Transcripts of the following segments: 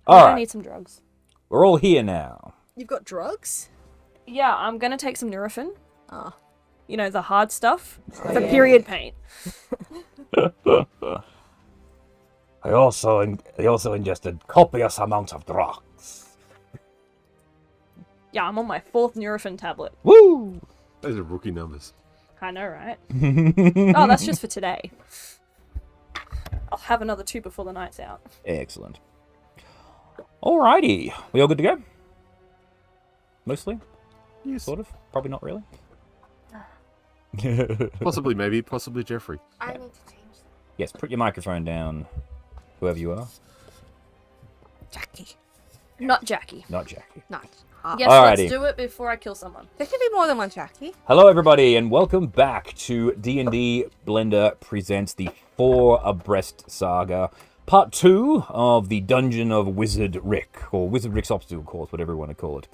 I need some drugs. We're all here now. You've got drugs? Yeah, I'm gonna take some Nurofen. Ah. You know, the hard stuff for period pain. I also ingested copious amounts of drugs. Yeah, I'm on my 4th Nurofen tablet. Woo! Those are rookie numbers. I know, right? Oh, that's just for today. I'll have another 2 before the night's out. Excellent. Alrighty. We all good to go? Mostly? Yes. Sort of? Probably not really. Possibly, maybe. Possibly Jeffrey. I need to change that. Yes, put your microphone down, whoever you are. Jackie. Not Jackie. Not Jackie. Not. Yes, Alrighty. let's do it before I kill someone. There can be more than one Jackie. Hello, everybody, and welcome back to D&D Blender presents the Four Abreast Saga, Part 2 of the Dungeon of Wizard Rick, or Wizard Rick's Obstacle Course, whatever you want to call it.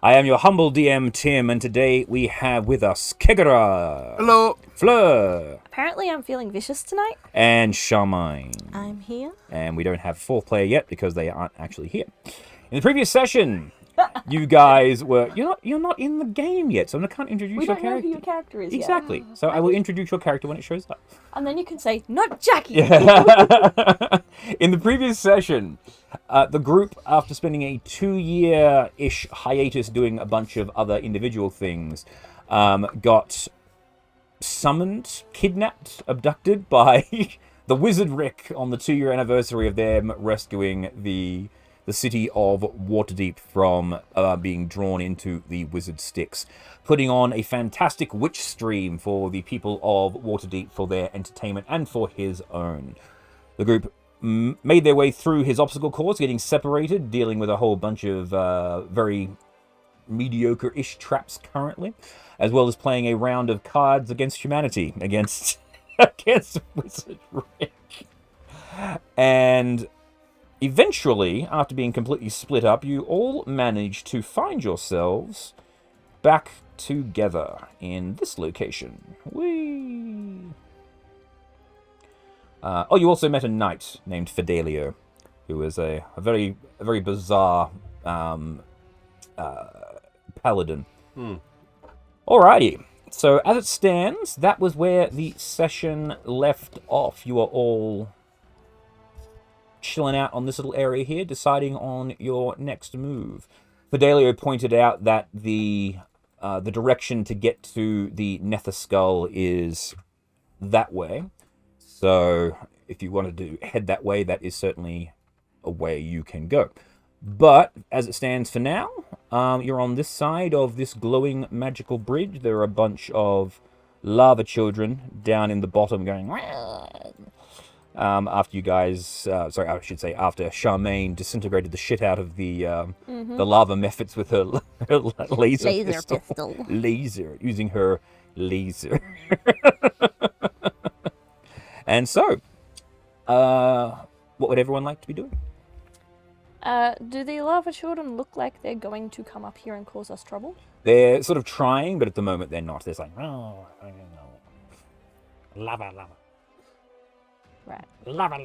I am your humble DM, Tim, and today we have with us Kegara. Hello. Fleur. Apparently I'm feeling vicious tonight. And Charmaine. I'm here. And we don't have 4th player yet because they aren't actually here. In the previous session, you guys were... You're not in the game yet, so I can't introduce We your don't know character. who your character is yet. Exactly. So I will introduce your character when it shows up. And then you can say, not Jackie! In the previous session, the group, after spending a 2-year-ish hiatus doing a bunch of other individual things, got summoned, kidnapped, abducted by the Wizard Rick on the 2-year anniversary of them rescuing the city of Waterdeep from being drawn into the Wizard Styx, putting on a fantastic witch stream for the people of Waterdeep for their entertainment and for his own. The group made their way through his obstacle course, getting separated, dealing with a whole bunch of very mediocre-ish traps currently, as well as playing a round of Cards Against Humanity against Wizard Rick. And eventually, after being completely split up, you all manage to find yourselves back together in this location. Whee! You also met a knight named Fidelio, who was a very bizarre paladin. Alrighty. So, as it stands, that was where the session left off. You are all chilling out on this little area here, deciding on your next move. Fidelio pointed out that the direction to get to the Nether Skull is that way. So if you wanted to head that way, that is certainly a way you can go. But as it stands for now, you're on this side of this glowing magical bridge. There are a bunch of lava children down in the bottom going... after you guys, after Charmaine disintegrated the shit out of the lava methods with her laser pistol. Using her laser. And so, what would everyone like to be doing? Do the lava children look like they're going to come up here and cause us trouble? They're sort of trying, but at the moment they're not. They're like, oh, I don't know. Lava. Right. Lava.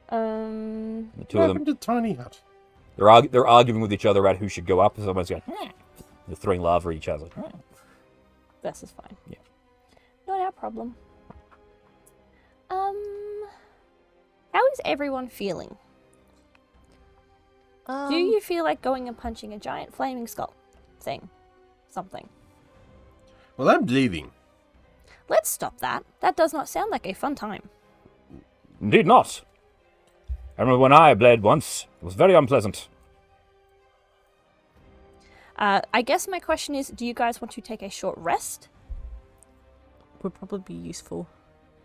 The two What of them, happened to Tiny Hut? they're arguing with each other about who should go up. Someone's going, they're throwing lava at each other. This is fine. Yeah. Not our problem. How is everyone feeling? Do you feel like going and punching a giant flaming skull thing? Something. Well, I'm leaving. Let's stop that. That does not sound like a fun time. Indeed not. I remember when I bled once. It was very unpleasant. I guess my question is, do you guys want to take a short rest? Would probably be useful.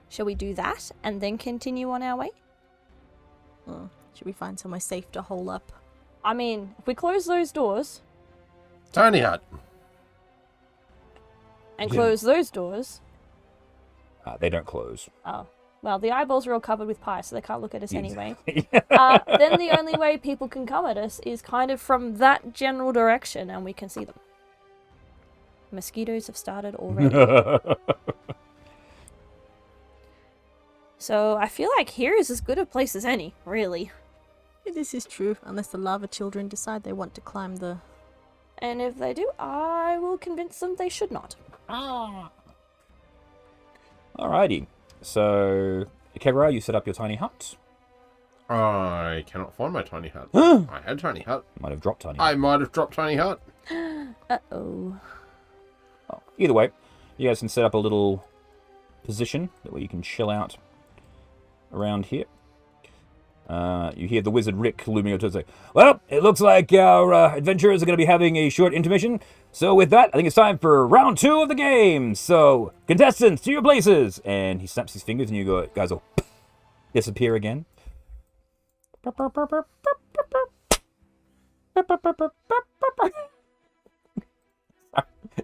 Shall we do that and then continue on our way? Should we find somewhere safe to hole up? I mean, if we close those doors Tiny Hut. and close those doors... They don't close. Oh. Well, the eyeballs are all covered with pie, so they can't look at us anyway. Then the only way people can come at us is kind of from that general direction, and we can see them. Mosquitoes have started already. So I feel like here is as good a place as any, really. This is true, unless the lava children decide they want to climb the... And if they do, I will convince them they should not. Alrighty. So, Kegara, you set up your tiny hut. I cannot find my tiny hut. I had tiny hut. Might have dropped tiny I hut. might have dropped tiny hut. Uh-oh. Oh, either way, you guys can set up a little position that way you can chill out around here. You hear the wizard Rick looming up to say, well, it looks like our adventurers are going to be having a short intermission. So with that, I think it's time for round 2 of the game. So, contestants, to your places. And he snaps his fingers and you guys will disappear again. It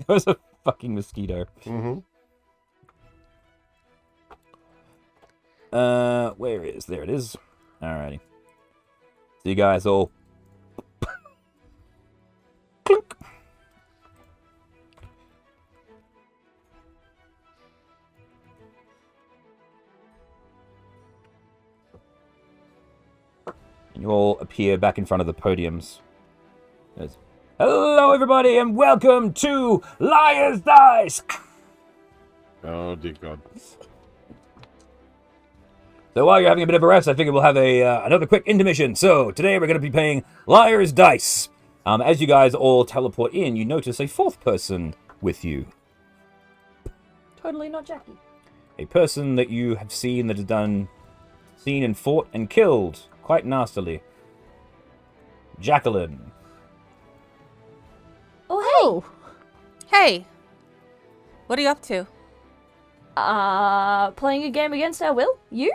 was a fucking mosquito. Mm-hmm. Where is? There it is. Alrighty. So you guys all clink. And you all appear back in front of the podiums. There's, hello everybody and welcome to Liar's Dice! Oh, dear God. So while you're having a bit of a rest, I figured we'll have another quick intermission. So today we're going to be playing Liar's Dice. As you guys all teleport in, you notice a 4th person with you. Totally not Jackie. A person that you have seen that has seen and fought and killed quite nastily. Jacqueline. Oh, Hey! Hey, what are you up to? hey! Playing a game against our will? You?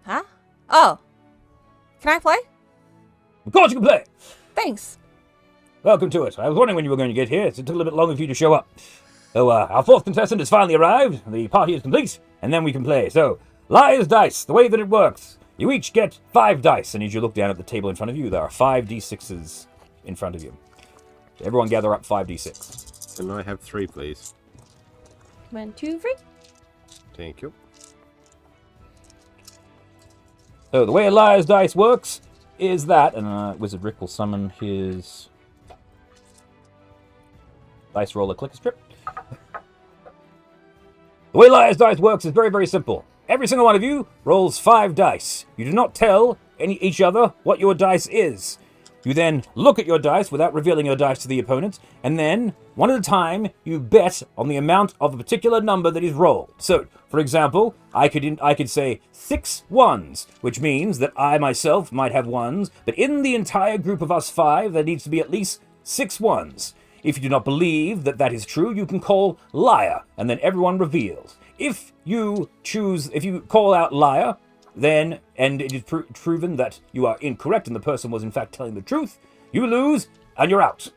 Huh? Oh, can I play? Of course you can play. Thanks. Welcome to it. I was wondering when you were going to get here. It took a little bit longer for you to show up. So our 4th contestant has finally arrived. The party is complete, and then we can play. So, Liar's Dice, the way that it works. You each get 5 dice, and as you look down at the table in front of you, there are 5 d6s in front of you. So everyone gather up 5 d6. Can I have 3, please? 1, 2, 3. Thank you. So the way a Liar's Dice works is that, and Wizard Rick will summon his dice roller clicker strip. The way Liar's Dice works is very, very simple. Every single one of you rolls 5 dice. You do not tell each other what your dice is. You then look at your dice without revealing your dice to the opponent, and then, one at a time, you bet on the amount of a particular number that is rolled. So, for example, I could say 6 ones, which means that I myself might have ones, but in the entire group of us 5, there needs to be at least 6 ones. If you do not believe that that is true, you can call liar, and then everyone reveals. If you call out liar, then, and it is proven that you are incorrect and the person was in fact telling the truth, you lose and you're out.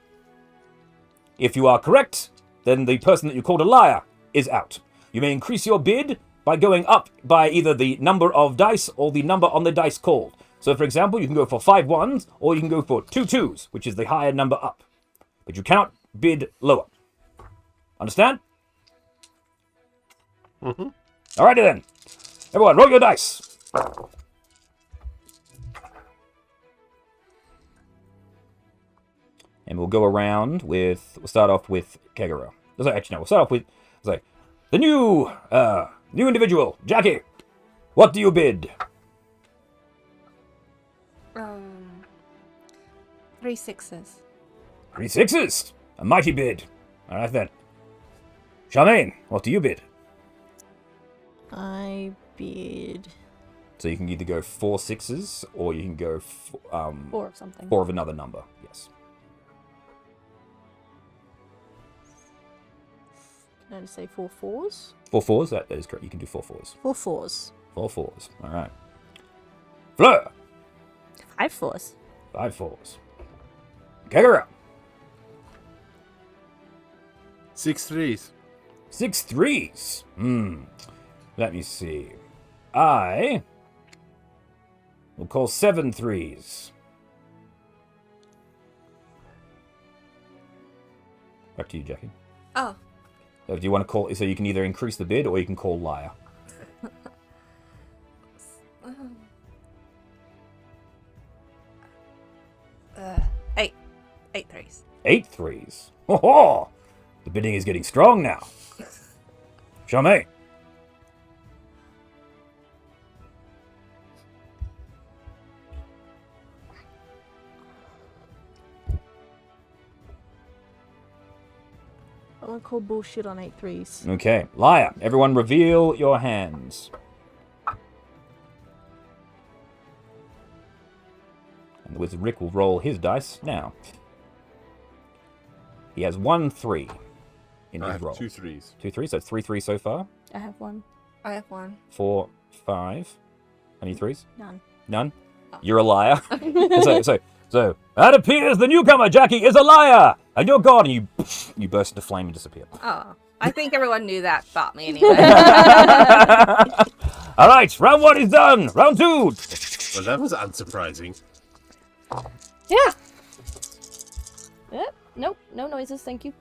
If you are correct, then the person that you called a liar is out. You may increase your bid by going up by either the number of dice or the number on the dice called. So, for example, you can go for 5 ones or you can go for 2 twos, which is the higher number up. But you cannot bid lower. Understand? Mm-hmm. Alrighty then. Everyone, roll your dice. And we'll go around with, we'll start off with Kegara. Actually, no, we'll start off with, the new individual, Jackie. What do you bid? 3 sixes. 3 sixes. A mighty bid. Alright then. Charmaine, what do you bid? I bid... So you can either go 4 sixes, or you can go 4 of something. 4 of another number. Yes. Can I just say 4 fours? 4 fours. That is correct. You can do 4 fours. 4 fours. 4 fours. All right. Fleur. 5 fours. 5 fours. Kegara. 6 threes. 6 threes. Let me see. I will call 7 threes. Back to you, Jackie. Oh, So do you want to call? So you can either increase the bid or you can call liar. 8 threes. Ho ho! The bidding is getting strong now. Charmaine. I'm gonna call bullshit on 8 threes. Okay, liar. Everyone reveal your hands. And the wizard Rick will roll his dice now. He has 1 3 in I his have roll. 2 threes. 2 3, so 3 3 so far. I have one. I have one. 4 5. Any threes? None. None? You're a liar. So, that appears the newcomer, Jackie, is a liar! And you're gone, and you burst into flame and disappear. Oh, I think everyone knew that about me anyway. All right, round 1 is done. Round 2. Well, that was unsurprising. Yeah. Nope, no noises, thank you.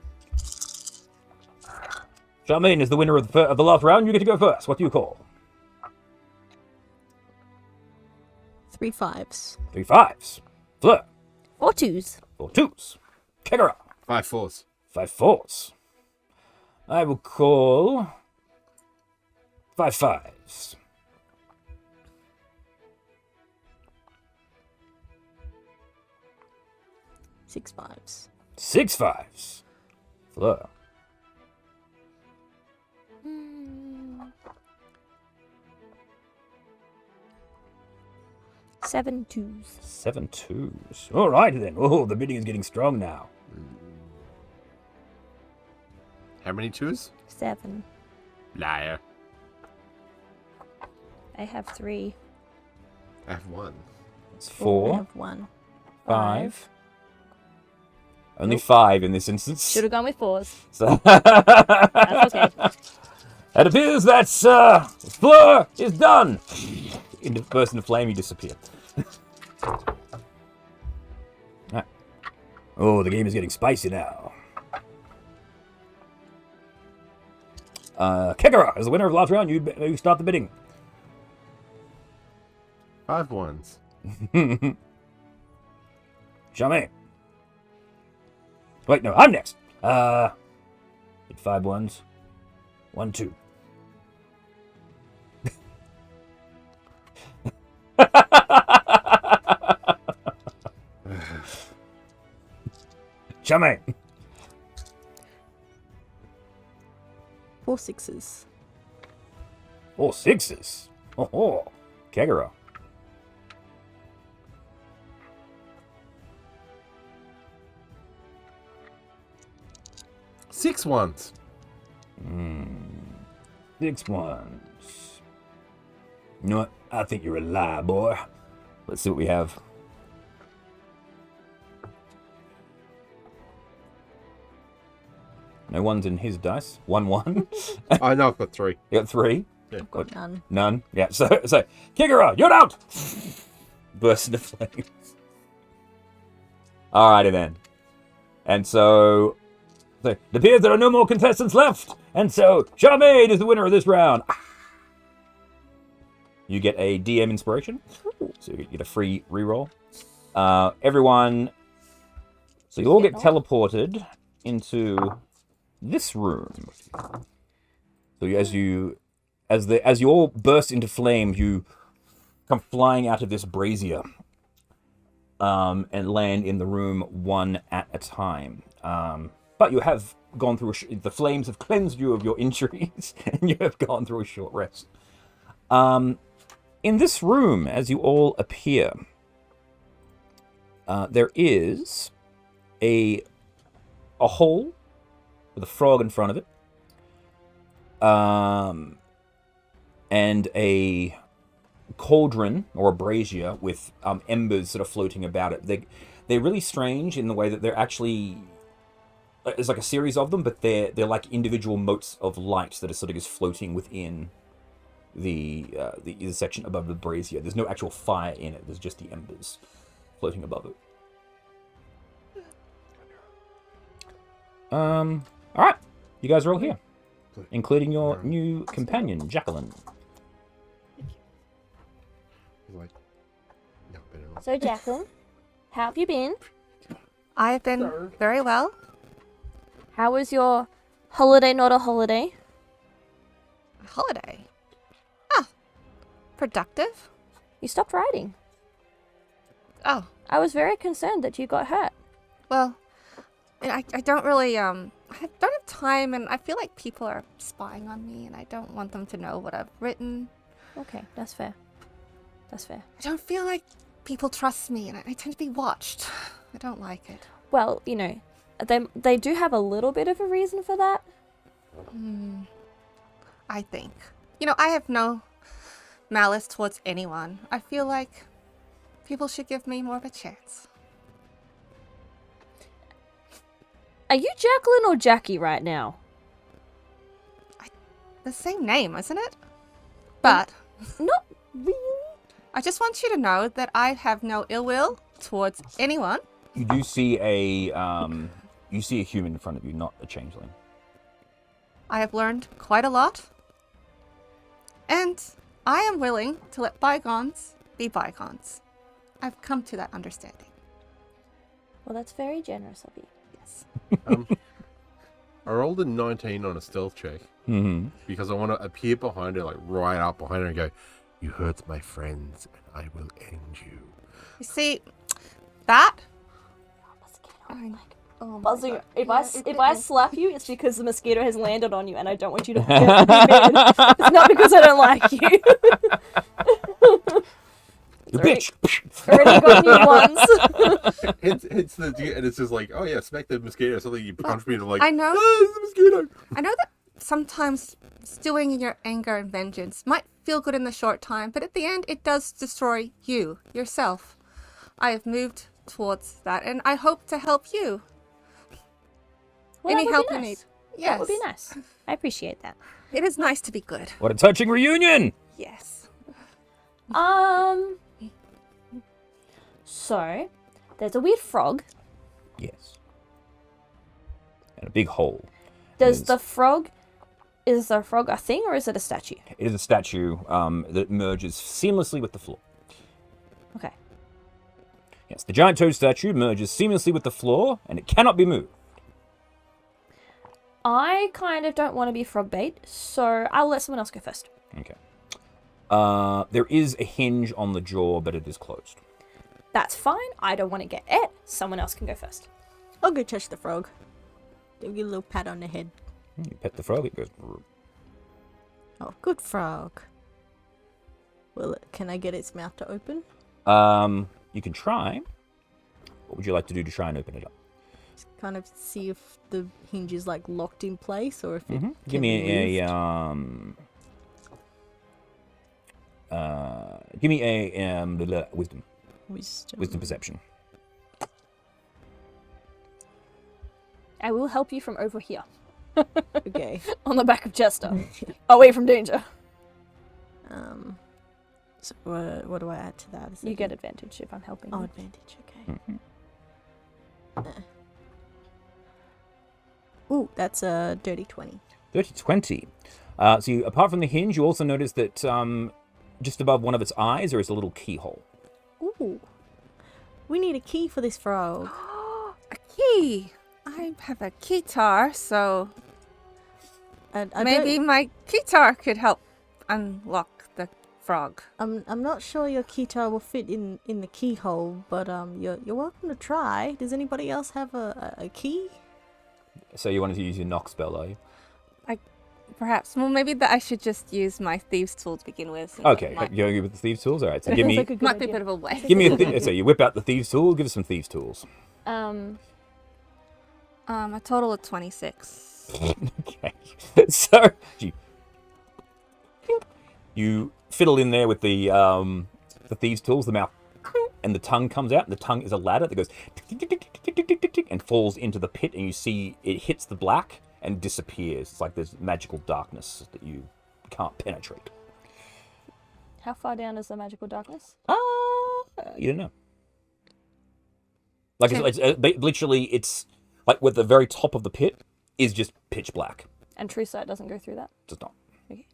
Charmaine is the winner of the last round. You get to go first. What do you call? 3 5s. 3 5s. Fleur. 4 2s. 4 2s. Kegara. 5 4s. 5 4s. I will call 5 5s. 6 5s. 6 5s. Fleur. 7 2s. 7 2s. All right then. Oh, the bidding is getting strong now. How many 2s? 7. Liar. I have 3. I have 1. It's I 4, have 1. 5. Only 5 in this instance. Should have gone with 4s. So That's okay. it appears that Fleur is done. Burst into flame, you disappear. Right. Oh, the game is getting spicy now. Kegara is the winner of the last round. You start the bidding. 5 1s. Charmaine. Wait, no, I'm next. Did 5 1s. 1 2. Charmaine. 4 6s. 4 6s. Oh, Kegara. 6 1s. 6 1s. You know what? I think you're a liar, boy. Let's see what we have. No ones in his dice. 1 1. I know I've got 3. You got 3. I've got none. None. Yeah. So Kegara, you're out. Burst into flames. Alrighty then. And so it appears there are no more contestants left. And so Charmaine is the winner of this round. You get a DM inspiration. So you get a free reroll. Everyone. So you all get teleported into this room. So as you all burst into flames, you come flying out of this brazier and land in the room one at a time. But you have gone through the flames have cleansed you of your injuries, and you have gone through a short rest. In this room, as you all appear, there is a hole with a frog in front of it, and a cauldron or a brazier with embers that are floating about it. They're really strange in the way that they're actually, there's like a series of them, but they're like individual motes of light that are sort of just floating within the section above the brazier. There's no actual fire in it. There's just the embers floating above it. All right, you guys are all here, including your new companion, Jacqueline. So, Jacqueline, how have you been? I've been very well. How was your holiday not a holiday? Holiday. Ah, productive. You stopped riding. Oh, I was very concerned that you got hurt. well, I don't really, I don't have time, and I feel like people are spying on me, and I don't want them to know what I've written. Okay, that's fair. That's fair. I don't feel like people trust me, and I tend to be watched. I don't like it. Well, you know, they do have a little bit of a reason for that. I think. You know, I have no malice towards anyone. I feel like people should give me more of a chance. Are you Jacqueline or Jackie right now? The same name, isn't it? But Not really. I just want you to know that I have no ill will towards anyone. You do see a human in front of you, not a changeling. I have learned quite a lot. And I am willing to let bygones be bygones. I've come to that understanding. Well, that's very generous of you. Yes. I rolled a 19 on a stealth check because I want to appear behind her, like right up behind her, and go, "You hurt my friends, and I will end you." You see, that Buzzing. If I slap you, it's because the mosquito has landed on you, and I don't want you to get mad. It's not because I don't like you. You bitch! Already got new ones. It's the and it's just like, oh yeah, smack the mosquito. Something you punch me and I'm like, I know. "Ah, it's a mosquito." I know that sometimes stewing in your anger and vengeance might feel good in the short time, but at the end it does destroy you, yourself. I have moved towards that, and I hope to help you. Well, Any that would help be you nice. need. Yes. That would be nice. I appreciate that. It is nice to be good. What a touching reunion! Yes. So, there's a weird frog. Yes. And a big hole. Is There's- the frog a thing or is it a statue? It is a statue that merges seamlessly with the floor. Okay. Yes, the giant toad statue merges seamlessly with the floor, and it cannot be moved. I kind of don't want to be frog bait, so I'll let someone else go first. Okay. There is a hinge on the jaw, but it is closed. That's fine. I don't want to get it. Someone else can go first. I'll go touch the frog. Give you a little pat on the head. You pet the frog, it goes... "Brr." Oh, good frog. Well, can I get its mouth to open? You can try. What would you like to do to try and open it up? Just kind of see if the hinge is like locked in place or if it can Give be me moved. a wisdom Wisdom. perception. I will help you from over here. Okay. On the back of Chester. Away from danger. So what do I add to that? Is You it get advantage if I'm helping Oh, you. advantage. Okay. Ooh, that's a dirty 20. 30-20. So you, apart from the hinge, you also notice that just above one of its eyes there is a little keyhole. Ooh. We need a key for this frog. A key. I have a keytar, so And I maybe my keytar could help unlock the frog. I'm not sure your keytar will fit in the keyhole, but you're welcome to try. Does anybody else have a key? So you wanted to use your knock spell, are you? Perhaps. Well, maybe that I should just use my thieves' tool to begin with. since Okay, it might, you're going with the thieves' tools? Alright, so That give feels me... like a good might be a idea. bit of a waste. Give me a so you whip out the thieves' tool, give us some thieves' tools. A total of 26. Okay. So you fiddle in there with the thieves' tools, the mouth and the tongue comes out, and the tongue is a ladder that goes and falls into the pit, and you see it hits the black and disappears. It's like there's magical darkness that you can't penetrate. How far down is the magical darkness? You don't know. Like literally, it's like with the very top of the pit is just pitch black. And True Sight doesn't go through that? Does not. Okay.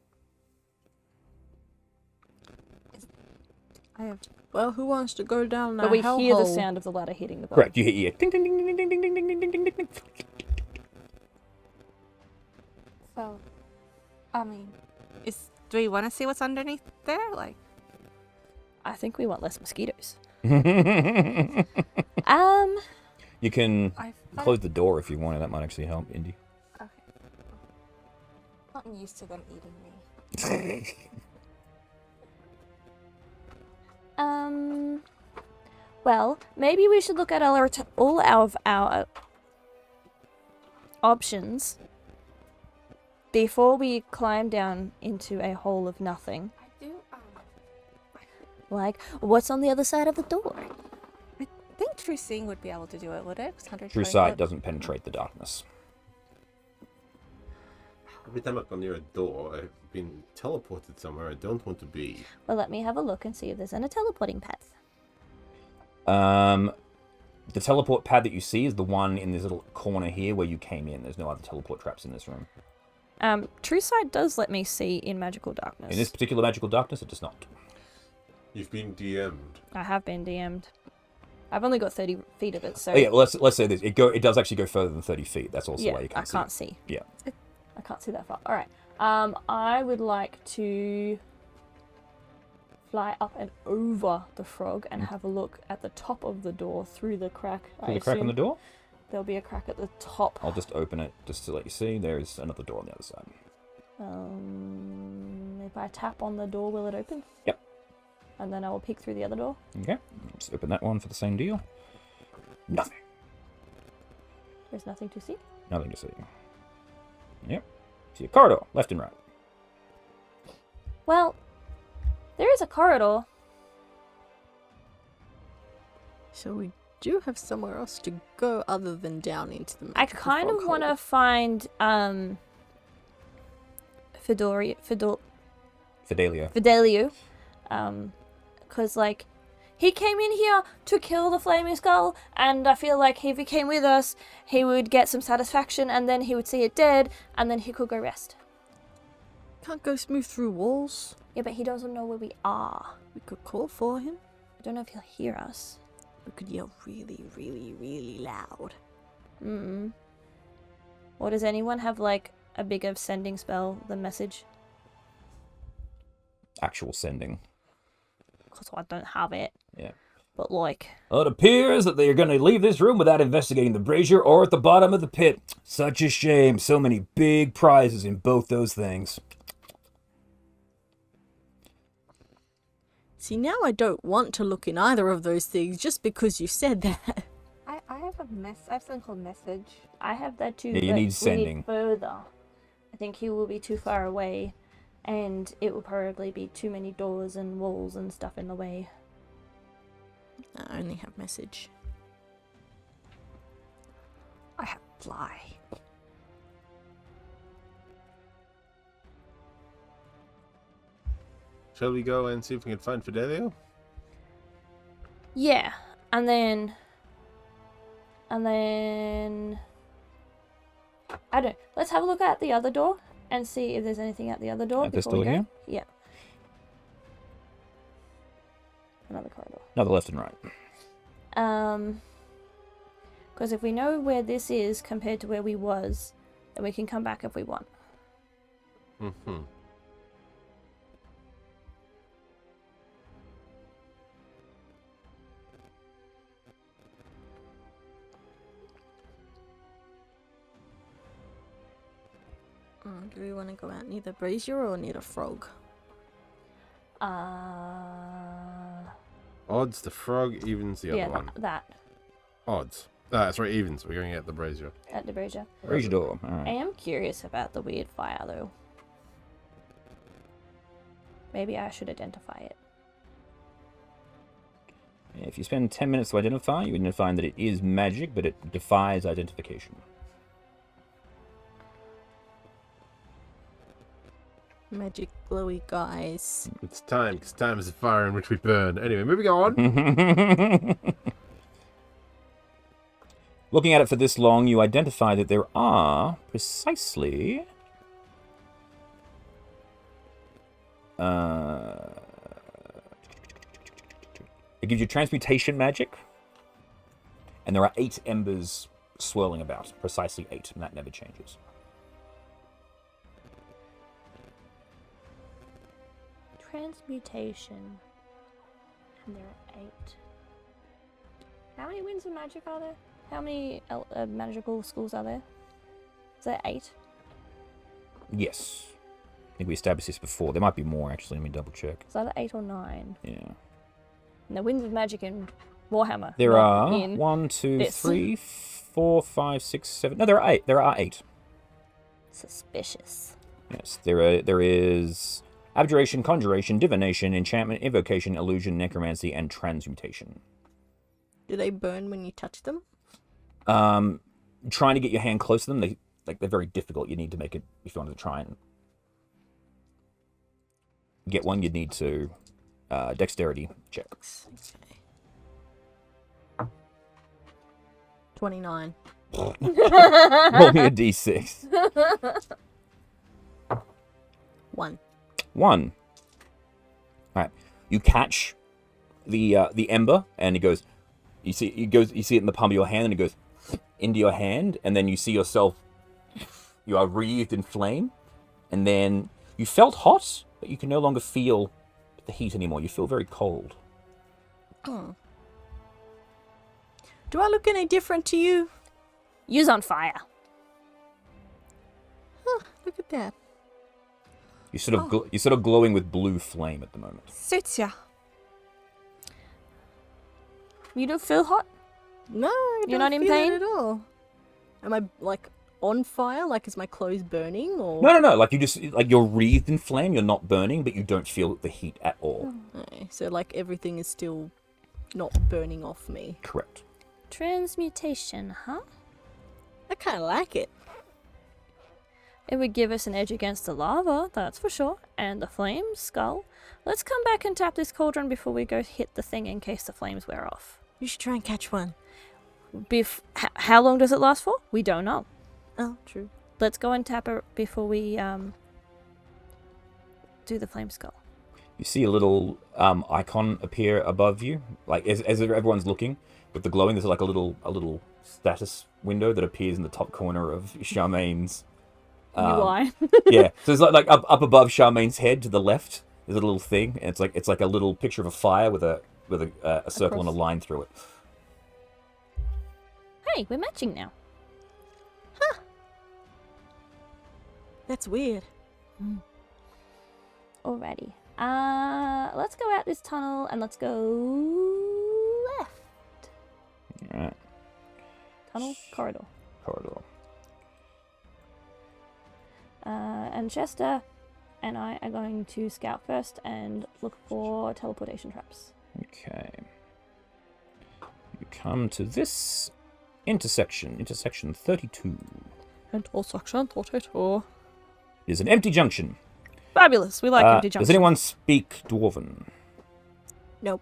I have. Well, who wants to go down that But we hellhole? hear the sound of the ladder hitting the bottom. Correct. You hear ding ding ding ding ding ding ding ding ding ding ding ding. So, I mean, do we want to see what's underneath there? Like, I think we want less mosquitoes. You can I've close the door if you want. That might actually help, Indy. Okay. Not used to them eating me. Well, maybe we should look at all of our options before we climb down into a hole of nothing. I do. Like, what's on the other side of the door? I think True Seeing would be able to do it, would it? 'Cause 120 True sight foot. doesn't penetrate the darkness. Every time I've gone near a door, I've been teleported somewhere I don't want to be. Well, let me have a look and see if there's a teleporting path. The teleport pad that you see is the one in this little corner here where you came in. There's no other teleport traps in this room. True sight does let me see in magical darkness. In this particular magical darkness, it does not. You've been DM'd. I have been DM'd. I've only got 30 feet of it, so... Oh, yeah, well, let's say this. It does actually go further than 30 feet. That's also why you I can't see. can't see. Yeah. I can't see that far. All right. I would like to fly up and over the frog and have a look at the top of the door through the crack. Through the crack in the door? There'll be a crack at the top. I'll just open it just to let you see. There is another door on the other side. If I tap on the door, will it open? Yep. And then I will peek through the other door. Okay. Let's open that one for the same deal. Nothing. There's nothing to see. Nothing to see. Yep. See a corridor, left and right. Well, there is a corridor. So we do have somewhere else to go other than down into the I magical kind of frog want to hole. find Fidelio. Fidelio, because like he came in here to kill the flaming skull, and I feel like if he came with us, he would get some satisfaction, and then he would see it dead, and then he could go rest. Can't go smooth through walls. Yeah, but he doesn't know where we are. We could call for him. I don't know if he'll hear us. We could yell really, really, really loud. Or does anyone have like a bigger sending spell than message? Actual sending. Because I don't have it. Yeah. But like, Well, it appears that they are going to leave this room without investigating the brazier or at the bottom of the pit. Such a shame. So many big prizes in both those things. See, now I don't want to look in either of those things just because you said that. I have I have something called message. I have that too. Yeah, you but need sending. We need further. I think he will be too far away, and it will probably be too many doors and walls and stuff in the way. I only have message. I have fly. Shall we go and see if we can find Fidelio? Yeah, and then I don't know. Let's have a look at the other door and see if there's anything at the other door At this before we door go. here? Yeah. Another corridor. Another left and right. Because if we know where this is compared to where we was, then we can come back if we want. Mm-hmm. Do we want to go out near the brazier or near the frog? Odds, the frog, evens, the Yeah, other one. that Odds. That's right, evens. We're going at the brazier. at the brazier. Brazier door. All I right. am curious about the weird fire though. Maybe I should identify it. If you spend 10 minutes to identify, you can find that it is magic, but it defies identification. Magic glowy guys. It's time, because time is the fire in which we burn. Anyway, moving on. Looking at it for this long, you identify that there are precisely... It gives you transmutation magic. And there are 8 embers swirling about. Precisely 8, and that never changes. Transmutation. And there are 8. How many winds of magic are there? How many magical schools are there? Is there 8? Yes. I think we established this before. There might be more, actually. Let me double check. It's either 8 or 9. Yeah. And the winds of magic in Warhammer. There are in 1, 2, this. 3, 4, 5, 6, 7. No, there are 8. There are 8. Suspicious. Yes, there is abjuration, conjuration, divination, enchantment, invocation, illusion, necromancy, and transmutation. Do they burn when you touch them? Trying to get your hand close to them, they're very difficult. You need to make it if you wanted to try and get one. You'd need to dexterity check. Okay. 29. Roll me a d6. 1. 1. All right. You catch the ember, and it goes. You see it in the palm of your hand, and it goes into your hand, and then you see yourself. You are wreathed in flame, and then you felt hot, but you can no longer feel the heat anymore. You feel very cold. Oh. Do I look any different to you? You's on fire. Huh, look at that. You're sort of glowing with blue flame at the moment. Suits ya. You don't feel hot? No, I You're don't not in feel pain? it at all. Am I like on fire? Like, is my clothes burning or? No. Like you're wreathed in flame. You're not burning, but you don't feel the heat at all. Okay, so like everything is still not burning off me. Correct. Transmutation, huh? I kind of like it. It would give us an edge against the lava, that's for sure. And the flame skull. Let's come back and tap this cauldron before we go hit the thing in case the flames wear off. You should try and catch one. How long does it last for? We don't know. Oh, true. Let's go and tap it before we do the flame skull. You see a little icon appear above you, like as everyone's looking with the glowing. There's like a little status window that appears in the top corner of Charmaine's UI. yeah, so it's like up above Charmaine's head to the left. There's a little thing, and it's like a little picture of a fire with a circle and a line through it. Hey, we're matching now. That's weird. Alrighty. Let's go out this tunnel and let's go left. Alright. Tunnel, corridor. Corridor. And Chester and I are going to scout first and look for teleportation traps. Okay. You come to this intersection 32. Intersection 32. It is an empty junction. Fabulous. We like empty junctions. Does anyone speak Dwarven? Nope.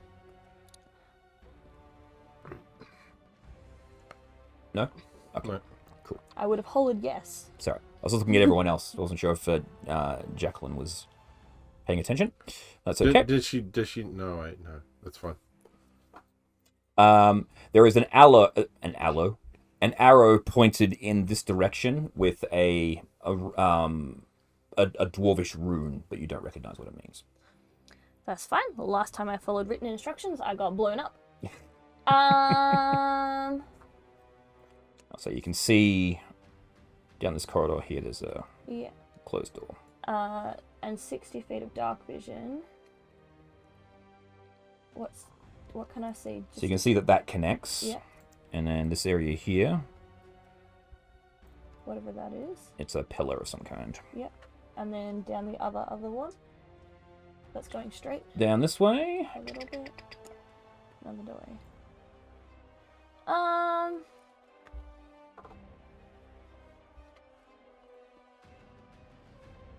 No? Okay. No. Cool. I would have hollered yes. Sorry. I was looking at everyone else. I wasn't sure if Jacqueline was paying attention. That's okay. Did she? No, wait, no. That's fine. There is an arrow pointed in this direction with a dwarvish rune, but you don't recognize what it means. That's fine. The last time I followed written instructions, I got blown up. So you can see down this corridor here, there's a Yeah. closed door. And 60 feet of dark vision. What can I see? So you can see that connects. Yeah. And then this area here, Whatever that is. it's a pillar of some kind. Yeah. And then down the other one. That's going straight Down this way. a little bit. Another way.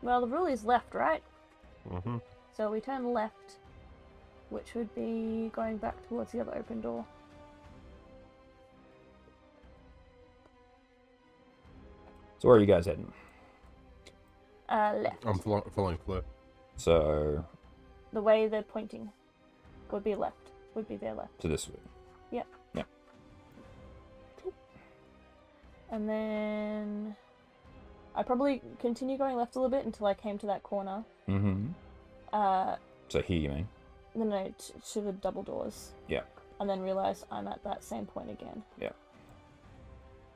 Well, the rule is left, right? Mm-hmm. So we turn left, which would be going back towards the other open door. So where are you guys heading? Left. I'm following Fleur. So The way they're pointing would be left. would be their left. To this way. Yep. Yeah. And then I probably continue going left a little bit until I came to that corner. Mm-hmm. So here, you mean? No, to the double doors. Yeah. And then realize I'm at that same point again. Yeah.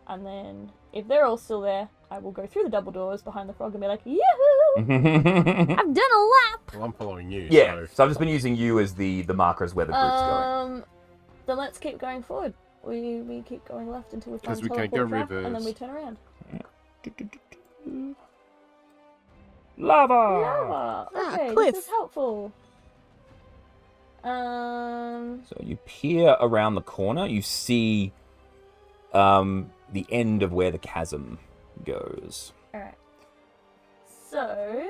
And then, if they're all still there, I will go through the double doors behind the frog and be like, Yahoo! I've done a lap! Well, I'm following you. Yeah. So I've just been using you as the markers where the group's going. Then let's keep going forward. We keep going left until we find Because we the can't teleport go trap, reverse. and then we turn around. Lava! Lava! Okay, cliff. this is helpful. So you peer around the corner, you see the end of where the chasm goes. Alright. So...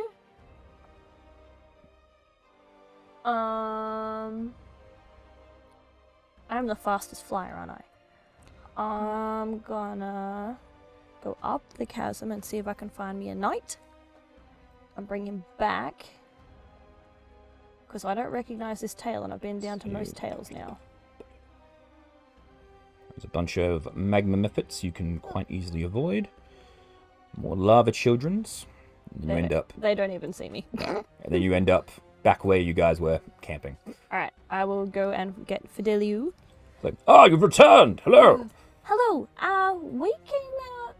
I'm the fastest flyer, aren't I? I'm gonna go up the chasm and see if I can find me a knight. And bring him back. Because I don't recognize this tail, and I've been down to most tails now. There's a bunch of magma mephits you can quite easily avoid. More lava childrens. And you end up. They don't even see me. And then you end up back where you guys were camping. Alright, I will go and get Fideliu. It's like, oh, you've returned! Hello! Hello, we came out...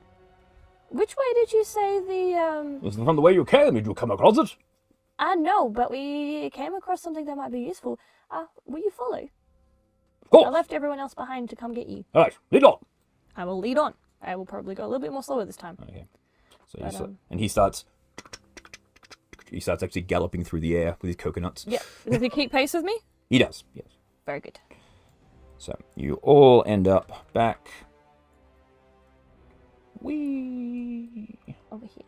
Which way did you say the, From the way you came, did you come across it? No, but we came across something that might be useful. Will you follow? Of course. I left everyone else behind to come get you. All right, lead on. I will lead on. I will probably go a little bit more slower this time. Okay. So But, and he starts actually galloping through the air with his coconuts. Yeah. Does he keep pace with me? He does, yes. Very good. So you all end up back. Whee! Over here.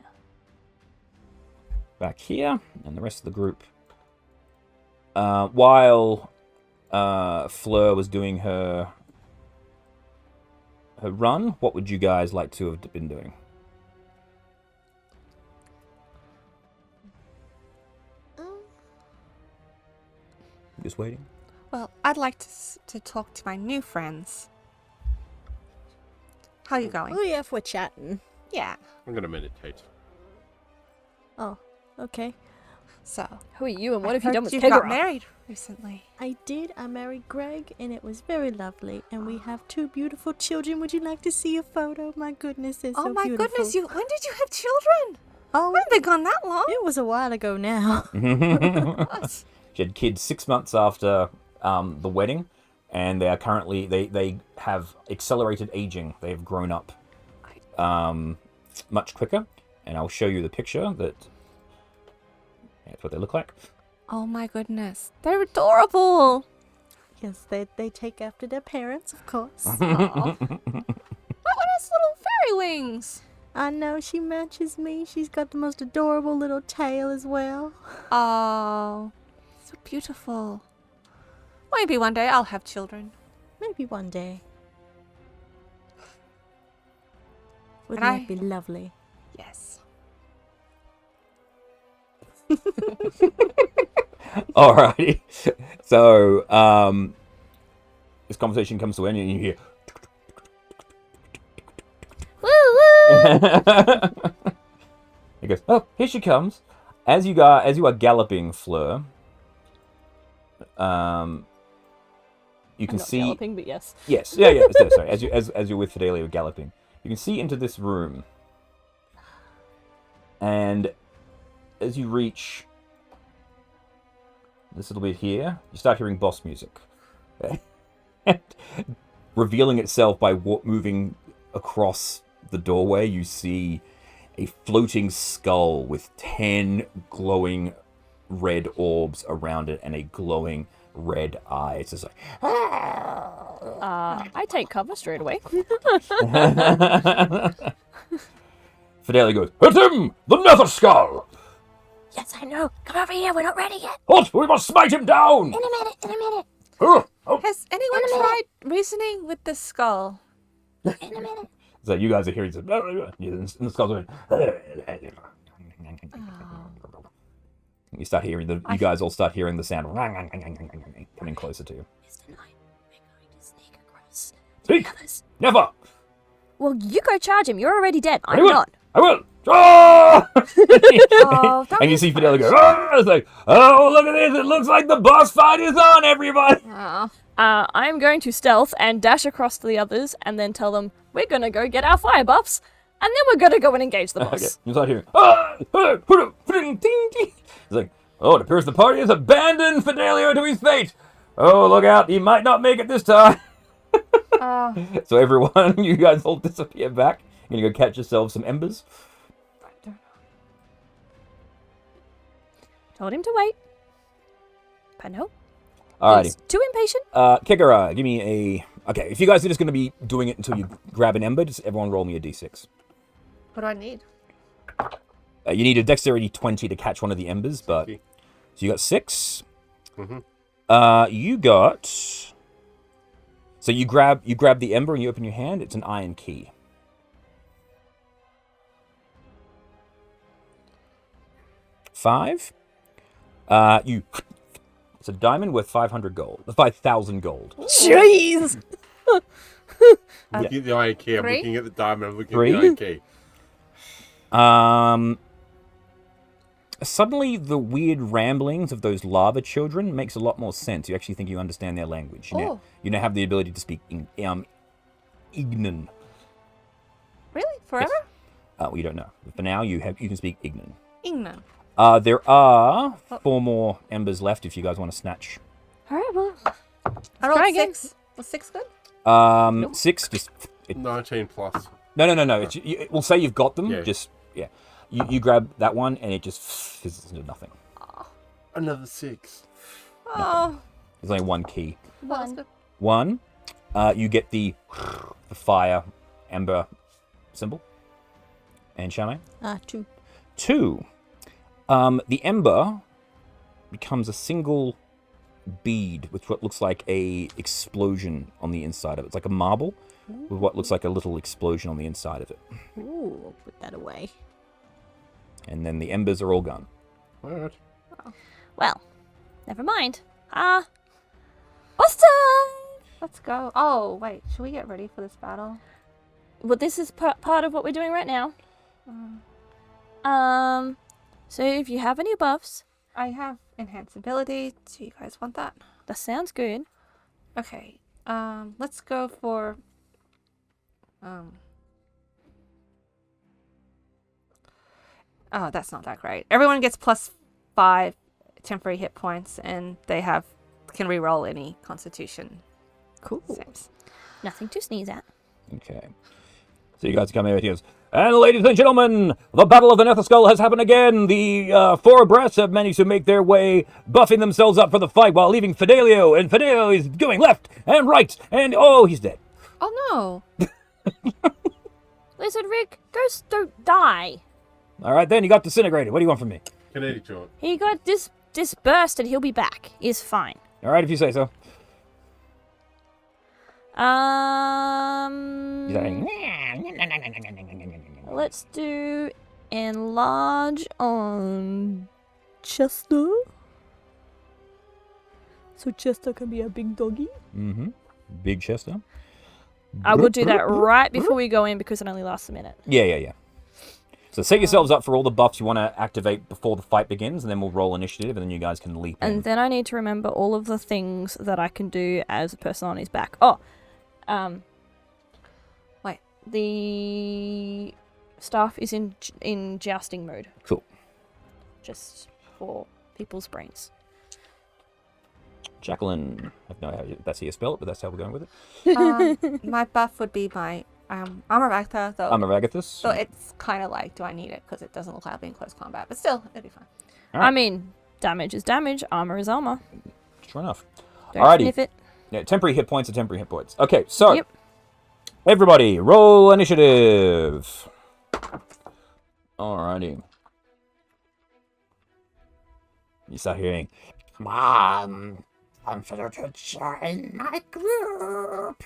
Back here, and the rest of the group. While Fleur was doing her run, what would you guys like to have been doing? Just waiting. Well, I'd like to talk to my new friends. How you going? Oh yeah, if we're chatting. Yeah. I'm going to meditate. Oh, okay. So, Who are you and what I have you done heard with you got Kegara? married recently. I did. I married Greg, and it was very lovely. And we have 2 beautiful children. Would you like to see a photo? My goodness, they're so Oh my beautiful. goodness, when did you have children? Oh, Haven't been gone that long. it was a while ago now. She had kids 6 months after the wedding, and they are currently they have accelerated aging. They have grown up much quicker, and I'll show you the picture. That's what they look like. Oh my goodness, they're adorable. Yes, they take after their parents, of course. What has little fairy wings? I know, she matches me. She's got the most adorable little tail as well. Oh, so beautiful. Maybe one day I'll have children. Maybe one day. Wouldn't And that be lovely? Yes. Alrighty. So this conversation comes to an end, and you hear. He goes, oh, here she comes. As you are galloping, Fleur, you I'm can not see. galloping, but yes. Yes, yeah. Sorry, as you're with Fidelia galloping, you can see into this room, and as you reach this little bit here, you start hearing boss music, revealing itself by moving across the doorway. You see a floating skull with 10 glowing red orbs around it and a glowing red eye. It's just like, I take cover straight away. Fidelia goes, hit him! The nether skull! Yes, I know. Come over here. We're not ready yet. What? We must smite him down! In a minute. Oh. Has anyone tried reasoning with the skull? In a minute. So you guys are hearing this, and the skull's going. You guys all start hearing the sound coming closer to you. Listen Speak! Others. Never! Well, you go charge him. You're already dead. I I'm will! not. I will! Ah! Oh, that And you was see Fidelia go, harsh. ah! It's like, oh, look at this! It looks like the boss fight is on, everybody! Oh. I'm going to stealth and dash across to the others and then tell them we're going to go get our fire buffs and then we're going to go and engage the boss. Okay, you start hearing, ah! Ding, ding. It's like, oh, it appears the party has abandoned Fidelio to his fate. Oh, look out, he might not make it this time. So everyone, you guys all disappear back. You're going to go catch yourselves some embers. Told him to wait. But no. Alrighty. He's too impatient. Kikara, give me a... Okay, if you guys are just going to be doing it until you grab an ember, just everyone roll me a d6. What do I need? You need a dexterity 20 to catch one of the embers, but... So you got 6. Mm-hmm. You got... So you grab the ember and you open your hand. It's an iron key. 5. It's a diamond worth 500 gold. 5,000 gold. Jeez! I'm looking at the iron key. I'm 3? looking at the diamond. I'm looking 3? at the iron key. Suddenly the weird ramblings of those lava children makes a lot more sense. You actually think you understand their language. You now have the ability to speak Ignan. Really? Forever? Well, you don't know. But for now, you can speak Ignan. Ignan. There are 4 more embers left if you guys want to snatch. All right, well, I rolled try again. 6. Was 6 good? 6 just... 19 plus. No. We'll say you've got them. Yeah. Just, yeah. You grab that one and it just fizzles into nothing. Another 6. Oh. There's only 1 key. That was good. 1, you get the fire ember symbol. And Charmaine? 2. 2, the ember becomes a single bead with what looks like a explosion on the inside of it. It's like a marble with what looks like a little explosion on the inside of it. Ooh, I'll put that away. And then the embers are all gone. All right. well, never mind. Boss time! Let's go. Oh, wait. Should we get ready for this battle? Well, this is part of what we're doing right now. So if you have any buffs, I have enhanced ability. Do you guys want that? that sounds good. Okay. Let's go for... Oh, that's not that great. Everyone gets +5 temporary hit points, and they can reroll any Constitution Cool. saves. Nothing to sneeze at. Okay. So you guys come here. He goes, and ladies and gentlemen, the Battle of the Trollskull has happened again. The 4 abreast have managed to make their way, buffing themselves up for the fight while leaving Fidelio. And Fidelio is going left and right. And, oh, he's dead. Oh, no. Listen, Rick, ghosts don't die. All right, then, he got disintegrated. What do you want from me? Kinetic Jaunt. He got dispersed and he'll be back. Is fine. All right, if you say so. He's like, Let's do enlarge on Chester. So Chester can be a big doggy. mm-hmm. Big Chester. I will do that right before we go in because it only lasts a minute. Yeah. So set yourselves up for all the buffs you want to activate before the fight begins, and then we'll roll initiative, and then you guys can leap in. And then I need to remember all of the things that I can do as a person on his back. Oh, Wait. The staff is in jousting mode. Cool. Just for people's brains. Jacqueline, I have no idea if that's how you spell it, but that's how we're going with it. My buff would be my armor of Acta, though. I'm a Ragathus. So it's kind of like, do I need it? Because it doesn't look like I'll be in close combat. But still, it'd be fine. All right. I mean, damage is damage, armor is armor. Sure enough. Don't Alrighty. sniff it. Yeah, temporary hit points are temporary hit points. Okay, so Yep. everybody, roll initiative. Alrighty. You start hearing, "Come on, consider to join my group,"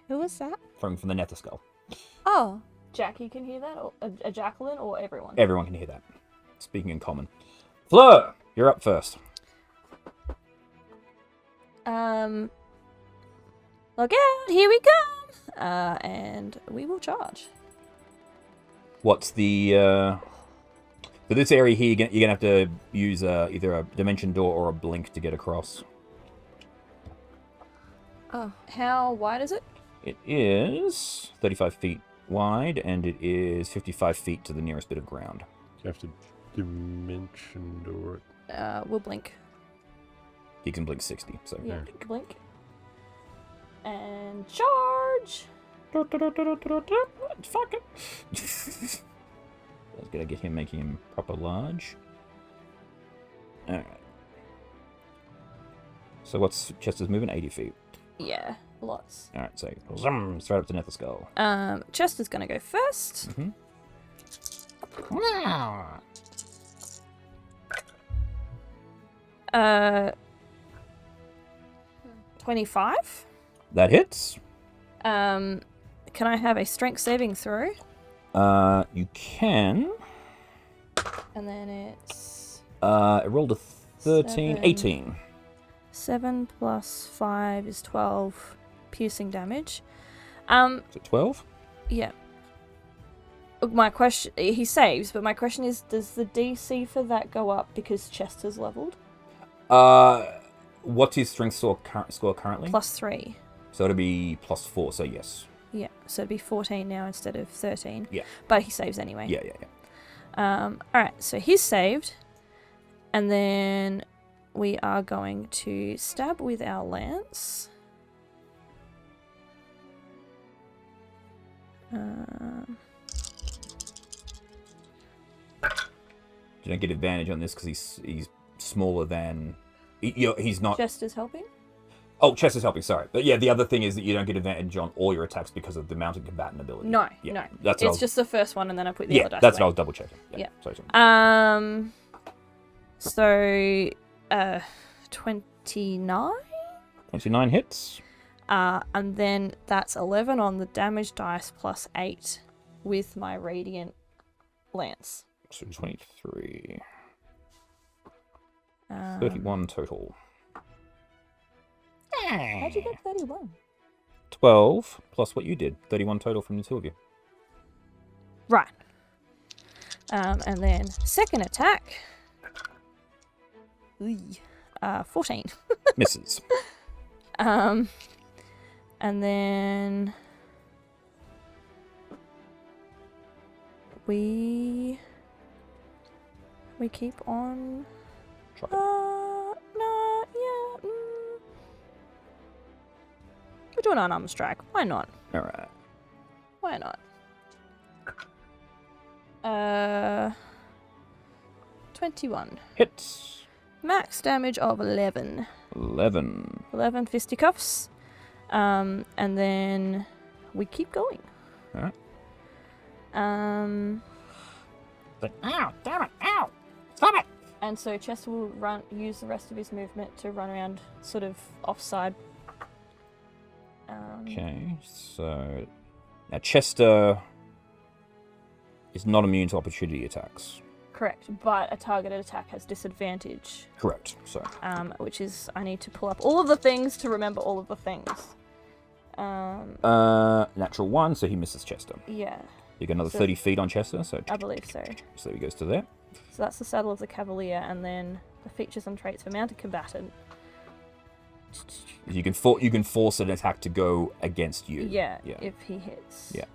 Who was that? from the Trollskull. Oh. Jackie can hear that, or a Jacqueline, or everyone. Everyone can hear that. Speaking in common. Fleur, you're up first. Look out! Here we come! And we will charge. What's the... For this area here, you're gonna have to use either a dimension door or a blink to get across. Oh. How wide is it? It is 35 feet wide, and it is 55 feet to the nearest bit of ground. You have to dimension door it. We'll blink. You can blink 60, so... Yeah, blink. And charge! Fuck it. That's gonna get him, making him proper large. Alright. So what's Chester's movement? 80 feet. Yeah, lots. Alright, so zoom, straight up to Netherskull. Chester's gonna go first. Wow. 25. That hits. Can I have a strength saving throw? You can. And then it's... It rolled a 13, 7. 18. 7 plus 5 is 12 piercing damage. Is it 12? Yeah. My question... He saves, but my question is, does the DC for that go up because Chester's leveled? What's his strength score currently? Plus 3. So it'll be plus 4, so yes. Yeah, so it'd be 14 now instead of 13. Yeah. But he saves anyway. Yeah. Alright, so he's saved. And then we are going to stab with our lance. You don't get advantage on this because he's smaller than... He's not... Chester's helping? Oh, Chester's helping, sorry. But yeah, the other thing is that you don't get advantage on all your attacks because of the mounted combatant ability. No, yeah, no. It's just the first one and then I put the other dice that's away. what I was double checking. Yeah. Sorry. So, 29? 29 hits. And then that's 11 on the damage dice plus 8 with my radiant lance. So 23. 31 total. How'd you get 31? 12 plus what you did. 31 total from the two of you. Right. And then second attack. 14. Misses. And then we keep on. Try. No, yeah. We're doing an unarmed strike. Why not? Alright. Why not? 21. Hits. Max damage of 11. 11. 11 fisticuffs. And then we keep going. Alright. Ow, damn it, ow! Stop it! And so Chester will use the rest of his movement to run around sort of offside. Okay, so now Chester is not immune to opportunity attacks. Correct, but a targeted attack has disadvantage. Correct. So Which is, I need to pull up all of the things to remember all of the things. natural 1, so he misses Chester. Yeah. You get another So- 30 feet on Chester, so I believe so. So he goes to there. So that's the Saddle of the Cavalier, and then the features and traits for mounted combatant. You can force an attack to go against you. Yeah, if he hits. Yeah.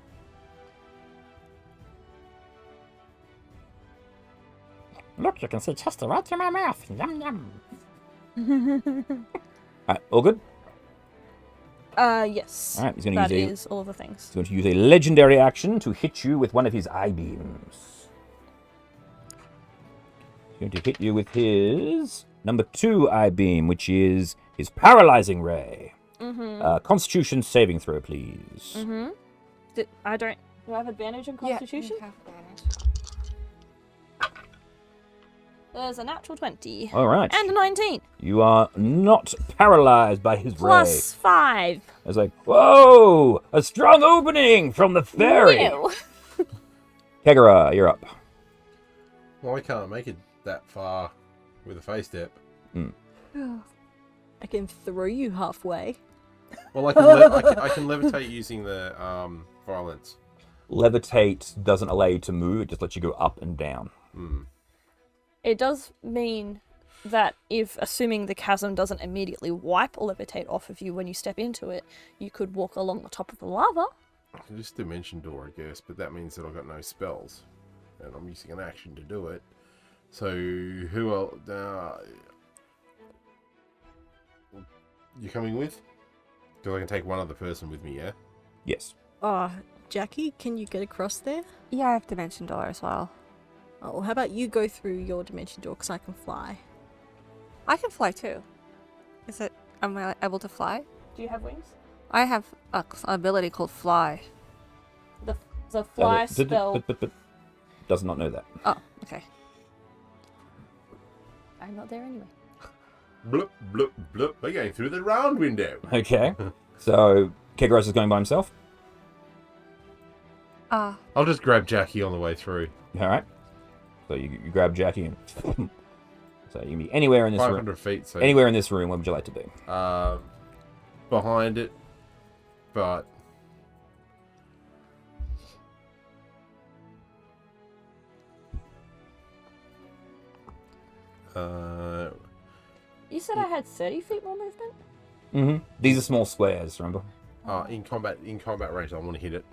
Look, you can see Chester right through my mouth. Yum yum. Alright, all good? Yes. Alright, he's going That to use is all of the things. He's going to use a legendary action to hit you with one of his eye beams. He's going to hit you with his number 2 eye beam, which is his paralyzing ray. Constitution saving throw, please. Do I have advantage on Constitution? Yeah, you have advantage. There's a natural 20. All right. And a 19. You are not paralyzed by his ray. Plus 5. It's like, whoa, a strong opening from the fairy. Ew. Kegara, you're up. Well, I can't make it that far with a face step. I can throw you halfway. Well, I can levitate using the violence. Levitate doesn't allow you to move, it just lets you go up and down. It does mean that if, assuming the chasm doesn't immediately wipe or levitate off of you when you step into it, you could walk along the top of the lava. I can just dimension door, I guess, but that means that I've got no spells. And I'm using an action to do it. So, who else? You coming with? Because I can take one other person with me, yeah? Yes. Jackie, can you get across there? Yeah, I have dimension door as well. Oh, well, how about you go through your dimension door, because I can fly. I can fly too. Am I able to fly? Do you have wings? I have an ability called fly. The fly spell. But does not know that. Oh, okay. I'm not there anyway. Blup, blup, blup. We're going through the round window. Okay. So, Kegros is going by himself. I'll just grab Jackie on the way through. Alright. So you grab Jackie and... So you can be anywhere in this room. 500 feet. So Anywhere in this room, what would you like to do? behind it, but You said I had 30 feet more movement? Mm-hmm. These are small squares, remember? in combat range, I want to hit it.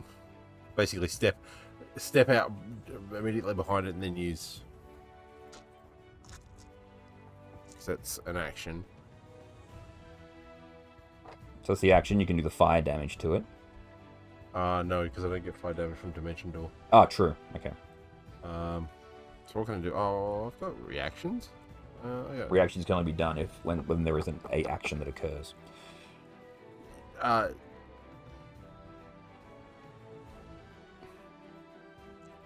Basically, step out immediately behind it, and then use. So that's an action. So it's the action, you can do the fire damage to it. No, because I don't get fire damage from Dimension Door. Oh, true. Okay. So what can I do? Oh, I've got reactions. Yeah. Reactions can only be done when there isn't a action that occurs.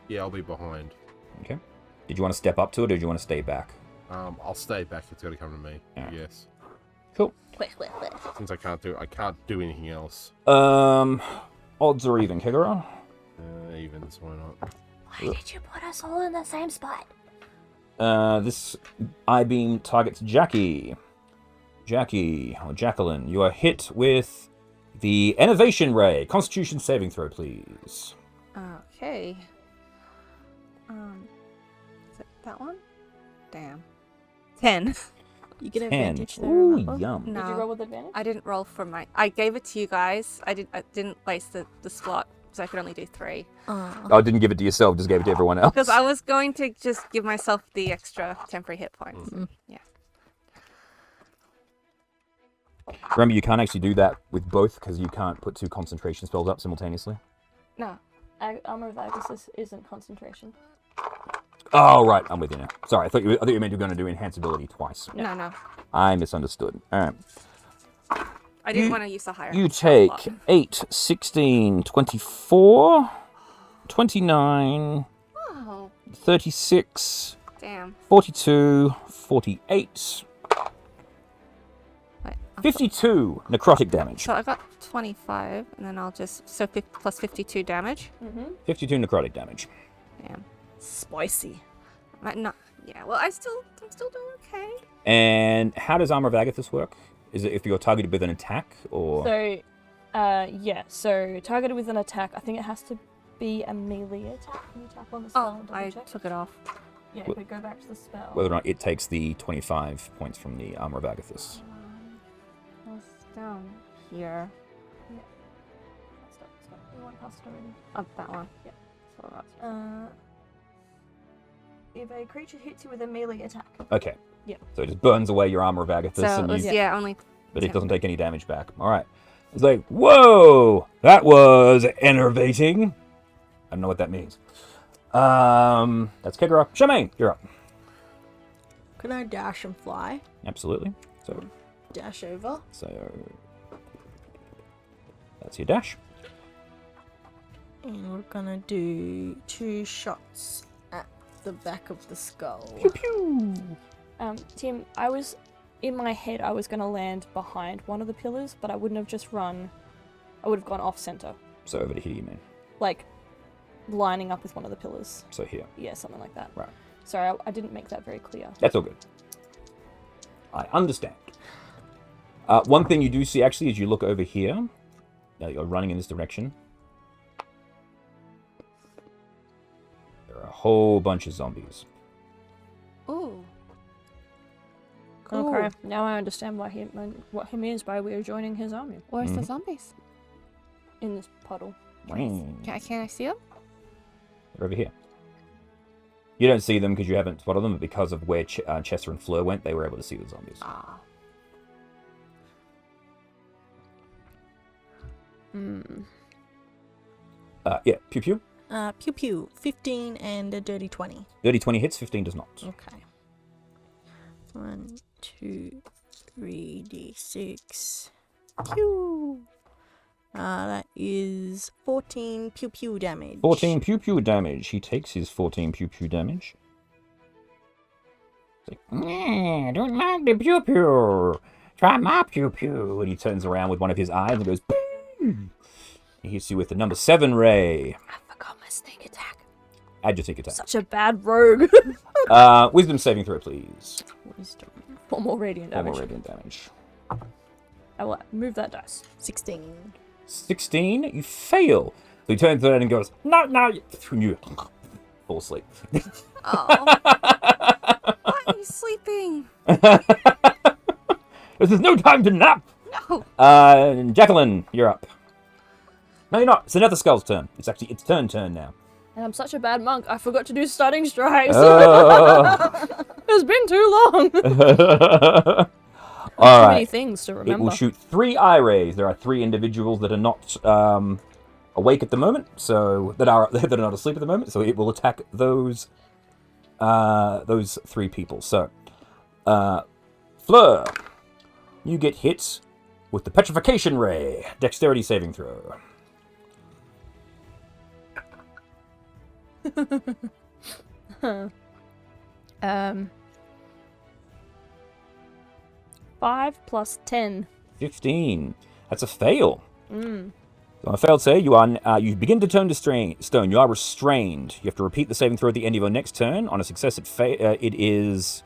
Yeah, I'll be behind. Okay. Did you want to step up to it, or did you want to stay back? I'll stay back. It's got to come to me. Yeah. Yes. Cool. Since I can't do anything else. Odds or even, Kegara? Evens, why not? Why did you put us all in the same spot? This I-beam targets Jackie. Jackie, or Jacqueline, you are hit with the Innovation Ray. Constitution saving throw, please. Okay. Is it that one? Damn. 10. You get 10. advantage there. Ooh, remember? yum. No. Did you roll with advantage? I didn't roll for my. I gave it to you guys. I didn't waste the slot, so I could only do 3. Oh, I didn't give it to yourself, just gave it to everyone else. Because I was going to just give myself the extra temporary hit points. Yeah. Remember, you can't actually do that with both, because you can't put 2 concentration spells up simultaneously. No. Armor of Agassiz isn't concentration. Oh, right, I'm with you now. Sorry, I thought you meant you were going to do Enhance Ability twice. No. I misunderstood. All right. I didn't want to use the higher. You take slot. 8, 16, 24, 29, Oh, 36, damn. 42, 48, Wait, 52 necrotic damage. So I got 25, and then I'll just plus 52 damage. 52 necrotic damage. Damn. Spicy. Not. Yeah. Well, I'm still doing okay. And how does Armor of Agathis work? Is it if you're targeted with an attack, or...? So, yeah. So, targeted with an attack, I think it has to be a melee attack. Can you tap on the spell? Oh, I took it off. Yeah, but go back to the spell. Whether or not it takes the 25 points from the Armor of Agathis. It's down here. Stop. You want past it already. Oh, that one. Yeah. So that's If a creature hits you with a melee attack. Okay. Yeah. So it just burns away your Armor of Agathis, so it and was, you... only. But it doesn't take any damage back. All right. It's like, whoa, that was enervating. I don't know what that means. That's Kegara. Charmaine, you're up. Can I dash and fly? Absolutely. So Dash over. That's your dash. And we're gonna do 2 shots at the back of the skull. Tim, in my head, I was going to land behind one of the pillars, but I wouldn't have just run. I would have gone off center. So over to here, you mean? Like, lining up with one of the pillars. So here. Yeah, something like that. Right. Sorry, I didn't make that very clear. That's all good. I understand. One thing you do see, actually, as you look over here, you're running in this direction. There are a whole bunch of zombies. Ooh. Okay, now I understand what he means by we are joining his army Where's the zombies? in this puddle. Can I see them? They're over here. You don't see them because you haven't spotted them, but because of where Chester and Fleur went, they were able to see the zombies. Ah. Yeah, pew pew. Pew pew. 15 and a dirty 20. Dirty 20 hits, 15 does not. Okay. 1, 2, 3, D6. Pew. That is 14 pew pew damage. 14 pew pew damage. He takes his 14 pew pew damage. He's like, I don't like the pew pew. Try my pew pew. And he turns around with one of his eyes and goes, boom. He hits you with the number 7 ray. I forgot my sneak attack. Add your sneak attack. Such a bad rogue. Wisdom saving throw, please. Wisdom. 4 more radiant 4 damage. more radiant damage. I will move that dice. 16. 16, you fail. So he turns around and goes, no, you fall asleep. Oh. Why are you sleeping? This is no time to nap. No. Jacqueline, you're up. No, you're not. It's another skull's turn. It's actually its turn now. And I'm such a bad monk, I forgot to do stunning strikes. Oh. It's been too long. All Too right. many things to remember. It will shoot 3 eye rays. There are 3 individuals that are not awake at the moment, so that are not asleep at the moment. So it will attack those 3 people. So, Fleur, you get hit with the petrification ray. Dexterity saving throw. Um, 5 plus 10. 15. That's a fail. So on a failed save, you begin to turn to stone. You are restrained. You have to repeat the saving throw at the end of your next turn. On a success, it is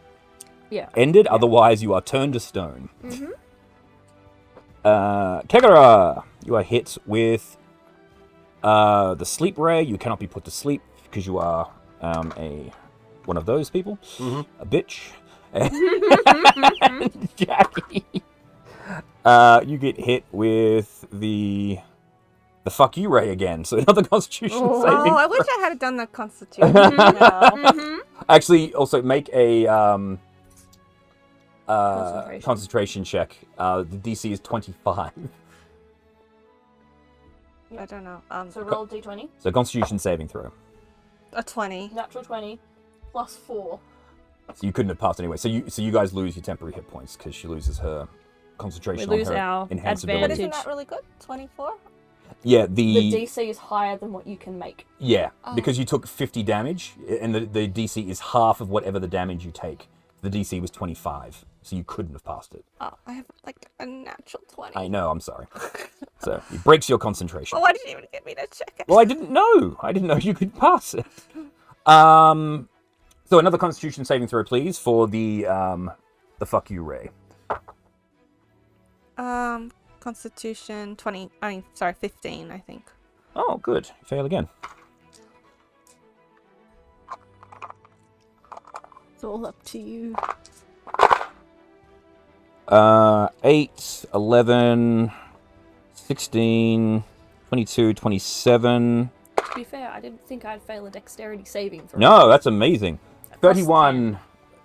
ended. Yeah. Otherwise, you are turned to stone. Kegara, you are hit with the sleep ray. You cannot be put to sleep because you are one of those people. A bitch. And Jackie, you get hit with the fuck you ray again. So another Constitution saving. Oh, I wish I had done the Constitution. Actually, also make a Concentration check. The DC is 25. I don't know. So roll d20. So Constitution saving throw. A 20. Natural 20 plus 4. So you couldn't have passed anyway. So you guys lose your temporary hit points because she loses her concentration We lose on her our enhanced advantage. But ability. isn't that really good? 24? Yeah, The DC is higher than what you can make. Yeah, because you took 50 damage, and the DC is half of whatever the damage you take. The DC was 25, so you couldn't have passed it. Oh, I have like a natural 20. I know, I'm sorry. So it breaks your concentration. Oh, why didn't you even get me to check it? Well, I didn't know you could pass it. So another Constitution saving throw, please, for the fuck you ray. Constitution 15, I think. Oh, good. Fail again. It's all up to you. 8, 11, 16, 22, 27. To be fair, I didn't think I'd fail a dexterity saving throw. No, that's amazing. Plus 31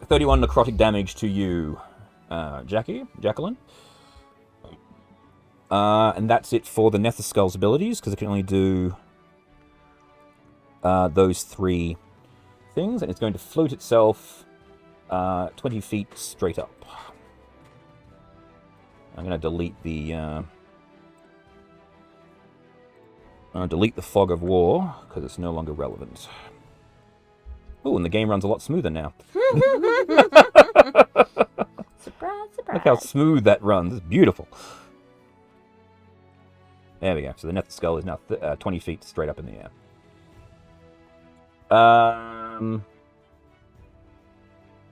necrotic damage to you, Jacqueline. And that's it for the Netherskull's abilities, because it can only do those 3 things, and it's going to float itself 20 feet straight up. I'm going to delete the fog of war, because it's no longer relevant. Oh, and the game runs a lot smoother now. Surprise, surprise. Look how smooth that runs. It's beautiful. There we go. So the Netherskull is now 20 feet straight up in the air.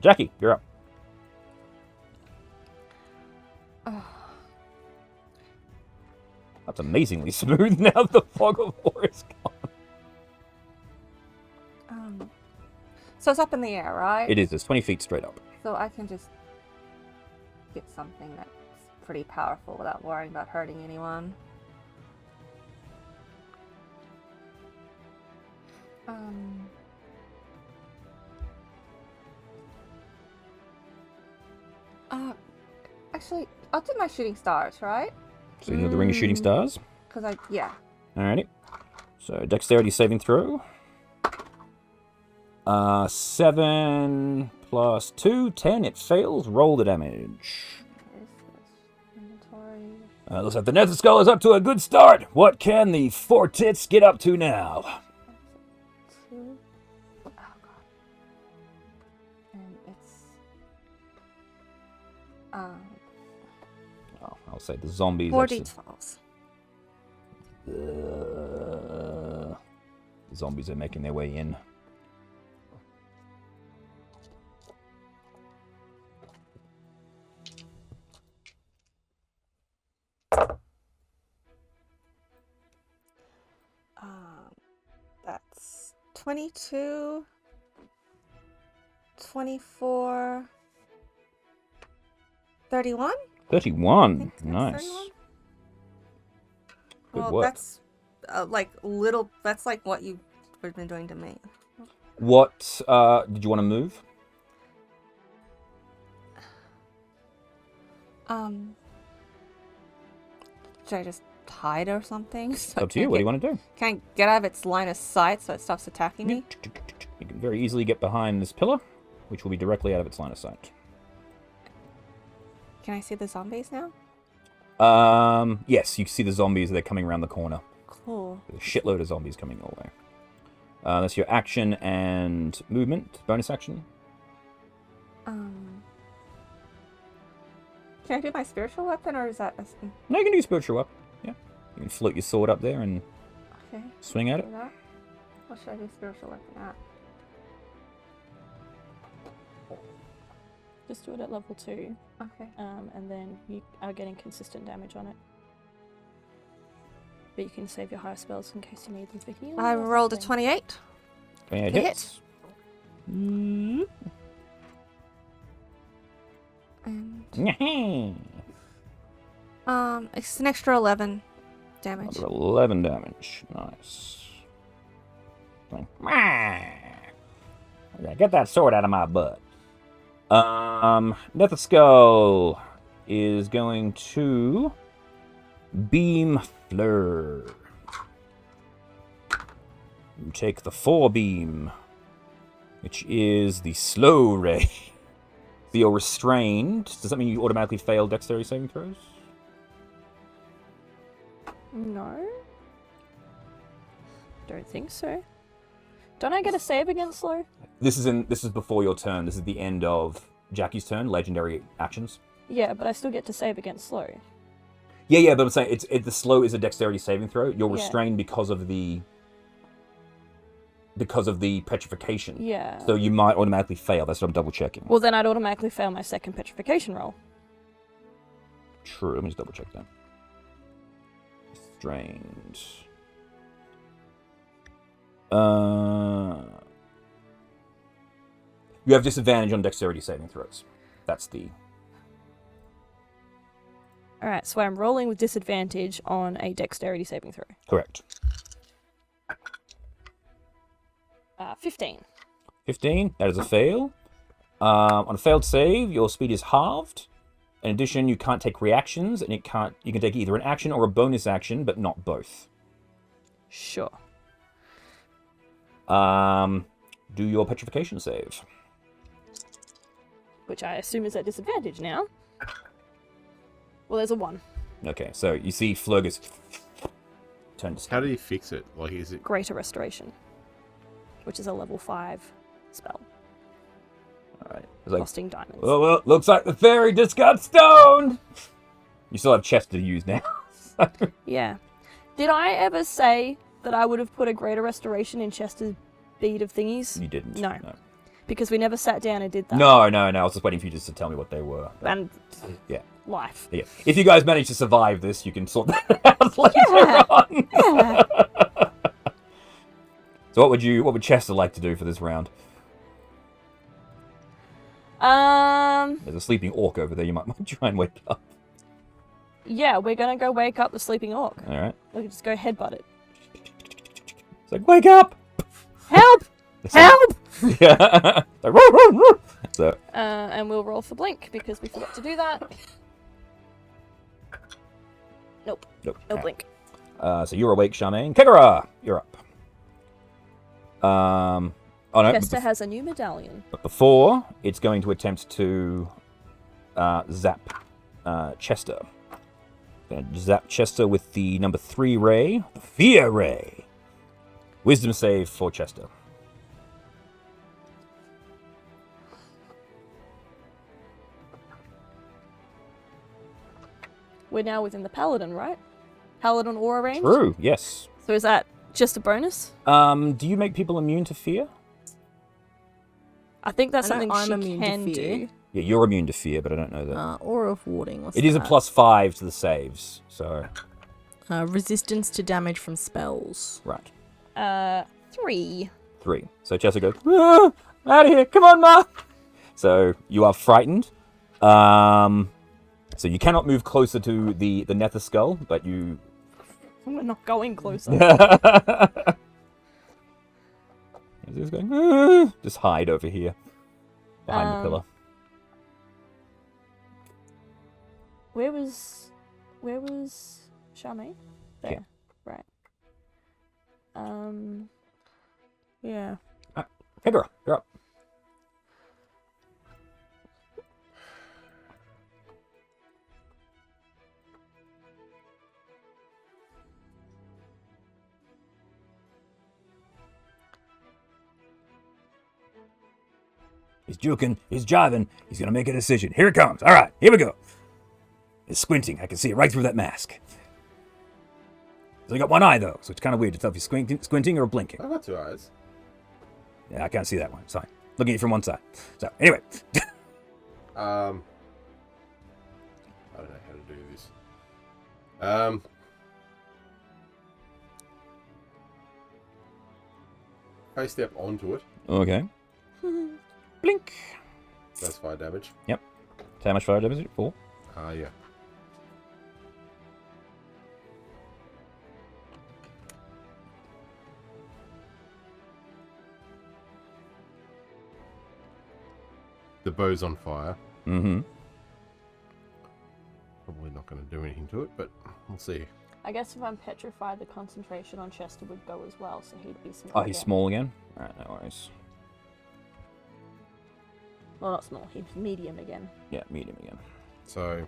Jackie, you're up. That's amazingly smooth now the fog of war is gone. So it's up in the air, right? It is. It's 20 feet straight up. So I can just get something that's pretty powerful without worrying about hurting anyone. Actually, I'll do my shooting stars, right? So you know the ring of shooting stars? Yeah. Alrighty. So dexterity saving throw. 7 plus 2, 10. It fails. Roll the damage. Looks like the Nether is up to a good start. What can the four tits get up to now? 2. Oh god. And it's I'll say the zombies. 4d12s. The zombies are making their way in. That's 22, 24, 31? 31. That's Nice. 31? Good Well, work. that's that's like what you've been doing to me. What did you want to move? Should I just hide or something? So Up to you. What do you want to do? Can I get out of its line of sight so it stops attacking me? You can very easily get behind this pillar, which will be directly out of its line of sight. Can I see the zombies now? Yes, you can see the zombies. They're coming around the corner. Cool. There's a shitload of zombies coming your way. That's your action and movement. Bonus action. Can I do my spiritual weapon, or is that No, you can do spiritual weapon. Yeah. You can float your sword up there and okay? swing at it. Do that. What should I do spiritual weapon at? Just do it at level 2, Okay. and then you are getting consistent damage on it. But you can save your higher spells in case you need them for healing. I or rolled a something. 28. 28 Hit. hits. And it's an extra 11 damage. Another 11 damage. Nice. Okay, get that sword out of my butt. Nether is going to beam fleur. You take the 4 beam, which is the slow ray. So you're restrained. Does that mean you automatically fail dexterity saving throws? No. Don't think so. Don't I get a save against slow? This is before your turn. This is the end of Jackie's turn. Legendary actions. Yeah, but I still get to save against slow. Yeah, but I'm saying the slow is a dexterity saving throw. You're Yeah. restrained because of the petrification. Yeah. So you might automatically fail. That's what I'm double checking. Well, then I'd automatically fail my second petrification roll. True. Let me just double check that. Restrained. You have disadvantage on dexterity saving throws. That's the... Alright, so I'm rolling with disadvantage on a dexterity saving throw. Correct. 15. 15. That is a fail. On a failed save, your speed is halved. In addition, you can't take reactions, and you can take either an action or a bonus action, but not both. Sure. Do your petrification save. Which I assume is at disadvantage now. Well, there's a 1. Okay, so you see Flurgus turn to How did he fix it? Like, is it? Greater Restoration. Which is a level 5 spell. Alright. It's like, Costing diamonds. well, looks like the fairy just got stoned! You still have chest to use now. Yeah. Did I ever say that I would have put a Greater Restoration in Chester's bead of thingies? You didn't. No. Because we never sat down and did that. No. I was just waiting for you just to tell me what they were. And Yeah. life. Yeah. If you guys manage to survive this, you can sort that out later on. Yeah. So what would Chester like to do for this round? There's a sleeping orc over there. You might try and wake up. Yeah, we're gonna go wake up the sleeping orc. All right. We can just go headbutt it. It's like, wake up! Help! Help! Yeah. It's like, roo, roo, roo. So. And we'll roll for blink because we forgot to do that. Nope. Nope. No blink. So you're awake, Charmaine. Kegara, you're up. Oh no. Chester has a new medallion. But before, it's going to attempt to zap Chester. Going to zap Chester with the number 3 ray, the Fear Ray. Wisdom save for Chester. We're now within the paladin, right? Paladin aura range? True, yes. So is that just a bonus? Do you make people immune to fear? I think that's I know something I'm she immune to can fear. do. Yeah, you're immune to fear, but I don't know that. Aura of warding. What's It is a that? +5 to the saves, so... Resistance to damage from spells. Right. 3. 3. So Chester goes, out of here, come on, Ma! So you are frightened. So you cannot move closer to the Nether Skull, but you... We're not going closer. He's going, just hide over here, behind the pillar. Where was Charmaine? There. Yeah. Right. Yeah. Hey, girl, you're up. He's juking, he's jiving, he's gonna make a decision. Here it comes. All right, here we go. It's squinting. I can see it right through that mask. He's only got one eye, though, so it's kind of weird to tell if he's squinting or blinking. I've got 2 eyes. Yeah, I can't see that one. It's fine. Looking at it from one side. So, anyway. I don't know how to do this. I step onto it. Okay. Blink. That's fire damage. Yep. How much fire damage is it? 4? Yeah. The bow's on fire. Mm-hmm. Probably not going to do anything to it, but we'll see. I guess if I'm petrified, the concentration on Chester would go as well, so he'd be small. Oh, he's again. small again? Alright, no worries. Well, not small. He's medium again. Yeah, medium again. So,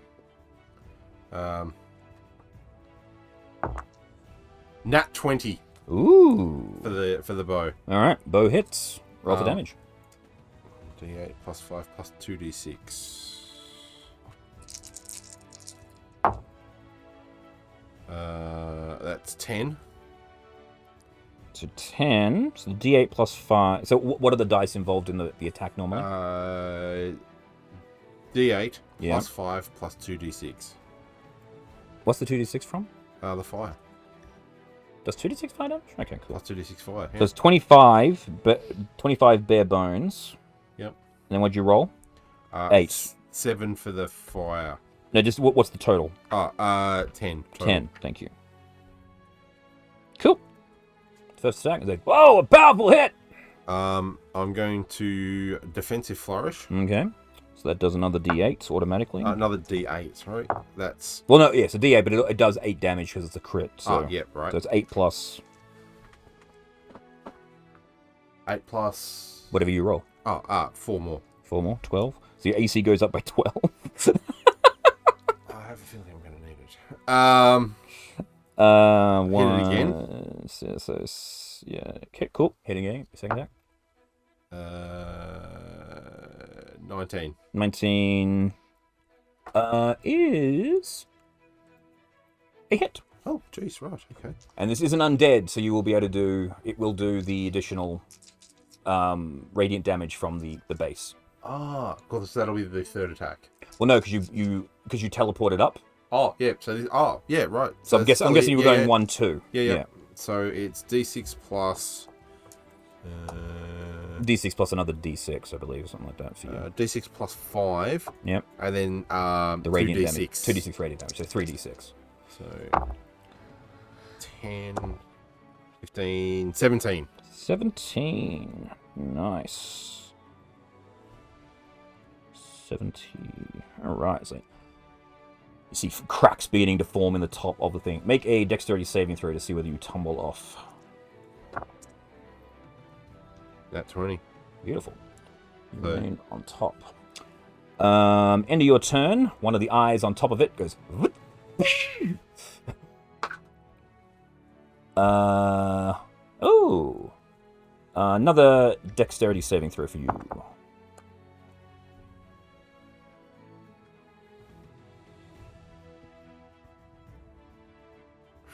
nat 20 Ooh. for the bow. Alright, bow hits. Roll for damage. D8 plus 5 plus 2d6. That's 10. So 10. So the D8 plus 5. So what are the dice involved in the attack normally? D8 Yeah. plus 5 plus 2d6. What's the 2d6 from? The fire. Does 2d6 fire damage? Okay, cool. Plus 2d6 fire. Yeah. So it's 25, but 25 bare bones. Yep. And then what'd you roll? 8. 7 for the fire. No, just what's the total? 10. Total. 10. Thank you. Cool. First attack is like, whoa, a powerful hit! I'm going to defensive flourish. Okay. So that does another D8 automatically. Another D8, right? That's... Well, no, yeah, it's a D8, but it does 8 damage because it's a crit. So, yeah, right. So it's 8 plus 8 plus... whatever you roll. 4 more. 4 more, 12. So your AC goes up by 12. I have a feeling I'm going to need it. One. Hit it again. So, yeah. Okay, cool. Hitting again. Second attack. 19. 19 is a hit. Oh, jeez, right, okay. And this isn't undead, so you will be able to do... It will do the additional radiant damage from the base. so that'll be the third attack. Well, no, because you teleported up. Oh, yeah. Yeah, right. So I'm guessing you were going 1-2. Yeah. So it's D6 plus... D6 plus another D6, I believe, or something like that for you. D6 plus 5. Yep. And then The radiant 2D6. damage. 2d6 radiant damage, so 3d6. So 10, 15, 17. 17. Nice. 17. Alright, so you see cracks beginning to form in the top of the thing. Make a dexterity saving throw to see whether you tumble off. That 20. Beautiful. You So- remain on top. End of your turn. One of the eyes on top of it goes. Whoop. Another dexterity saving throw for you.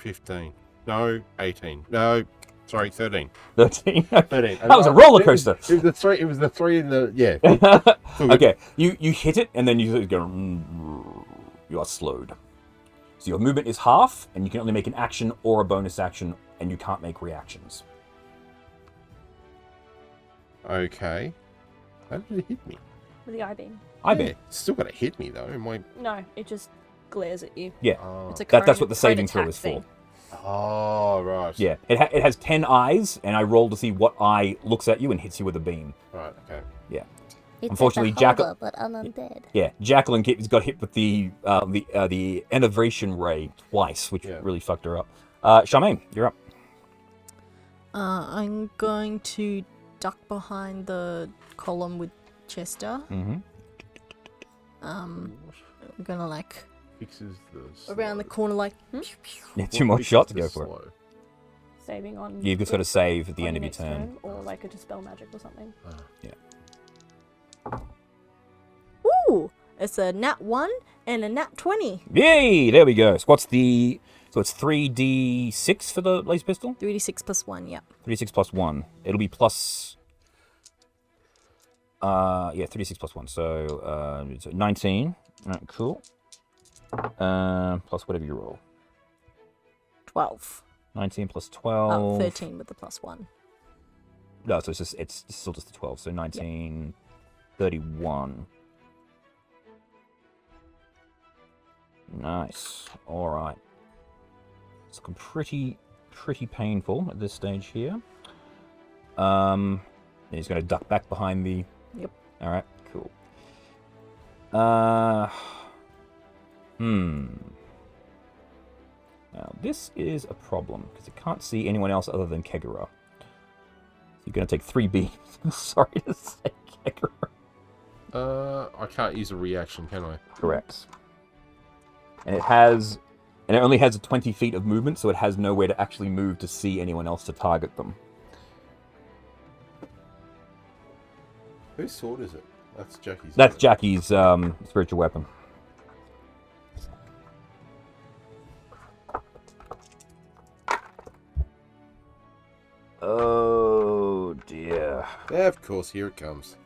$15. No, 18. No, sorry, 13. 13. 13. That was a roller coaster. It was the three. It was the three in the yeah. Okay, you hit it, and then you go. You are slowed. So your movement is half, and you can only make an action or a bonus action, and you can't make reactions. Okay. How did it hit me? With the eye beam. I bet. It's still got to hit me though. Am I? No, it just glares at you. Yeah. It's a That's cone- what the cone saving throw attack is thing. for. Oh right. Yeah, it has 10 eyes, and I roll to see what eye looks at you and hits you with a beam. Right. Okay. Yeah. It's Unfortunately, like a Jackal- hover, but undead. Yeah, Jacqueline got hit with the enervation ray twice, which Yeah. really fucked her up. Charmaine, you're up. I'm going to duck behind the column with Chester. Mm-hmm. I'm gonna like Fixes the around the corner, like Yeah, 2 more shots, go for it. it. Saving on. You've just got to save at the on end of your next turn. Or like a dispel magic or something. ooh, it's a nat 1 and a nat 20. Yay! There we go. So it's 3d6 for the laser pistol? 3d6 plus 1, yeah. 3d6 plus 1. It'll be plus... 3d6 plus 1. So, it's 19. Alright, cool. Plus whatever you roll. 12. 19 plus 12. 13 with the plus 1. No, so it's still just the 12. So 19, 31. Nice. All right. It's looking pretty painful at this stage here. Then he's going to duck back behind the. Yep. All right. Cool. Now this is a problem because it can't see anyone else other than Kegura. You're going to take 3 beams. Sorry to say, Kegura. I can't use a reaction, can I? Correct. And it only has 20 feet of movement, so it has nowhere to actually move to see anyone else to target them. Whose sword is it? That's Jackie's. That's isn't it? Jackie's spiritual weapon. Oh dear. Yeah, of course. Here it comes.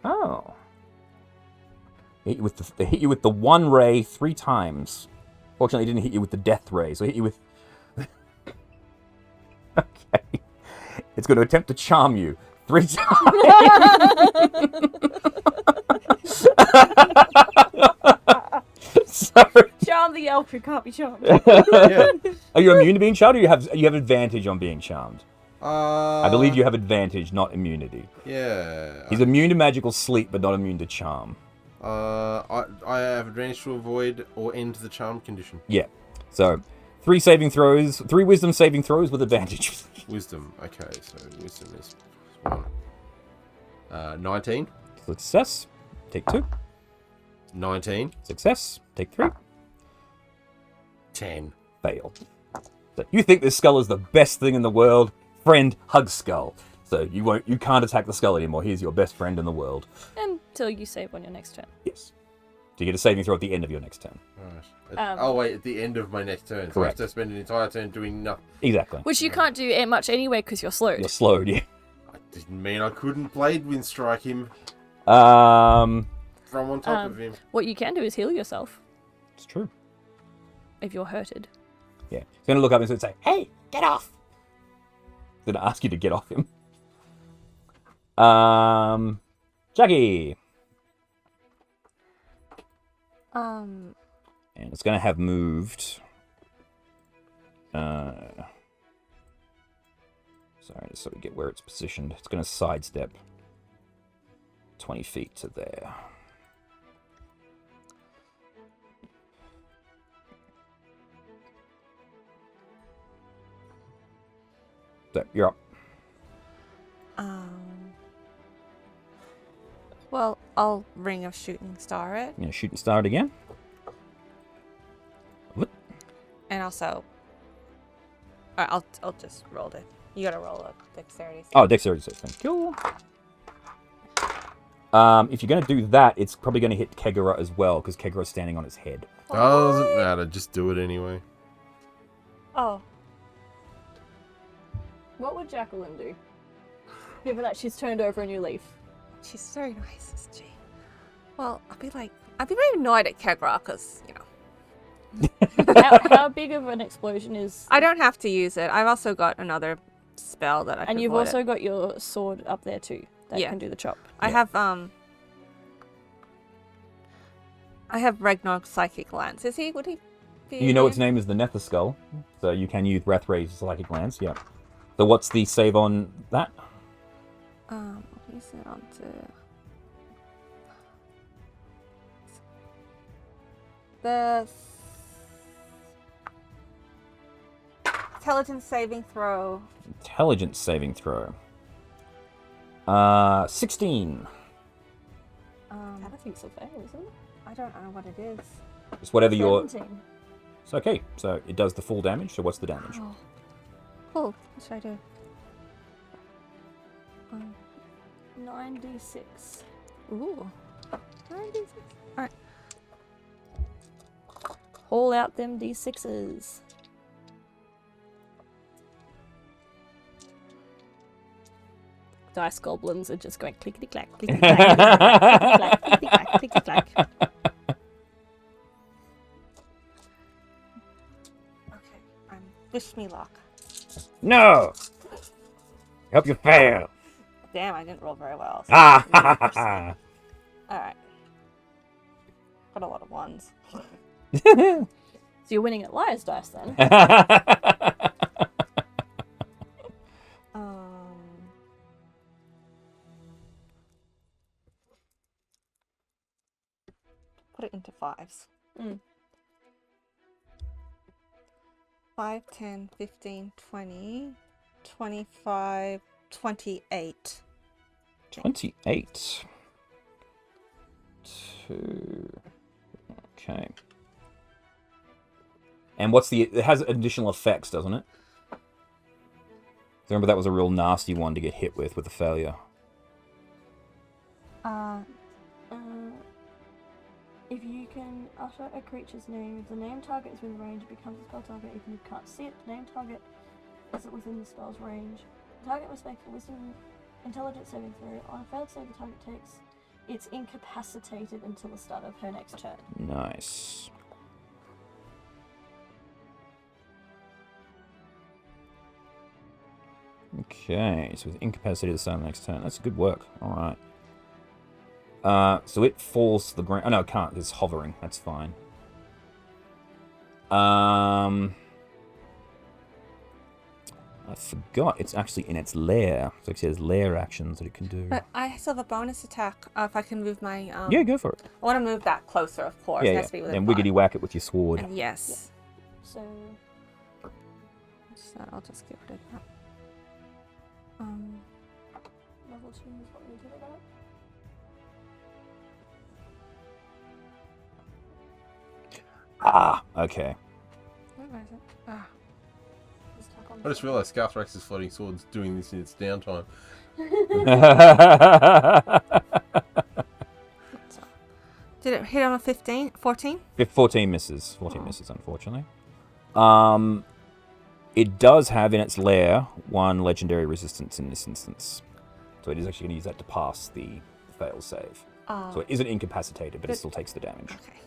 Oh. They hit you with the 1 ray 3 times. Fortunately, it didn't hit you with the death ray, so it hit you with... Okay. It's going to attempt to charm you 3 times. So, Charm the elf who can't be charmed. Yeah. are you immune to being charmed, or you have advantage on being charmed? I I believe you have advantage, not immunity. Yeah. He's immune to magical sleep, but not immune to charm. I have advantage to avoid or end the charm condition. Yeah. So, 3 saving throws, 3 wisdom saving throws with advantage. Wisdom. Okay, so wisdom is 1. 19. Success. Take 2. 19. Success. Take 3. 10. Fail. So you think this skull is the best thing in the world? Friend, hug skull. So you can't attack the skull anymore. He's your best friend in the world. Until you save on your next turn. Yes. So you get a saving throw at the end of your next turn. Right. Oh wait, at the end of my next turn. So I have Correct. to spend an entire turn doing nothing. Exactly. Which you can't do much anyway because you're slowed. You're slowed, yeah. I didn't mean I couldn't blade wind strike him. From on top of him. What you can do is heal yourself It's true. if you're hurted. Yeah. He's going to look up and say, hey, get off! He's going to ask you to get off him. Jackie. And it's going to have moved. Sorry, just so we get where it's positioned. It's going to sidestep 20 feet to there. So, you're up. Well, I'll ring a shooting star it, You're going to shoot and star it again. What? and also, I'll just roll it. You gotta roll a dexterity. Oh, dexterity save. Thank you. If you're going to do that, it's probably going to hit Kegara as well, because Kegara's standing on his head. Doesn't matter. Just do it anyway. Oh, What would Jacqueline do? Given that she's turned over a new leaf. she's very nice, isn't she? Well, I'd be very annoyed at Kegra because How big of an explosion is... I don't have to use it. I've also got another spell that I can And you've avoid also it. got your sword up there too. That Yeah. can do the chop. I have Ragnar's psychic lance. Would he be You know its immune? name is the Nether Skull, so you can use Rathray's Psychic Lance, yeah. So what's the save on that? What is it onto? The intelligence saving throw. Intelligence saving throw. 16. I don't think so fail, isn't it? I don't know what it is. Just whatever your... 17. It's okay, so it does the full damage, so what's the damage? Oh. Cool. What should I do? 9d6. Ooh. 96. Alright. Haul out them d6s. Dice goblins are just going clickety clack, clickety clack, clickety clack, clickety clack. Okay. Wish me luck. No! Help you fail! Damn, I didn't roll very well. So Ah! Alright. Got a lot of ones. So you're winning at Liar's Dice then? Put it into fives. Mm. 5, 10, 15, 20, 25, 28. 28. 2. Okay. And what's the... It has additional effects, doesn't it? Remember that was a real nasty one to get hit with a failure. If you can utter a creature's name, if the name target is within range, it becomes a spell target. If you can't see it, the name target is within the spell's range. The target must make a wisdom intelligence saving throw. On a failed save, the target takes... It's incapacitated until the start of her next turn. Nice. Okay, so it's incapacitated to start the next turn. That's good work. Alright. So it falls to the ground. Oh, no, it can't. It's hovering. That's fine. I forgot. It's actually in its lair. So it has lair actions that it can do. But I still have a bonus attack if I can move my... Yeah, go for it. I want to move that closer, of course. Yeah, It yeah. has to be within And 5. wiggity whack it with your sword. And yes. So, So I'll just get rid of that. level 2 is what we did about. Ah, okay. Where is it? Ah. Just tuck on I just realised Scarthrax's floating sword's doing this in its downtime. Did it hit on a 15? 14? 14 misses. 14 misses, unfortunately. It does have in its lair 1 legendary resistance in this instance. So it is actually going to use that to pass the fails save. Oh. So it isn't incapacitated, but it still takes the damage. Okay.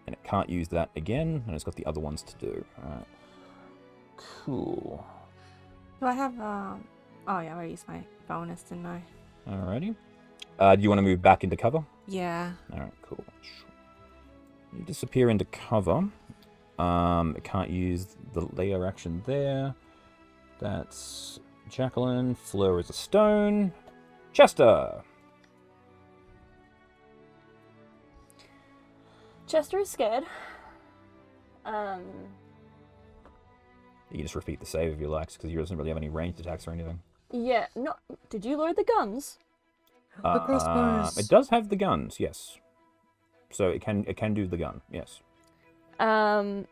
And it can't use that again, and it's got the other ones to do. Alright. Cool. Do I have Oh yeah, I already used my bonus, didn't I? Alrighty. Do you want to move back into cover? Yeah. Alright, cool. You disappear into cover. It can't use the layer action there. That's Jacqueline. Fleur is a stone. Chester! Chester is scared. You just repeat the save if you like, because he doesn't really have any ranged attacks or anything. Yeah, no. Did you load the guns? The crossbows. It does have the guns, yes. So it can do the gun, yes. But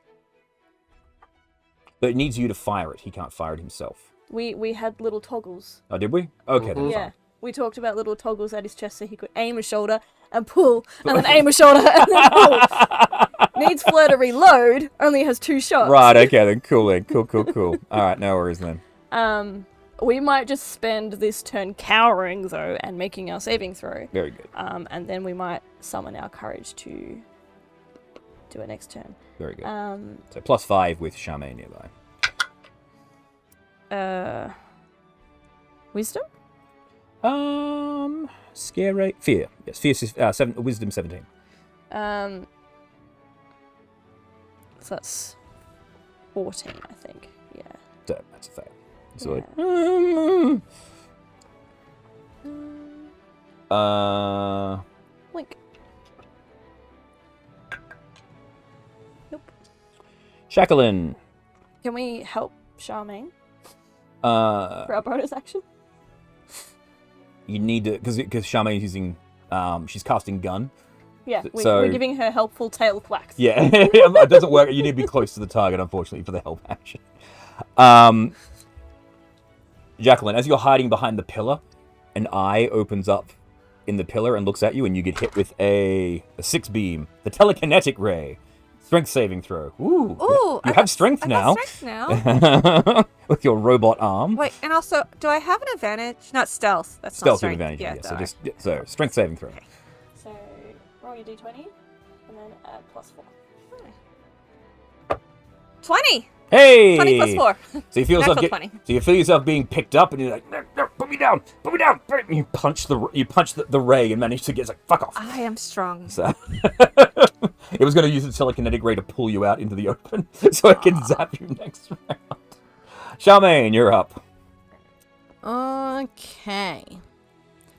it needs you to fire it. He can't fire it himself. We had little toggles. Oh, did we? Okay, then Yeah. fine. We talked about little toggles at his chest so he could aim a shoulder and pull, and then aim a shoulder and then pull. Needs Fleur to reload, only has 2 shots. Right, okay, then cool, then. Cool. Alright, no worries then. We might just spend this turn cowering, though, and making our saving throw. Very good. And then we might summon our courage to do it next turn. Very good. So +5 with Charmaine nearby. Wisdom? Scare rate? Fear. Yes, fear, wisdom 17. So that's 14, I think. Yeah. So, that's a fail. So Link. Nope. Jacqueline. Can we help Charmaine For for our bonus action? You need to, because Charmaine's using, she's casting gun. Yeah, So- we're giving her helpful tail thwacks. Yeah, it doesn't work. You need to be close to the target, unfortunately, for the help action. Jacqueline, as you're hiding behind the pillar, an eye opens up in the pillar and looks at you, and you get hit with a 6 beam, the telekinetic ray. Strength saving throw. Ooh, you have strength I now. got strength now. With your robot arm. Wait, and also, do I have an advantage? Not stealth. That's Stealth not with strength. advantage. Yeah, sorry. so strength saving throw. So roll your d20 and then add +4. 20! Hey! 20 plus 4. So you feel yourself Natural 20. so you feel yourself being picked up, and you're like, no, put me down. And you punch the ray and manage to get, it's like, fuck off. I am strong. So it was going to use its telekinetic ray to pull you out into the open, so it can zap you next round. Charmaine, you're up. Okay.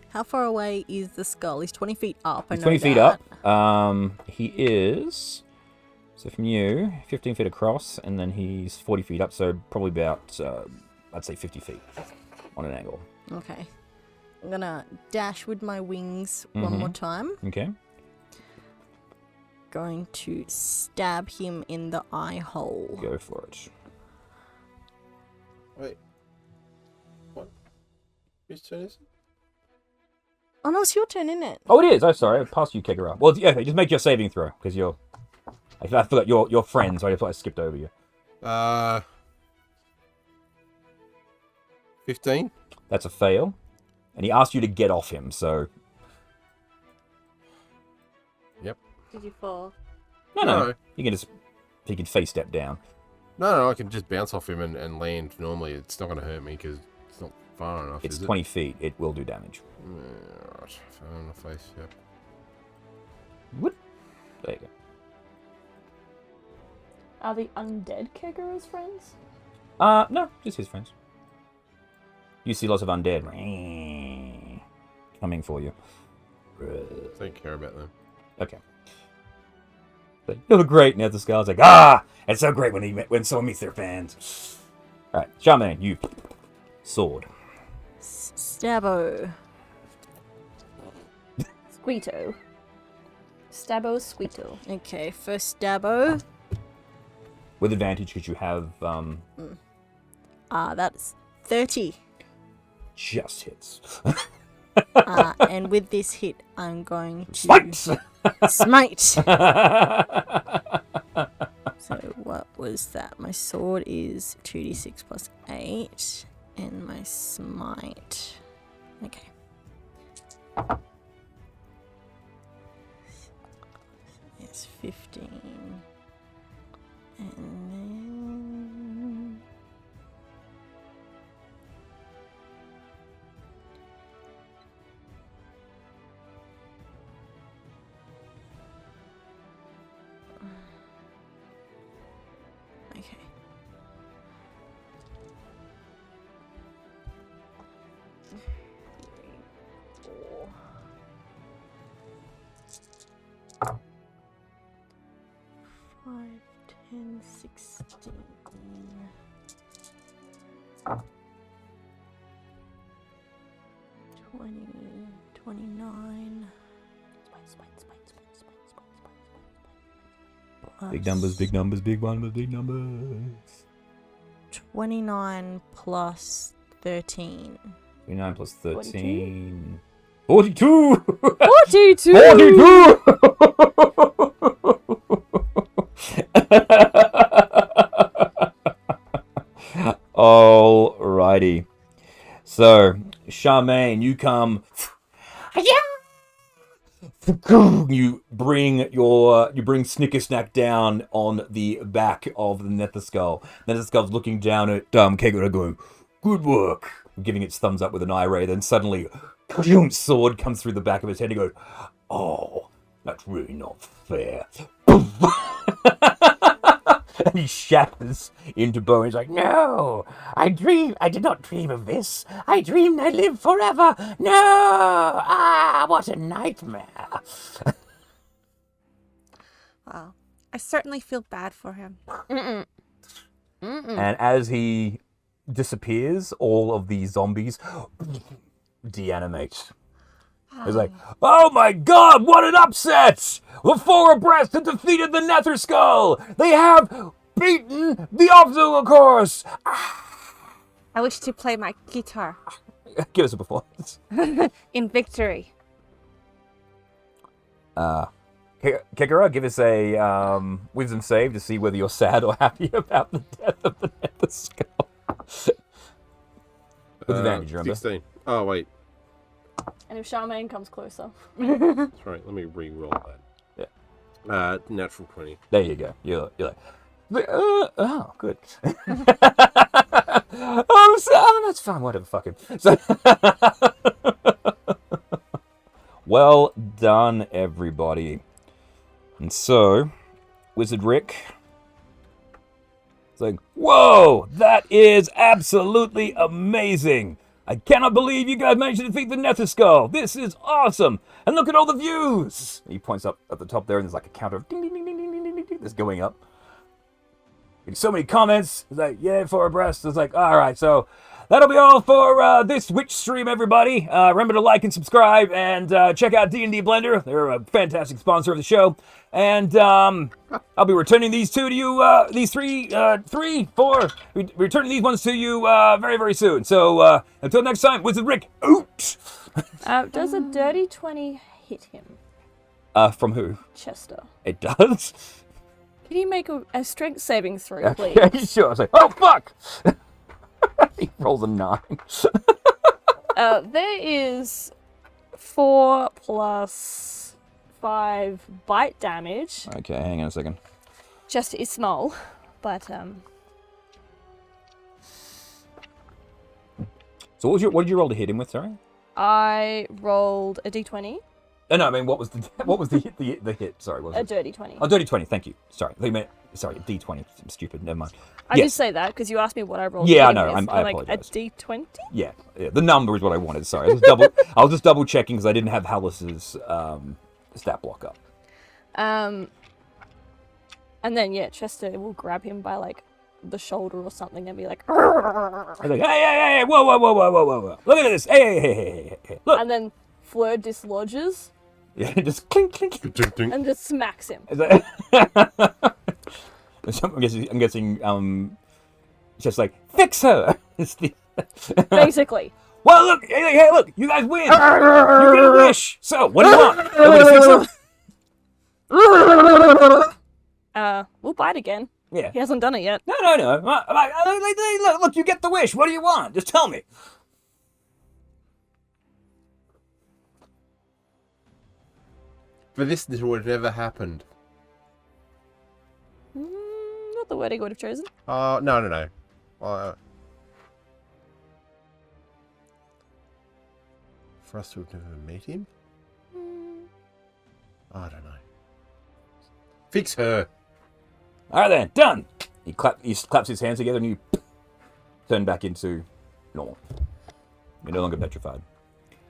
How far away is the skull? He's 20 feet up. He's 20 feet up. He is. So from you, 15 feet across, and then he's 40 feet up, so probably about, I'd say 50 feet on an angle. Okay. I'm gonna dash with my wings one more time. Okay. Going to stab him in the eye hole. Go for it. Wait. What? Whose turn is it? Oh no, it's your turn, isn't it? Oh, it is. Oh, sorry. I passed you, Kegara. Well, yeah, just make your saving throw, because you're... I forgot you're friends, so I skipped over you. 15? That's a fail. And he asked you to get off him, so... Yep. Did you fall? No. You can just... He can face step down. No, I can just bounce off him and land normally. It's not going to hurt me because it's not far enough. It's is 20 feet. It will do damage. Right. Fell on the face, yep. What? There you go. Are the undead Kegara's friends? No, just his friends. You see lots of undead coming for you. Don't care about them. Okay. But you're great, Nether Skull's like, it's so great when someone meets their fans. Alright, Charmaine, you. Sword. Stabbo. Squeeto. Stabbo Squeeto. Okay, first stabbo. With advantage because you have, That's 30. just hits. And with this hit, I'm going to Smite! smite. So what was that? My sword is 2d6 plus 8, and my smite. Okay. It's 15. And then... Okay. Five, 10, 16. 20, 29. Big numbers, big numbers, big numbers, big numbers. 29 plus 13. 29 plus 13. 42! 42! 42! Alrighty. So, Charmaine, you come. You bring Snickersnack down on the back of the Netherskull. Netherskull's looking down at Kegura going, good work, giving its thumbs up with an eye ray. Then suddenly, sword comes through the back of his head. He goes, oh, that's really not fair. And he shatters into bone. He's like, no, I did not dream of this. I dreamed I'd live forever. No, what a nightmare. Wow. I certainly feel bad for him. And as he disappears, all of the zombies deanimate. It's like, oh my god, what an upset! The four abreast have defeated the Netherskull! They have beaten the obstacle course! I wish to play my guitar Give us a performance. in victory. Kegura, give us a wisdom save to see whether you're sad or happy about the death of the Netherskull. With advantage, remember? 16. Oh, wait. And if Charmaine comes closer. That's right. Let me re-roll that. Yeah. Natural 20. There you go. You're like, oh, good. That's fine. Whatever, fuck him. So, well done, everybody. And so, Wizard Rick is like, whoa, that is absolutely amazing. I cannot believe you guys managed to defeat the Netherskull. This is awesome. And look at all the views. He points up at the top there, and there's like a counter of ding, ding, ding, ding, ding, ding, ding, ding, that's going up. And so many comments. It's like, yeah, four abreast. It's like, all right, so that'll be all for this Witch stream, everybody. Remember to like and subscribe, and check out D&D Blender. They're a fantastic sponsor of the show. And I'll be returning these two to you, these four. Returning these ones to you very, very soon. So until next time, Wizard Rick, out! Does a dirty 20 hit him? From who? Chester. It does? Can you make a strength saving throw, please? Okay, sure. I was like, oh, fuck! He rolls a 9. There is 4 plus 5 bite damage. Okay, hang on a second. Chester is small, but So what did you roll to hit him with, sorry? I rolled a d20. No, I mean, what was the hit? Sorry, what was A it? dirty 20. Oh, dirty 20. Thank you. Sorry, I meant D20. I'm stupid. Never mind. I Yes. did say that because you asked me what I rolled. Yeah, to I hit know. with. I I'm like, apologize. a d20? Yeah. The number is what I wanted. Sorry, I was just double checking because I didn't have Halaster's stat block up. And then Chester will grab him by like the shoulder or something and be like, I was like, hey, whoa, look at this, hey, look. and then Fleur dislodges Yeah, just clink, clink. and just smacks him. Is that- I'm guessing, just like, fix her. It's the... Basically. Well, look, hey, look, you guys win. You get a wish. So, what do you want? Want me to fix her? We'll bite again. Yeah. He hasn't done it yet. No. Look, you get the wish. What do you want? Just tell me. But this would have never happened. Not the word I would have chosen. No. For us to have never met him? I don't know. Fix her. All right then, done. He claps his hands together and you turn back into normal. You're no longer petrified.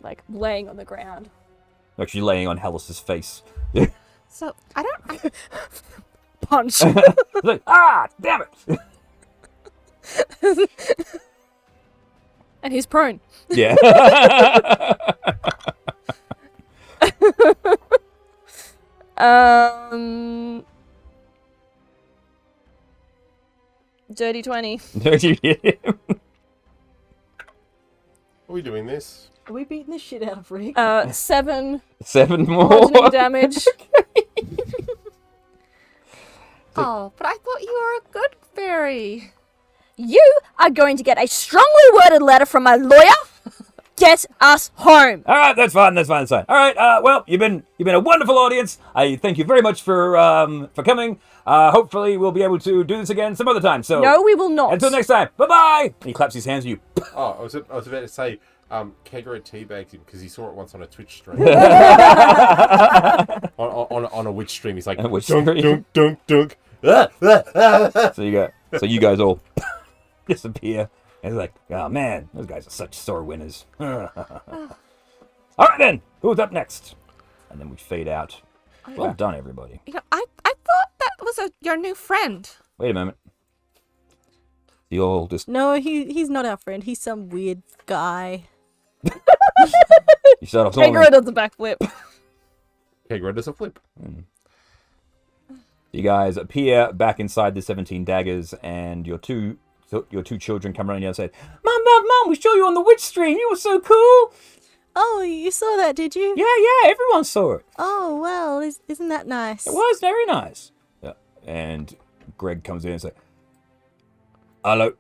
Like laying on the ground. Actually laying on Halaster's face. So, I don't... Punch. Like, damn it. And he's prone. Yeah. Dirty 20. Don't you hear him? Are we doing this? Are we beating the shit out of Rick? 7 7 more. bludgeoning damage. Oh, but I thought you were a good fairy. You are going to get a strongly worded letter from my lawyer. Get us home. All right, that's fine. All right, well, you've been a wonderful audience. I thank you very much for coming. Hopefully, we'll be able to do this again some other time. So No, we will not. until next time, bye. He claps his hands and you. Oh, I was about to say, Kegro teabagged him because he saw it once on a Twitch stream. on a witch stream, he's like, A witch dunk, stream. dunk. So you guys all disappear. And it's like, oh man, those guys are such sore winners. All right then, who's up next? And then we fade out. Well done, everybody. You know, I thought that was your new friend. Wait a moment. You all just No, he's not our friend. He's some weird guy. you start off. Kangaroo does the backflip. Kegro does a flip. You guys appear back inside the 17 daggers, and your two children come running down and say, Mom, we saw you on the witch stream. You were so cool. Oh, you saw that, did you? Yeah, everyone saw it. Oh, well, isn't that nice? It was very nice. Yeah. And Greg comes in and says, hello.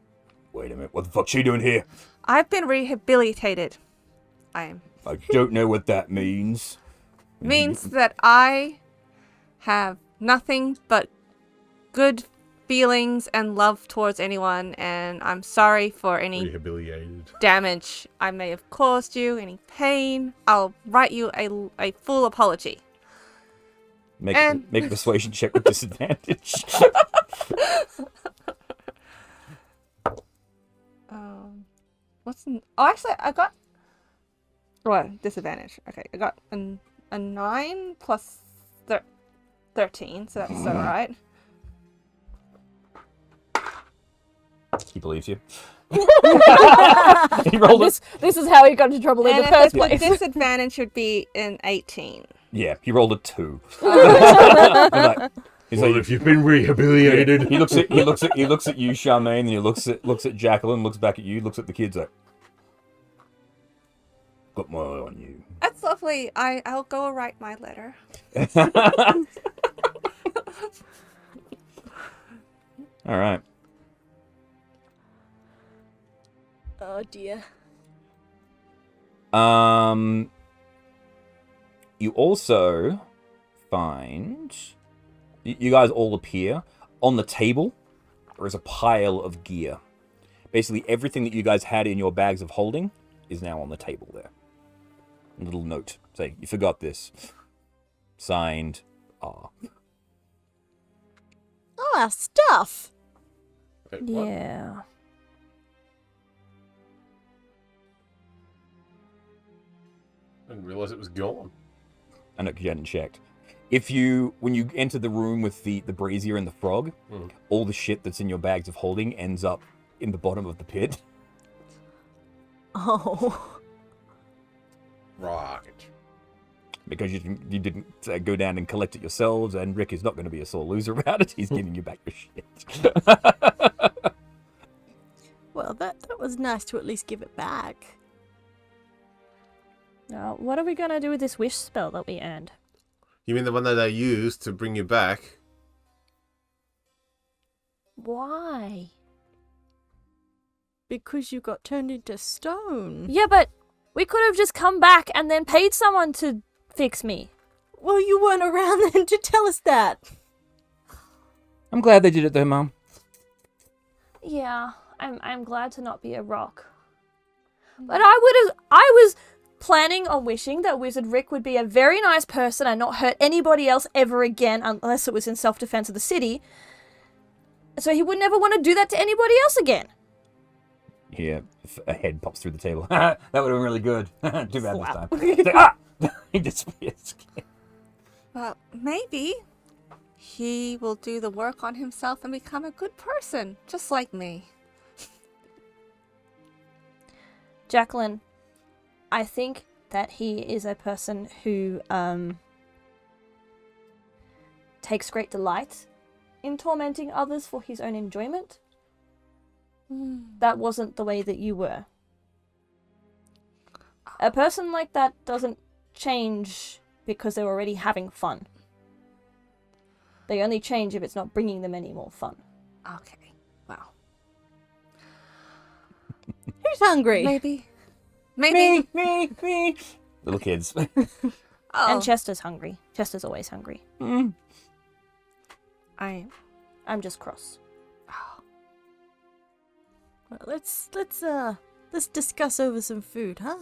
Wait a minute, what the fuck's she doing here? I've been rehabilitated. I don't know what that means. Means that I have nothing but good feelings and love towards anyone, and I'm sorry for any Rehabilitated. damage I may have caused you, any pain. I'll write you a full apology. Make a persuasion check with disadvantage. Actually, I got... What? Disadvantage. Okay, I got a 9 plus 13, so that's alright. He believes you. He rolled it. This is how he got into trouble in And the first the place. disadvantage would be an 18. Yeah, he rolled a 2. He's Well, like, if you've been rehabilitated. he looks at you, Charmaine, and he looks at Jacqueline, looks back at you, looks at the kids like, got my eye on you. That's lovely. I'll go write my letter. All right. Oh, dear. You also find you guys all appear on the table. There is a pile of gear. Basically, everything that you guys had in your bags of holding is now on the table there. A little note saying, "You forgot this." Signed, R. Oh, our stuff. Wait, what? Yeah. I didn't realise it was gone. I know 'cause you hadn't checked. When you enter the room with the brazier and the frog, all the shit that's in your bags of holding ends up in the bottom of the pit. Oh. Right. Because you didn't go down and collect it yourselves, and Rick is not going to be a sore loser about it. He's giving you back your shit. Well, that was nice to at least give it back. Now, what are we going to do with this wish spell that we earned? You mean the one that I used to bring you back? Why? Because you got turned into stone. Yeah, but we could have just come back and then paid someone to fix me. Well, you weren't around then to tell us that. I'm glad they did it though, Mom. Yeah, I'm glad to not be a rock. But I was planning on wishing that Wizard Rick would be a very nice person and not hurt anybody else ever again unless it was in self-defense of the city. So he would never want to do that to anybody else again. Yeah, a head pops through the table. That would have been really good. Too bad Slap. this time. He disappears. Well, maybe he will do the work on himself and become a good person, just like me. Jacqueline, I think that he is a person who takes great delight in tormenting others for his own enjoyment. That wasn't the way that you were. A person like that doesn't change because they're already having fun. They only change if it's not bringing them any more fun. Okay, wow. Who's hungry? Maybe. Me. Little kids. Oh, And Chester's hungry. Chester's always hungry. I'm just cross. Well, let's discuss over some food, huh?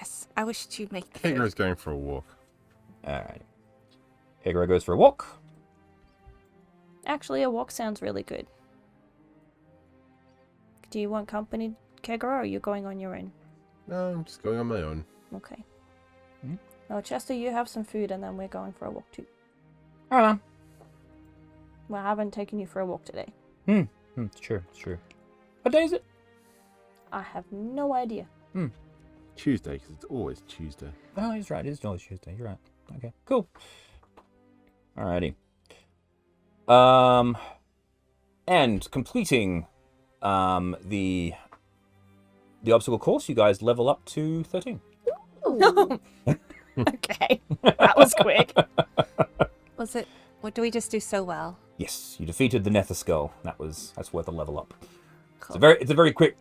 yes. I wish to make the food. Kegra's going for a walk. Alright. Hegro goes for a walk. Actually, a walk sounds really good. Do you want company, Kegra, or are you going on your own? No, I'm just going on my own. Okay. Well, Chester, you have some food and then we're going for a walk too. Alright. Well, I haven't taken you for a walk today. It's true. What day is it? I have no idea. Tuesday, because it's always Tuesday. Oh, he's right. It is always Tuesday. You're right. Okay, cool. Alrighty. And completing the obstacle course, you guys level up to 13. Okay. That was quick. Was it? What do we just do so well? Yes, you defeated the Nether Skull. That's worth a level up. Cool. It's a very quick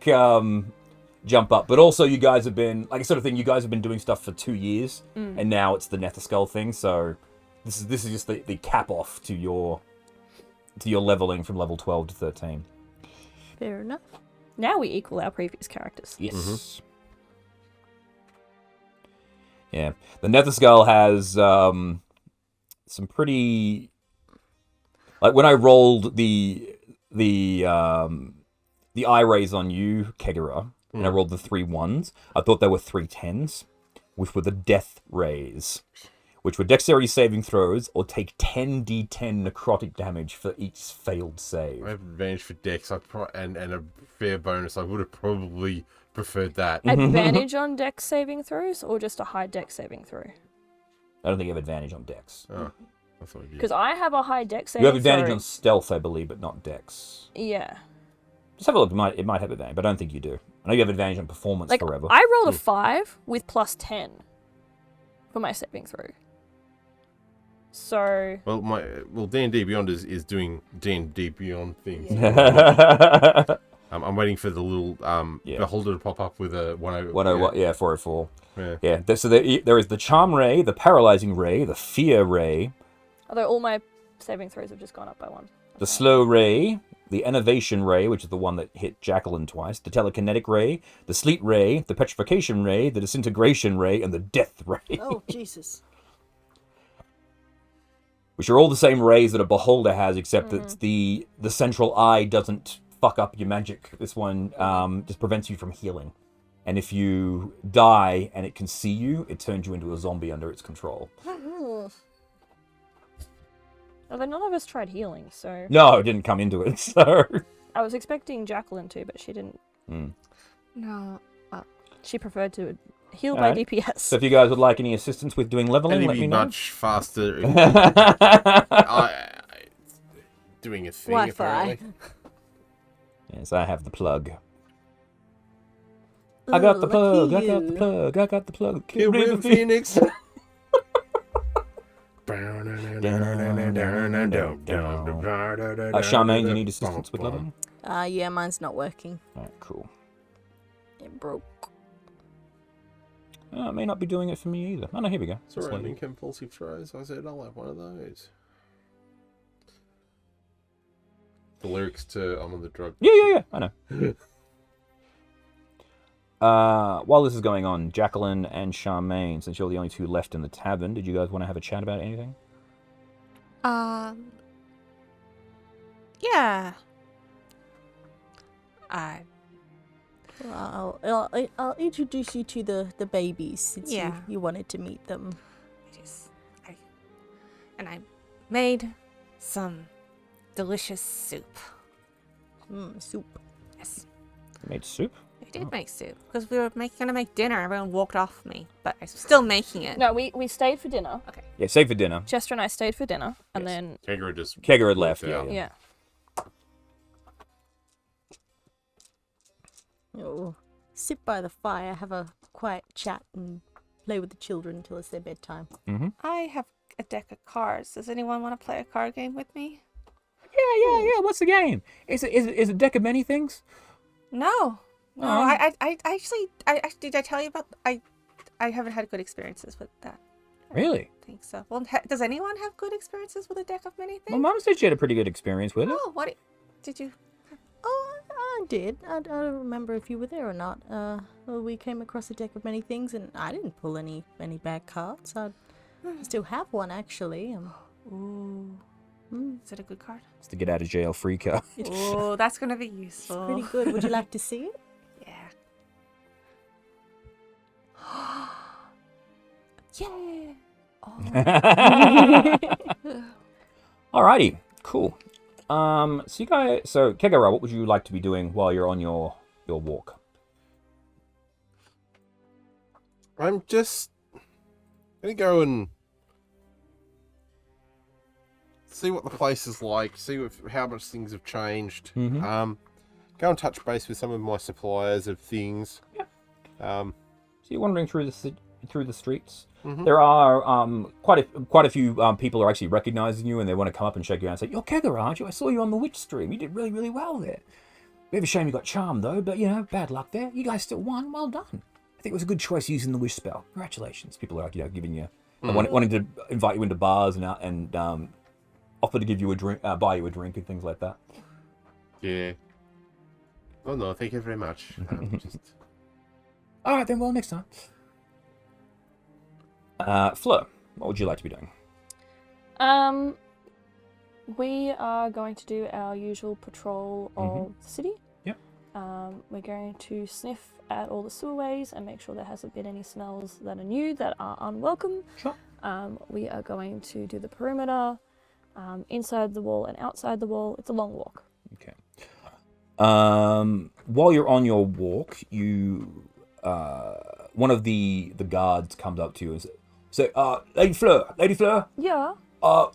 jump up, but also you guys have been like a sort of thing. You guys have been doing stuff for 2 years, and now it's the Nether Skull thing. So this is just the cap off to your leveling from level 12 to 13. Fair enough. Now we equal our previous characters. Yes. Yeah, the Nether Skull has some pretty. Like when I rolled the eye rays on you, Kegera, and I rolled the 3 1s, I thought there were 3 10s, which were the death rays, which were dexterity saving throws or take 10d10 necrotic damage for each failed save. I have advantage for Dex and a fair bonus. I would have probably preferred that. Advantage on dex saving throws or just a high dex saving throw? I don't think you have advantage on dex. Oh, I thought you did. Because I have a high dex saving You have advantage throw. on stealth, I believe, but not dex. Yeah. Just have a look. It might have advantage, but I don't think you do. I know you have advantage on performance Like, forever. I rolled a 5 with plus 10 for my saving throw. So... Well, D&D Beyond is doing D&D Beyond things. I'm waiting for the little beholder to pop up with a 101. 404. Yeah. So there is the Charm Ray, the Paralyzing Ray, the Fear Ray, Although all my saving throws have just gone up by 1. the Slow Ray, the Innovation Ray, which is the one that hit Jacqueline twice, the Telekinetic Ray, the Sleet Ray, the Petrification Ray, the Disintegration Ray, and the Death Ray. Oh, Jesus. Which are all the same rays that a Beholder has, except that the central eye doesn't fuck up your magic. This one just prevents you from healing. And if you die and it can see you, it turns you into a zombie under its control. Although none of us tried healing, so... No, it didn't come into it, so... I was expecting Jacqueline to, but she didn't. No. She preferred to heal by Alright. DPS. So if you guys would like any assistance with doing leveling, It'd let be me know. much faster doing a thing, Wi-Fi. apparently. Yes, I have the plug. I got the plug, I got the plug, I got the plug. Kill River Phoenix. Charmaine, you need assistance with leveling? Yeah, mine's not working. Alright, cool. It broke. It may not be doing it for me either. Oh no, here we go. Surrounding compulsive throws. I said I'll have one of those. The lyrics to I'm on the drug. Yeah, I know. While this is going on, Jacqueline and Charmaine, since you're the only two left in the tavern, did you guys want to have a chat about anything? Yeah. I'll introduce you to the babies since Yeah. you wanted to meet them. I made some delicious soup. Soup. Yes. You made soup? I did make soup because we were gonna make dinner. Everyone walked off me, but I'm still making it. No, we stayed for dinner. Okay. Yeah, save for dinner. Chester and I stayed for dinner, and Yes. then Kegger had left, Yeah. yeah. Oh, sit by the fire, have a quiet chat, and play with the children until it's their bedtime. Mm-hmm. I have a deck of cards. Does anyone want to play a card game with me? Yeah. What's the game? Is it a deck of many things? No. No, Oh. I actually did I tell you about I haven't had good experiences with that. Really? I think so. Well, does anyone have good experiences with a deck of many things? Well, Mum said she had a pretty good experience with it. Oh, what did you? Oh, I did. I don't remember if you were there or not. We came across a deck of many things, and I didn't pull any bad cards. I still have one, actually. Ooh. Is it a good card? It's the get out of jail free card. Oh, that's gonna be It's useful. pretty good. Would you like to see it? Yeah. Yeah. Alrighty, cool. So Kegara, what would you like to be doing while you're on your walk? I'm just gonna go and see what the place is like, see how much things have changed. Mhm. Go and touch base with some of my suppliers of things. Yeah. Um, So you're wandering through the streets. Mhm. There are quite a few people are actually recognizing you, and they want to come up and shake your hand and say, "You're Kegara, aren't you? I saw you on the witch stream. You did really, really well there. Bit of a shame you got charmed though, but bad luck there. You guys still won. Well done. I think it was a good choice using the wish spell. Congratulations." People are giving you, wanting to invite you into bars and offer to give you a drink, buy you a drink and things like that. yeah. Oh no, thank you very much. Just... All right then. Well, next time. Fleur, what would you like to be doing? We are going to do our usual patrol of the city. Yep. We're going to sniff at all the sewerways and make sure there hasn't been any smells that are new that are unwelcome. Sure. We are going to do the perimeter, inside the wall and outside the wall. It's a long walk. Okay. While you're on your walk, you one of the guards comes up to you and says, Lady Fleur, Yeah.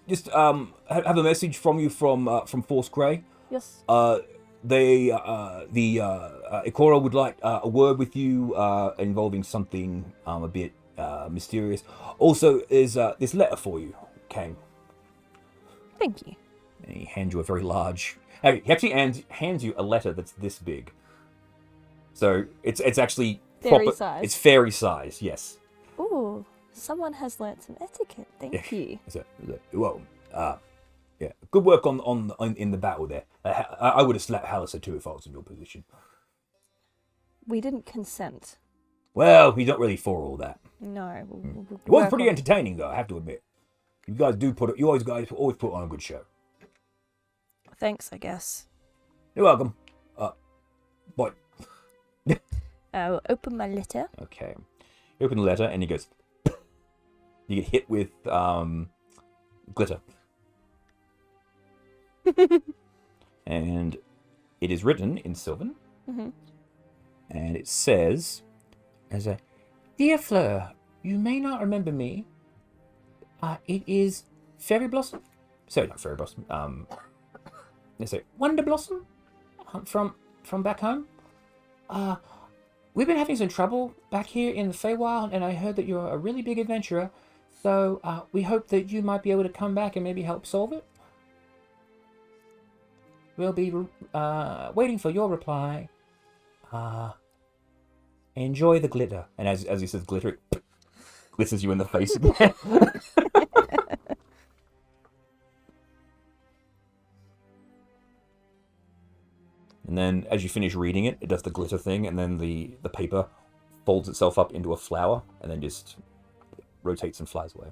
just have a message from you from Force Grey. Yes. The Ikora would like a word with you involving something a bit mysterious. Also, is this letter for you came. Thank you. And he hands you a very large. He actually hands you a letter that's this big. So it's actually Fairy size. It's fairy size, yes. Ooh, someone has learnt some etiquette. Thank you. Well, yeah, good work on in the battle there. I would have slapped Halaster too if I was in your position. We didn't consent. Well, he's not really for all that. No. It was pretty entertaining, though. I have to admit. You guys always put on a good show. Thanks, I guess. You're welcome. What? I will open my letter. Okay. You open the letter and he goes. You get hit with glitter. And it is written in Sylvan. Mm-hmm. And it says, Dear Fleur, you may not remember me. It is Fairy Blossom. Sorry, not Fairy Blossom. Let's say Wonder Blossom from back home. We've been having some trouble back here in the Feywild, and I heard that you're a really big adventurer. So, we hope that you might be able to come back and maybe help solve it. We'll be waiting for your reply. Enjoy the glitter. And as he says glitter, it glitters you in the face again. And then as you finish reading it, it does the glitter thing, and then the paper folds itself up into a flower, and then just rotates and flies away.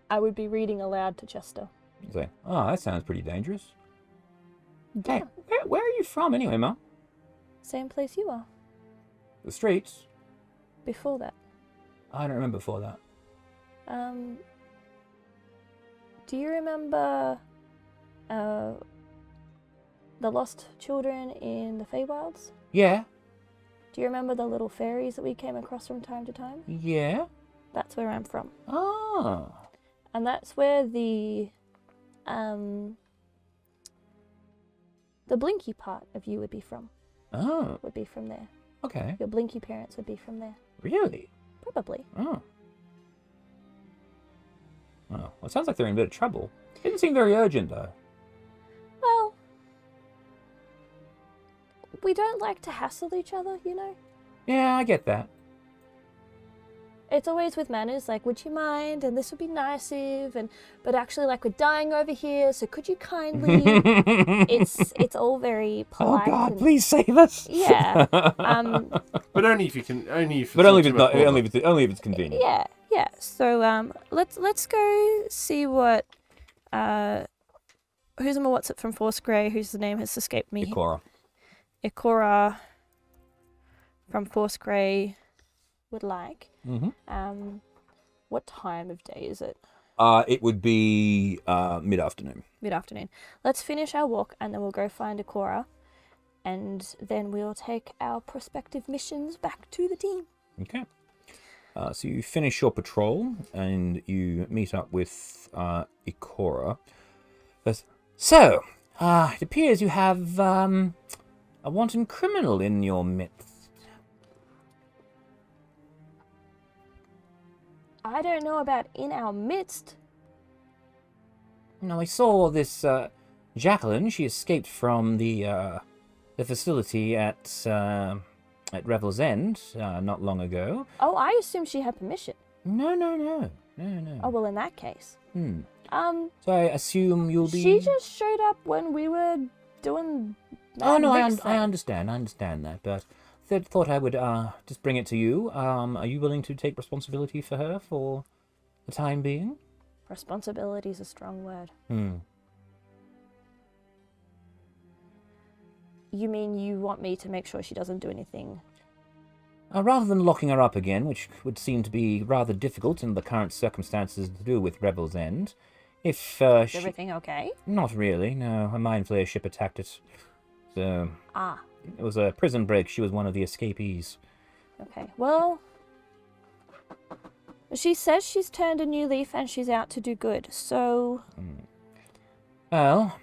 I would be reading aloud to Chester. You say, oh, that sounds pretty dangerous. Yeah. Hey, where are you from anyway, Mum? Same place you are. The streets? Before that. I don't remember before that. Do you remember the lost children in the Feywilds? Yeah. Do you remember the little fairies that we came across from time to time? Yeah. That's where I'm from. Oh. And that's where the blinky part of you would be from. Oh. Would be from there. Okay. Your blinky parents would be from there. Really? Probably. Oh. Oh. Well, it sounds like they're in a bit of trouble. Didn't seem very urgent, though. Well, we don't like to hassle each other, you know? Yeah, I get that. It's always with manners, like, would you mind? And this would be nice if, but actually, like, we're dying over here, so could you kindly? It's all very polite. Oh God, and, please save us. Yeah. But only if you can. Only if. But only if it's not. Only if it's convenient. Yeah, yeah. So let's go see what who's what's it from Force Grey, whose name has escaped me. Ikora from Force Grey would like. Mm-hmm. What time of day is it? It would be mid-afternoon. Mid-afternoon. Let's finish our walk and then we'll go find Ikora, and then we'll take our prospective missions back to the team. Okay. So you finish your patrol and you meet up with Ikora. So, it appears you have a wanton criminal in your midst. I don't know about in our midst. Now, I saw this Jacqueline. She escaped from the facility at Revel's End not long ago. Oh, I assume she had permission. No. Oh, well, in that case. So I assume you'll be... She just showed up when we were doing... Oh, no, I understand that, but thought I would just bring it to you. Are you willing to take responsibility for her for the time being? Responsibility is a strong word. You mean you want me to make sure she doesn't do anything? Rather than locking her up again, which would seem to be rather difficult in the current circumstances to do with Revel's End, if Is everything okay? Not really, no. A Mind Flayer ship attacked it. So... Ah. It was a prison break. She was one of the escapees. Okay, well... She says she's turned a new leaf and she's out to do good, so... Well,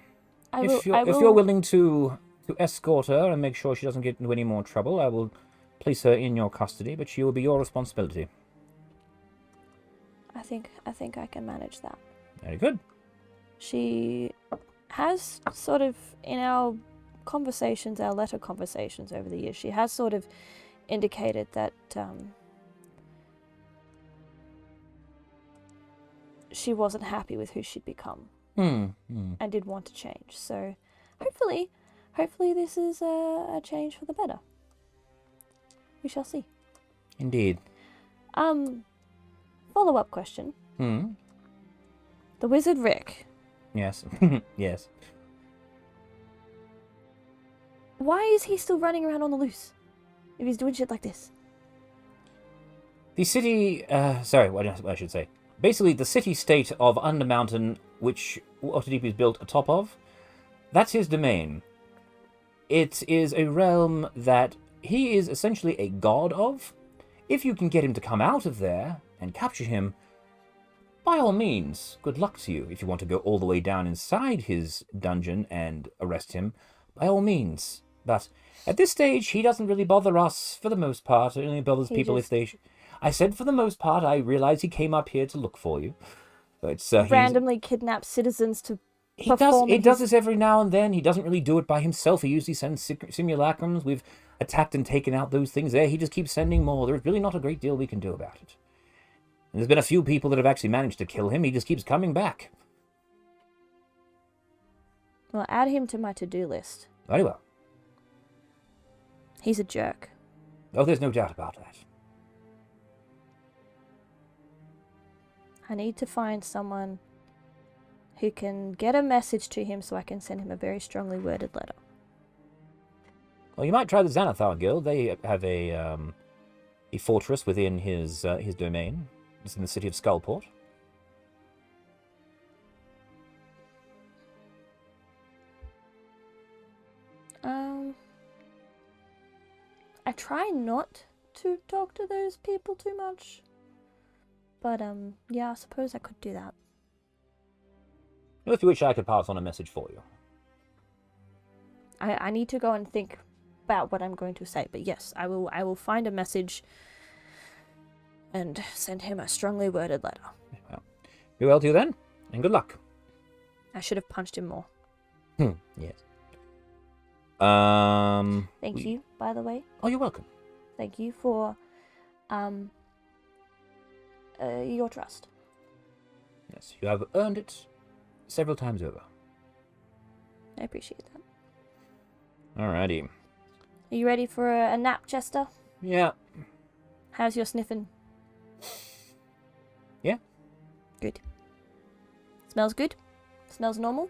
if you're willing to escort her and make sure she doesn't get into any more trouble, I will place her in your custody, but she will be your responsibility. I think I can manage that. Very good. She has sort of, in our conversations, our letter conversations over the years, she has sort of indicated that she wasn't happy with who she'd become and did want to change. So hopefully this is a change for the better. We shall see. Indeed. Follow-up question. The wizard Rick. Yes. Yes. Why is he still running around on the loose if he's doing shit like this? The city... what I should say. Basically, the city-state of Undermountain, which Waterdeep is built atop of, that's his domain. It is a realm that he is essentially a god of. if you can get him to come out of there and capture him, by all means, good luck to you. If you want to go all the way down inside his dungeon and arrest him, by all means. But at this stage, he doesn't really bother us for the most part. It only bothers people if they... I said for the most part. I realize he came up here to look for you. But randomly kidnap citizens to He does this every now and then. He doesn't really do it by himself. He usually sends simulacrums. We've attacked and taken out those things there. He just keeps sending more. There's really not a great deal we can do about it. And there's been a few people that have actually managed to kill him. He just keeps coming back. Well, add him to my to-do list. Very well. He's a jerk. Oh, there's no doubt about that. I need to find someone who can get a message to him so I can send him a very strongly worded letter. Well, you might try the Xanathar Guild. They have a fortress within his domain. It's in the city of Skullport. I try not to talk to those people too much. But, yeah, I suppose I could do that. Well, if you wish, I could pass on a message for you. I need to go and think about what I'm going to say. But yes, I will find a message and send him a strongly worded letter. Well, be well to you then, and good luck. I should have punched him more. Yes. Thank you, by the way. Oh, you're welcome. Thank you for, your trust. Yes, you have earned it several times over. I appreciate that. Alrighty. Are you ready for a nap, Chester? Yeah. How's your sniffing? Yeah. Good. Smells good? Smells normal?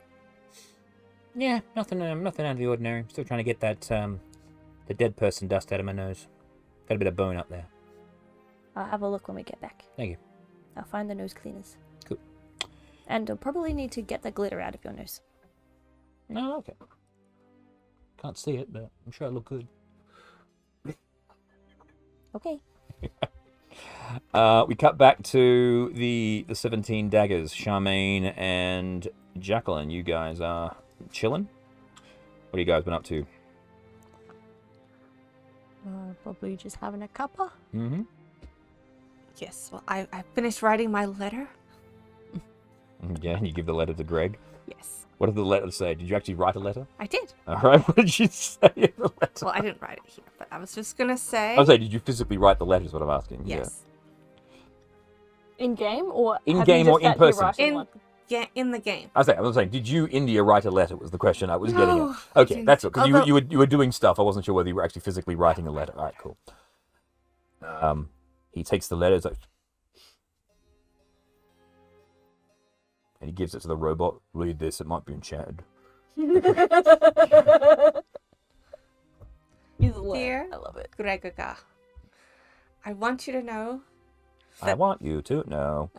Yeah, nothing out of the ordinary. Still trying to get that, the dead person dust out of my nose. Got a bit of bone up there. I'll have a look when we get back. Thank you. I'll find the nose cleaners. Cool. And I'll probably need to get the glitter out of your nose. No, okay. Can't see it, but I'm sure it look good. Okay. We cut back to the 17 daggers. Charmaine and Jacqueline, you guys are chilling? What have you guys been up to? Probably just having a cuppa. Mm-hmm. Yes, well, I finished writing my letter. Yeah, and you give the letter to Greg. Yes. What did the letter say? Did you actually write a letter? I did. All right, what did you say in the letter? Well, I didn't write it here, but I was just going to say... I was saying, did you physically write the letter is what I'm asking. Yes. In-game or... In-game or in person? In the game. I was saying, did you, India, write a letter was the question I was getting No, at. I Okay, didn't. that's it. Because Although- you were doing stuff. I wasn't sure whether you were actually physically writing a letter. All right, cool. He takes the letter, like, and he gives it to the robot. Read this, it might be enchanted. He's a Dear I love it. Gregaga, I want you to know I want you to know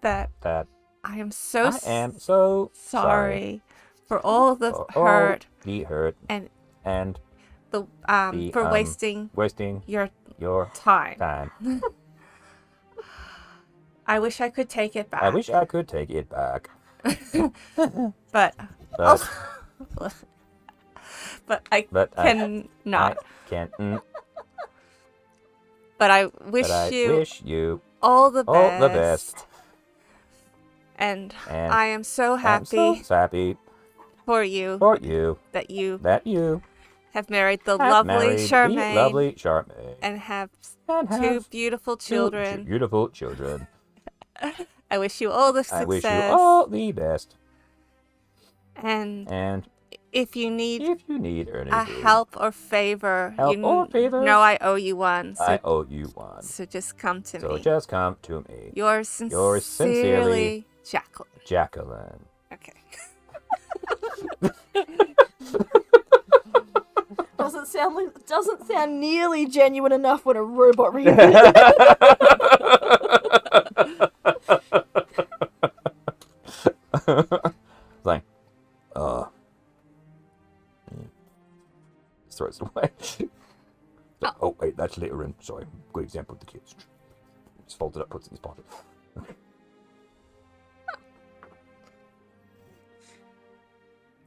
that that I am so I am so sorry for all the for hurt all the hurt and the for wasting wasting your your time. time. I wish I could take it back. I wish I could take it back. But I cannot. I can't. But I wish But I you wish you all the best. all the best. And And I am so I'm happy so happy for you for you that you that you have married the have lovely married the Charmaine lovely Charmaine and have and two have beautiful two children. beautiful children. I wish you all the success. I wish you all the best. And And if you need if you need a anything, help or favor, Help or favors, know I owe you one. So, I owe you one. so just come to So me. just come to me, Yours Yours sincerely, Jacqueline. Jacqueline. Okay. Doesn't sound nearly genuine enough when a robot reads it. Like, just throws it away. Oh, wait, that's later in. Sorry, good example of the kids. Just folds it up, puts it in his pocket.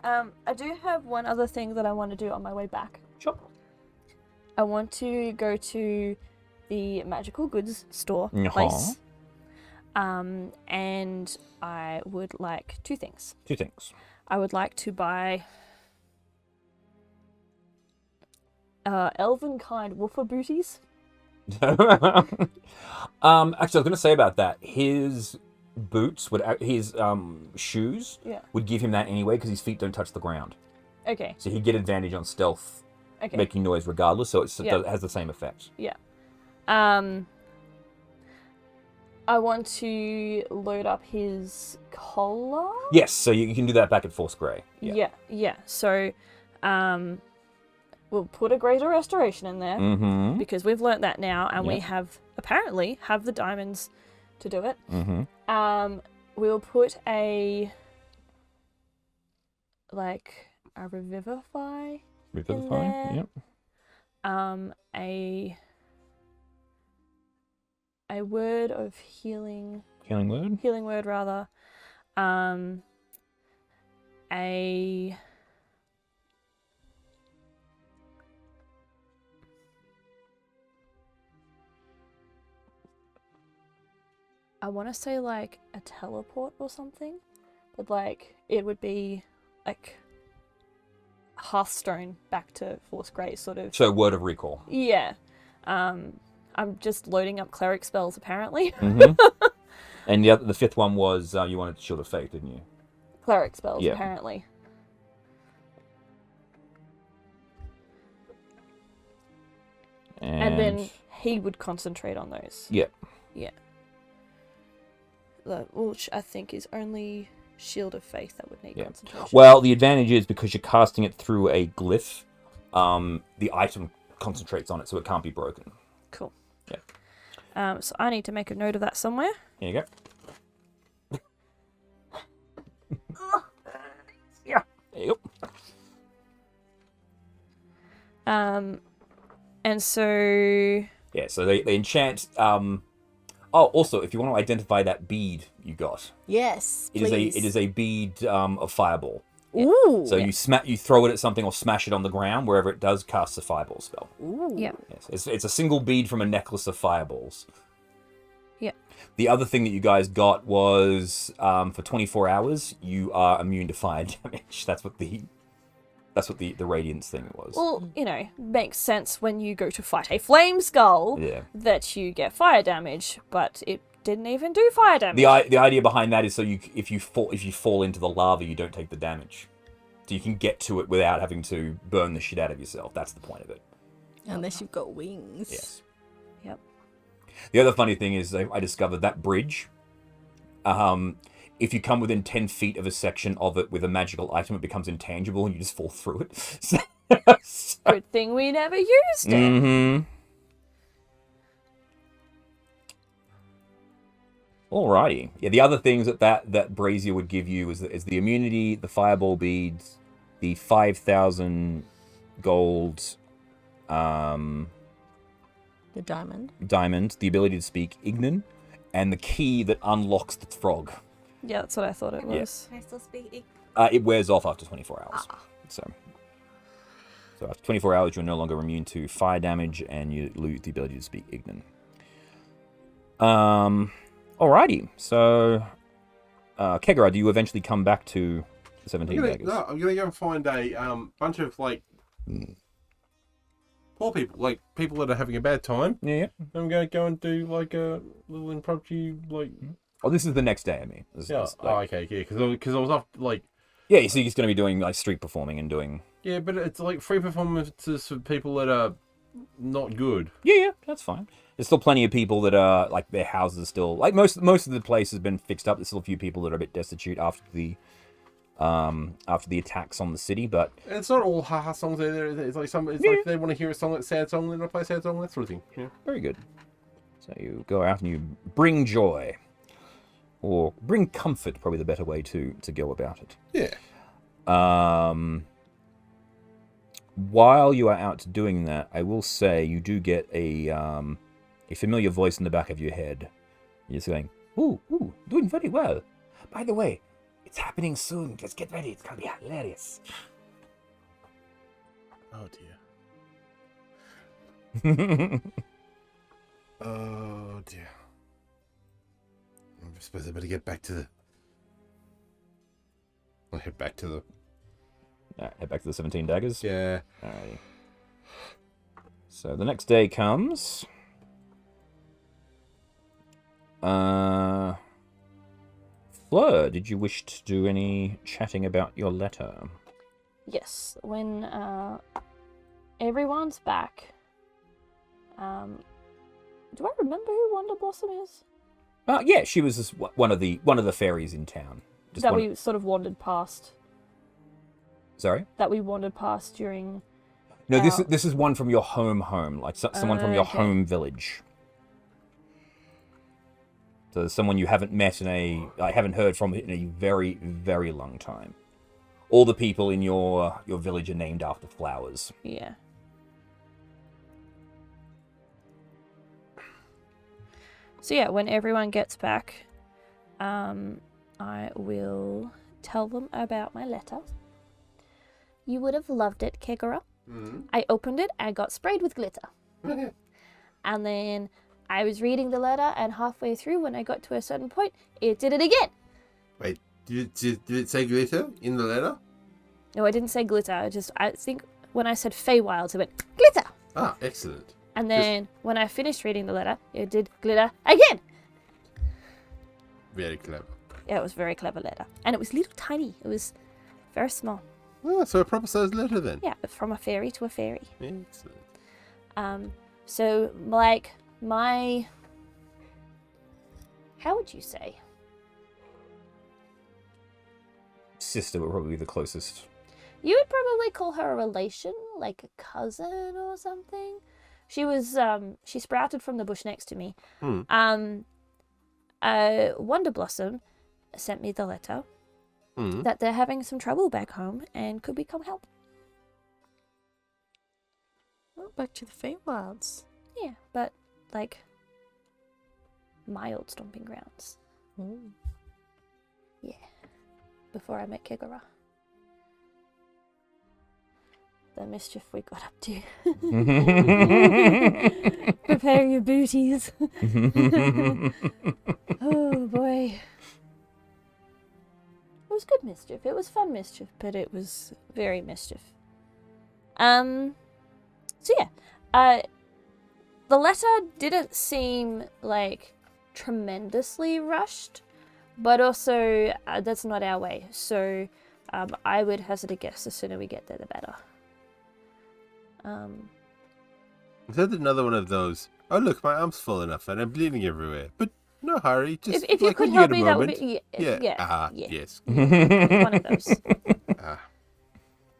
I do have one other thing that I want to do on my way back. Sure. I want to go to the magical goods store Uh-huh. place. And I would like two things. Two things. I would like to buy elven-kind woofer booties. Actually, I was going to say about that. His boots his shoes Yeah. would give him that anyway because his feet don't touch the ground. Okay. So he'd get advantage on stealth, Okay. making noise regardless. So Yeah. it has the same effect. Yeah. I want to load up his collar. Yes, so you can do that back at Force Grey. Yeah. So, we'll put a Greater Restoration in there Mm-hmm. because we've learnt that now, and we Yep. apparently have the diamonds to do it. Mm-hmm. We'll put a revivify. Revivify. there. Yep. A word of healing. Healing word. Healing word rather. I want to say like a teleport or something, but like it would be like Hearthstone back to Force Grey sort of. So word of recall. Yeah. I'm just loading up cleric spells apparently. Mm-hmm. And the fifth one was you wanted Shield of Faith, didn't you? Cleric spells Yeah. apparently. And then he would concentrate on those. Yeah. Yeah. Which I think is only Shield of Faith that would need Yeah. concentration. Well, the advantage is because you're casting it through a glyph, the item concentrates on it, so it can't be broken. Cool. Yeah. So I need to make a note of that somewhere. Here you go. Yeah. There you go. And so Yeah, so they enchant. Also, if you want to identify that bead you got, Yes, it please. is a bead of fireball. Ooh. So you throw it at something or smash it on the ground wherever it does cast a fireball spell. Ooh. yeah. Yes, it's a single bead from a necklace of fireballs. Yeah. The other thing that you guys got was for 24 hours you are immune to fire damage. That's what the radiance thing was. Well, makes sense when you go to fight a flame skull Yeah. that you get fire damage, but it didn't even do fire damage. The idea behind that is so if you fall into the lava, you don't take the damage. So you can get to it without having to burn the shit out of yourself. That's the point of it. Unless you've got wings. Yes. Yep. The other funny thing is I discovered that bridge. If you come within 10 feet of a section of it with a magical item, it becomes intangible and you just fall through it. Good thing we never used it. Mm-hmm. Alrighty. Yeah, the other things that brazier would give you is the immunity, the fireball beads, the 5,000 gold The diamond. diamond, the ability to speak Ignan, and the key that unlocks the frog. Yeah, that's what I thought it was. Can I still speak? It wears off after 24 hours. So after 24 hours, you're no longer immune to fire damage, and you lose the ability to speak Ignan. Alrighty. So, Kegara, do you eventually come back to the 17 Daggers? I'm gonna go and find a bunch of poor people, like people that are having a bad time. Yeah. I'm gonna go and do like a little impromptu Oh, this is the next day, I mean. Yeah. Okay. Yeah. Because I was off Yeah, so you're going to be doing like street performing and doing... Yeah, but it's like free performances for people that are not good. Yeah, that's fine. There's still plenty of people that are, like, their houses are still... Like, most of the place has been fixed up. There's still a few people that are a bit destitute after the attacks on the city, but... And it's not all haha songs either. It's like like they want to hear a song, that's sad song, then I play a sad song, that sort of thing. Yeah. Very good. So you go out and you bring joy. Or bring comfort, probably the better way to go about it. Yeah. while you are out doing that, I will say you do get a familiar voice in the back of your head. You're saying, "Ooh, doing very well. By the way, it's happening soon. Just get ready. It's gonna be hilarious." Oh dear. Oh dear. I suppose I better get back to the. I'll head back to the. Alright, head back to the 17 daggers. Yeah. Alrighty. So the next day comes. Fleur, did you wish to do any chatting about your letter? Yes, when everyone's back. Do I remember who Wonder Blossom is? Yeah, she was just one of the fairies in town. Just That we sort of wandered past. Sorry? That we wandered past during. No, this is one from your home, like someone from your Okay. home village. So there's someone you haven't met I haven't heard from in a very, very long time. All the people in your village are named after flowers. Yeah. So yeah, when everyone gets back, I will tell them about my letter. You would have loved it, Kegara. I opened it and got sprayed with glitter. And then I was reading the letter, and halfway through, when I got to a certain point, it did it again. Wait, did it say glitter in the letter? No, I didn't say glitter. I think when I said Feywilds, it went glitter. Ah, excellent. And then when I finished reading the letter, it did glitter again. Very clever. Yeah, it was a very clever letter. And it was little tiny. It was very small. Oh, so a proper sized letter then. Yeah, from a fairy to a fairy. Excellent. So, like, my... How would you say? Sister would probably be the closest. You would probably call her a relation, like a cousin or something. She was, she sprouted from the bush next to me. Wonder Blossom sent me the letter that they're having some trouble back home and could we come help? Oh, back to the Feywilds. Yeah, but, like, my old stomping grounds. Ooh. Yeah, before I met Kegara. The mischief we got up to. Prepare your booties. Oh boy. It was good mischief. It was fun mischief, but it was very mischief. So yeah. The letter didn't seem like tremendously rushed, but also that's not our way. So I would hazard a guess the sooner we get there, the better. Is that another one of those? Oh look, my arm's full enough and I'm bleeding everywhere. But no hurry, just If you like could when you help get a me, that would moment. be Yeah. yeah. Yes. One of those.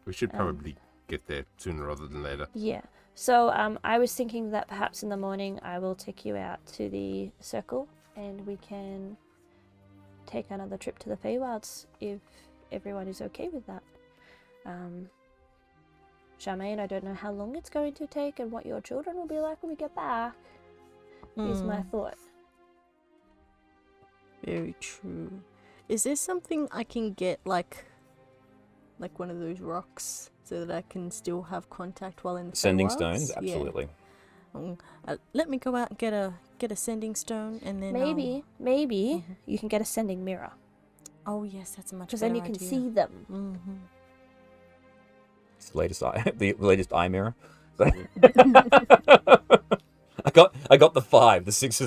We should probably get there sooner rather than later. Yeah. So I was thinking that perhaps in the morning I will take you out to the circle and we can take another trip to the Feywilds if everyone is okay with that. Charmaine, I don't know how long it's going to take and what your children will be like when we get back. Is my thought. Very true. Is there something I can get, like one of those rocks, so that I can still have contact while in the Sending Feywilds? stones, Yeah. absolutely. Let me go out and get a sending stone, and then Maybe you can get a sending mirror Oh yes, that's a much because better then you can idea. see them. Mm-hmm. It's the latest eye mirror. I got the 5. The 6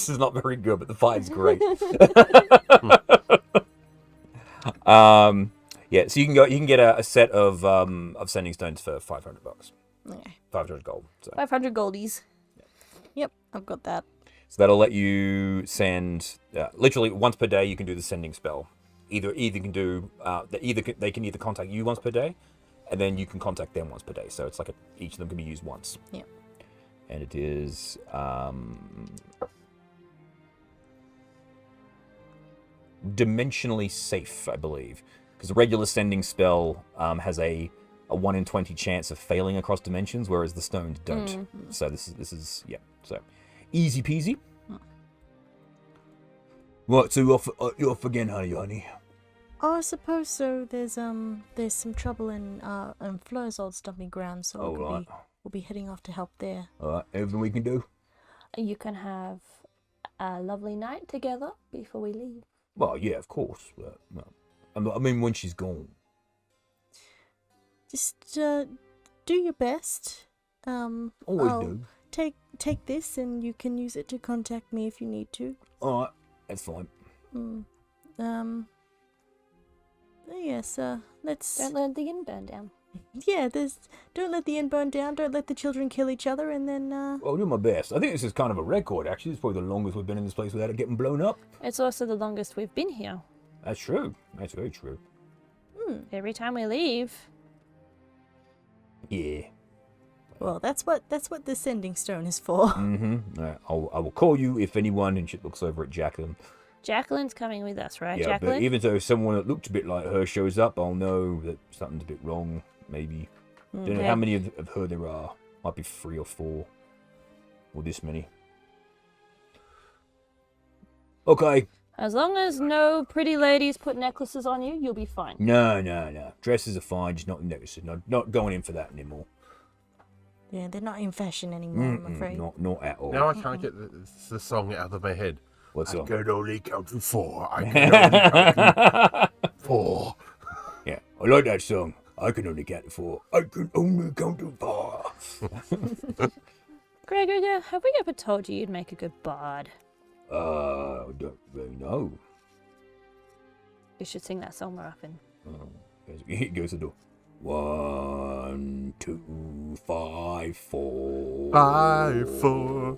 is not very good, but the 5's great. Yeah, so you can get a set of sending stones for $500. Okay. 500 gold. So 500 goldies. Yep, I've got that. that'll let you send literally once per day. You can do the sending spell. Either can do they can either contact you once per day, and then you can contact them once per day. So it's like each of them can be used once. Yeah. And it is dimensionally safe, I believe, because the regular sending spell has a a 1 in 20 chance of failing across dimensions, whereas the stones don't. So this is yeah. So easy peasy. Right, so you're off again, honey. Oh, I suppose so. There's some trouble in Fleur's old stomping ground, so we'll be heading off to help there. All right, everything we can do. You can have a lovely night together before we leave. Well, yeah, of course. But, no. I mean, when she's gone. Just do your best. Always I'll do. Take this, and you can use it to contact me if you need to. All right, that's fine. Yes. Let's. Don't let the inn burn down. Yeah. Don't let the inn burn down. Don't let the children kill each other, and then. I'll do my best. I think this is kind of a record, actually. It's probably the longest we've been in this place without it getting blown up. It's also the longest we've been here. That's true. That's very true. Every time we leave. Yeah. Well, that's what the sending stone is for. Mm-hmm. I will call you if anyone, and she looks over at Jacqueline. Jacqueline's coming with us, right, Yeah, Jacqueline? but even though someone that looked a bit like her shows up, I'll know that something's a bit wrong, maybe. Don't know how many of her there are. Might be 3 or 4. Or this many. Okay. As long as no pretty ladies put necklaces on you, you'll be fine. No. Dresses are fine, just not necklaces. Not going in for that anymore. Yeah, they're not in fashion anymore, I'm afraid. Not at all. Now I can't get the song out of my head. What's I up? can only count to 4. I can only count to 4. Yeah, I like that song. I can only count to 4. I can only count to 4. Gregor, have we ever told you you'd make a good bard? I don't really know. You should sing that song more often. It goes to do 1, 2, 5, 4. 5, 4.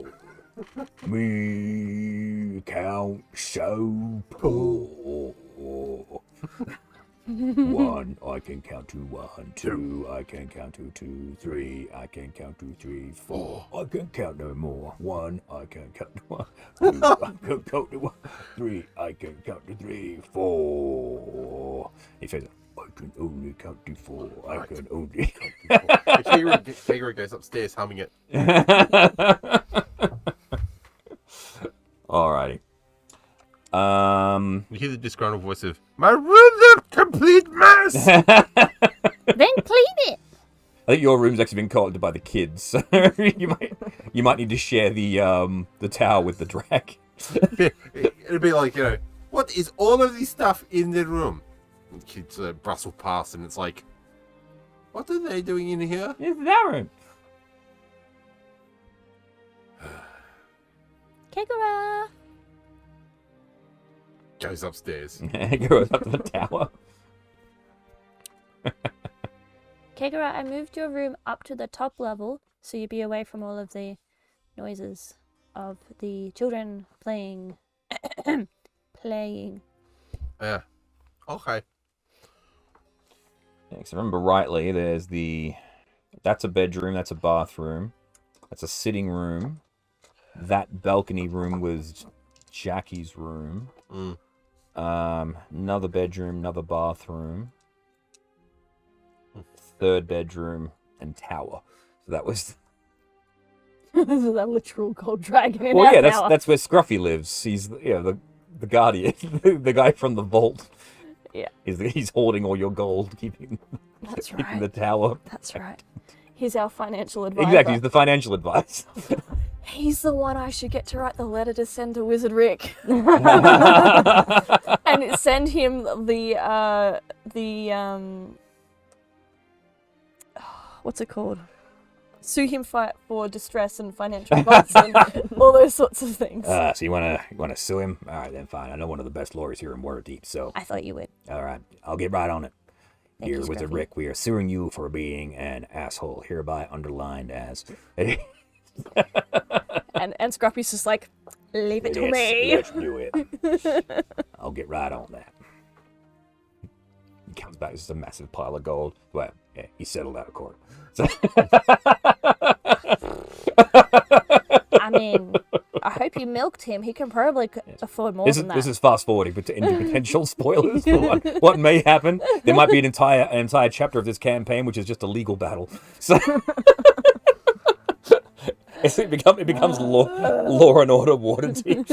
Me count so poor. 1, I can count to 1, 2, I can count to 2, 3, I can count to 3, 4, I can count no more. 1, I can count to 1, 2, I can count to 1, 3, I can count to 3, 4. He says, I can only count to 4, I can only count to 4. Kegura goes upstairs humming it. Alrighty. You hear the disgruntled voice of, my room's a complete mess! Then clean it! I think your room's actually been co-opted by the kids, so you might need to share the tower with the drag. It'd be like, what is all of this stuff in the room? And kids bustle past and it's like, what are they doing in here? It's Darren. Kegura! Goes upstairs. Goes up to the tower. Kegura, I moved your room up to the top level so you'd be away from all of the noises of the children playing. Yeah. Okay. Yeah, 'cause if I remember rightly, that's a bedroom, that's a bathroom, that's a sitting room. That balcony room was Jackie's room. Another bedroom, another bathroom, 3rd bedroom, and tower. So that was. This is a literal gold dragon in Well, our yeah, tower. that's where Scruffy lives. He's the guardian, the guy from the vault. Yeah. He's hoarding all your gold, keeping right. the tower. That's right. He's our financial advisor. Exactly, he's the financial advisor. He's the one I should get to write the letter to send to Wizard Rick. And send him the what's it called? Sue him for distress and financial advice and all those sorts of things. So you wanna sue him? All right, then fine. I know one of the best lawyers here in Waterdeep, so I thought you would. all right, I'll get right on it. Thank Here, you, Wizard Scruffy. Rick, we are suing you for being an asshole, hereby underlined as. And Scruffy's just like, leave it to me. Let's do it. I'll get right on that. He comes back, it's just a massive pile of gold. Well, yeah, he settled out of court. So I mean, I hope you milked him. He can probably afford more than that. This is fast forwarding into potential spoilers for what may happen. There might be an entire chapter of this campaign which is just a legal battle. So it becomes law and order water team.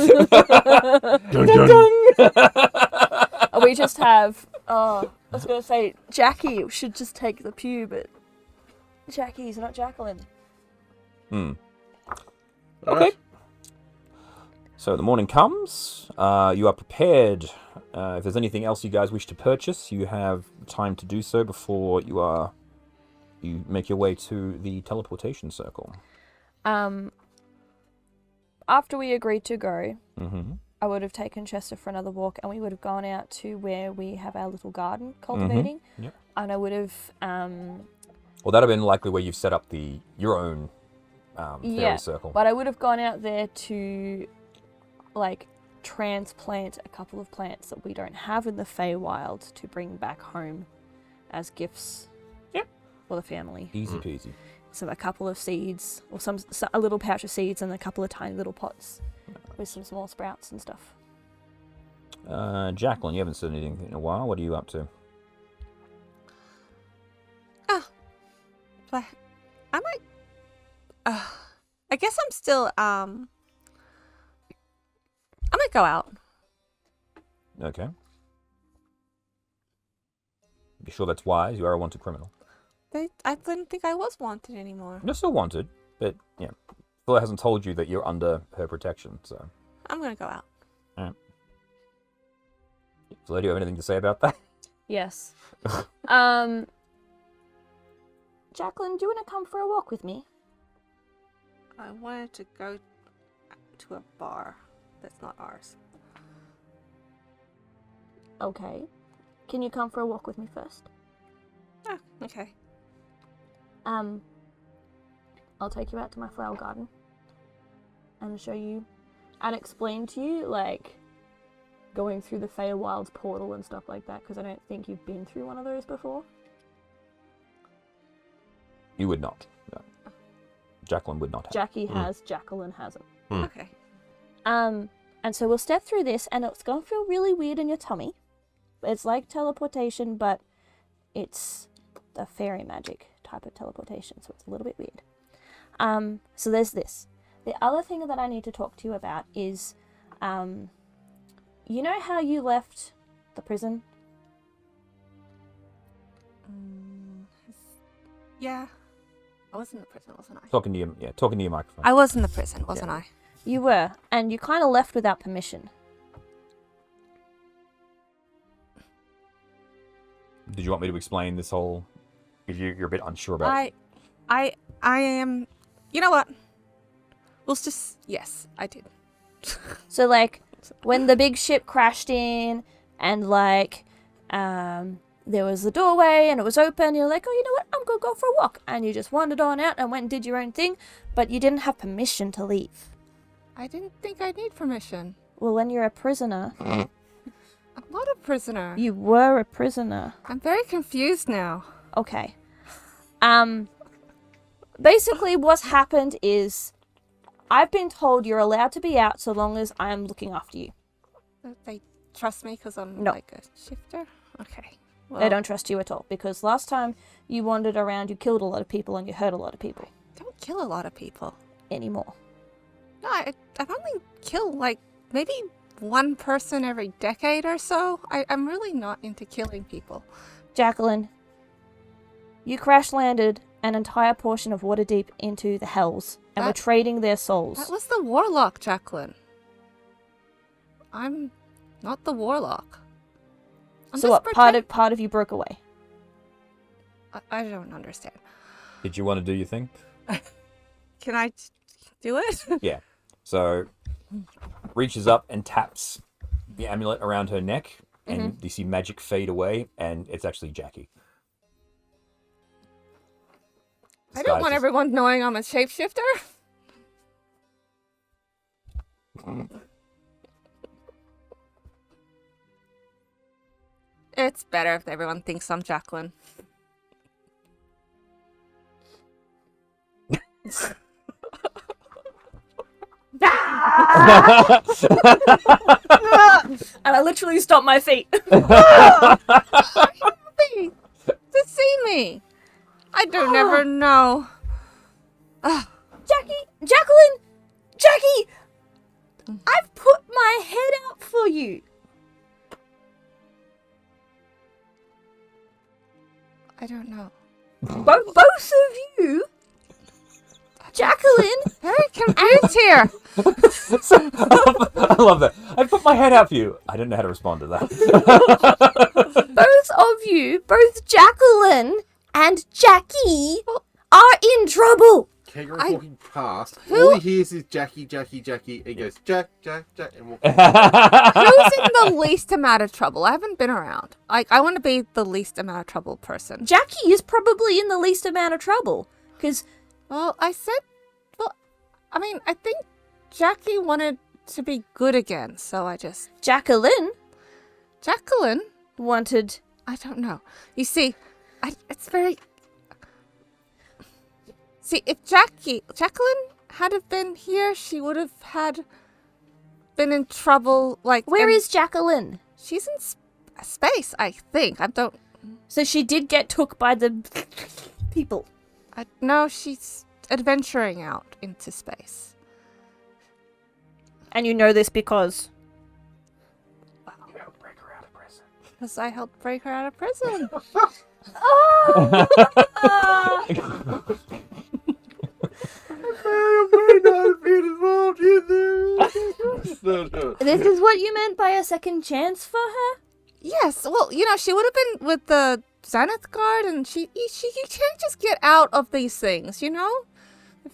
We just have. Oh, I was gonna say Jackie should just take the pew, but Jackie's not Jacqueline. Okay. So the morning comes. You are prepared. If there's anything else you guys wish to purchase, you have time to do so before you make your way to the teleportation circle. After we agreed to go, Mm-hmm. I would have taken Chester for another walk, and we would have gone out to where we have our little garden cultivating. Mm-hmm. Yep. And I would have. Well, that'd have been likely where you've set up your own fairy circle. But I would have gone out there to, like, transplant a couple of plants that we don't have in the Feywild to bring back home as gifts. Yep. For the family. Easy peasy. So a couple of seeds, or a little pouch of seeds, and a couple of tiny little pots with some small sprouts and stuff. Jacqueline, you haven't said anything in a while. What are you up to? But I might. I guess I'm still. I might go out. Okay. Be sure that's wise. You are a wanted criminal. I didn't think I was wanted anymore. You're still wanted, but yeah, Fleur hasn't told you that you're under her protection, so. I'm gonna go out. Alright. Fleur, do you have anything to say about that? Yes. Jacqueline, do you want to come for a walk with me? I wanted to go to a bar that's not ours. Okay. Can you come for a walk with me first? Oh, okay. I'll take you out to my flower garden and show you and explain to you, like, going through the Feywild's portal and stuff like that, because I don't think you've been through one of those before. You would not. No. Jacqueline would not have. Jackie has, Jacqueline hasn't. Okay. And so we'll step through this, and it's going to feel really weird in your tummy. It's like teleportation, but it's the fairy magic type of teleportation, so it's a little bit weird. So there's this. The other thing that I need to talk to you about is, you know how you left the prison? Yeah. I was in the prison, wasn't I? Talking to your microphone. I was in the prison, wasn't I? You were, and you kind of left without permission. Did you want me to explain this whole? If you're a bit unsure about it. I am. You know what? We'll just. Yes, I did. So, like, when the big ship crashed in, and, like, there was the doorway, and it was open, you're like, oh, you know what? I'm gonna go for a walk. And you just wandered on out and went and did your own thing, but you didn't have permission to leave. I didn't think I need permission. Well, when you're a prisoner... I'm not a prisoner. You were a prisoner. I'm very confused now. Okay. Basically, what's happened is I've been told you're allowed to be out so long as I'm looking after you. They trust me because I'm No. like a shifter? Okay. Well, They don't trust you at all because last time you wandered around, you killed a lot of people and you hurt a lot of people. don't kill a lot of people. Anymore. No, I've only killed like maybe one person every decade or so. I'm really not into killing people. Jacqueline, you crash landed an entire portion of Waterdeep into the Hells and were trading their souls. That was the warlock, Jacqueline. I'm not the warlock. So what? Part of you broke away. I don't understand. Did you want to do your thing? Can I do it? Yeah. So reaches up and taps the amulet around her neck, and you see magic fade away, and it's actually Jackie. I don't want everyone knowing I'm a shapeshifter. It's better if everyone thinks I'm Jacqueline. And I literally stomped my feet. Happy to see me. I don't never know. Jacqueline! Jackie! I've put my head out for you. I don't know. Both of you? Jacqueline? Very confused here. I love that. I put my head out for you. I didn't know how to respond to that. Both of you, both Jacqueline and Jackie, are in trouble. Kangaroo walking past. All he hears is Jackie, Jackie, Jackie. And he goes, Jack, Jack, Jack. And walks. Who's in the least amount of trouble? I haven't been around. I want to be the least amount of trouble person. Jackie is probably in the least amount of trouble. Because, Well, I think Jackie wanted to be good again, so I just... Jacqueline wanted... I don't know. You see, it's very... See, if Jacqueline had have been here, she would have been in trouble, like... Where is Jacqueline? She's in space, I think. I don't... So she did get took by the people. No, she's adventuring out into space. And you know this because... You helped break her out of prison. Because I helped break her out of prison. This is what you meant by a second chance for her? Yes, well, she would have been with the Zenith Guard, and you can't just get out of these things, They're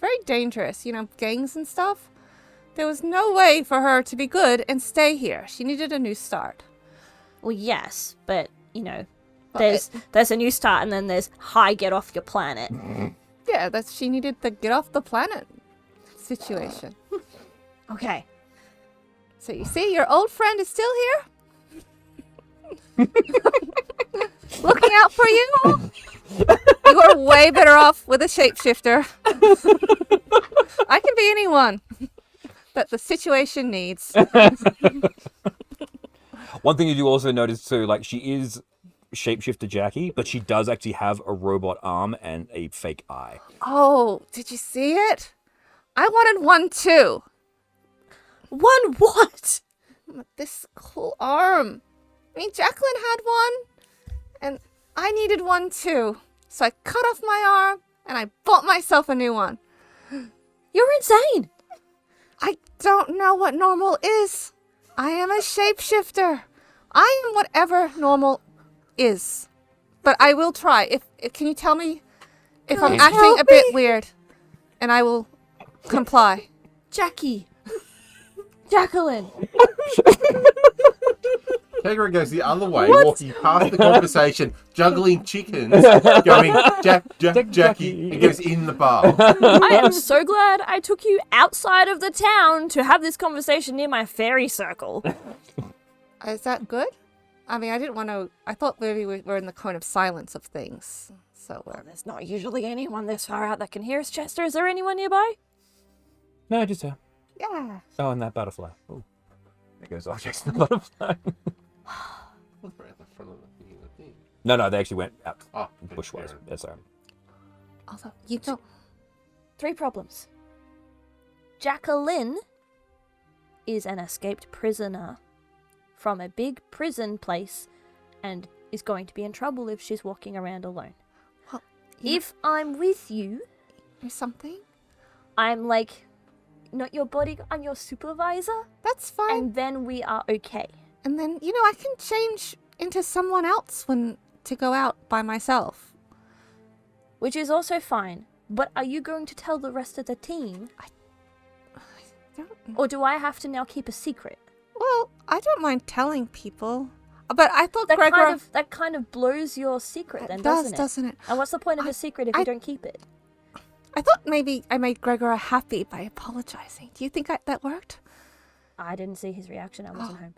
very dangerous, gangs and stuff. There was no way for her to be good and stay here. She needed a new start. Well, yes, but, there's a new start and then there's hi, get off your planet. Yeah, she needed the get off the planet situation. Okay. So you see, your old friend is still here? Looking out for you? You are way better off with a shapeshifter. I can be anyone that the situation needs. One thing you do also notice too, like she is shapeshifter Jackie, but she does actually have a robot arm and a fake eye. Oh, did you see it? I wanted one too. One what? This cool arm. I mean, Jacqueline had one, and I needed one too. So I cut off my arm, and I bought myself a new one. You're insane. I don't know what normal is. I am a shapeshifter. I am whatever normal is. But I will try. Can you tell me if I'm acting a bit weird? And I will comply. Jacqueline. Kangaroo goes the other way, walking past the conversation, juggling chickens, going, Jackie, and goes in the bar. I am so glad I took you outside of the town to have this conversation near my fairy circle. Is that good? I mean, I didn't want to... I thought maybe we were in the cone of silence of things. So There's not usually anyone this far out that can hear us, Chester. Is there anyone nearby? No, just her. yeah. Oh, and that butterfly. Oh, there goes off chasing the butterfly. No, they actually went out bushwise. That's right. Although, you don't... 3 problems. Jacqueline is an escaped prisoner from a big prison place and is going to be in trouble if she's walking around alone. Well, If I'm with you, or something, I'm like, not your bodyguard, I'm your supervisor, that's fine. and then we are okay. And then, I can change into someone else to go out by myself. Which is also fine. But are you going to tell the rest of the team? Or do I have to now keep a secret? Well, I don't mind telling people. But I thought That Gregor... that kind of blows your secret then, It does, doesn't it? doesn't it? And what's the point of a secret if you don't keep it? I thought maybe I made Gregor happy by apologizing. Do you think that worked? I didn't see his reaction. I wasn't home.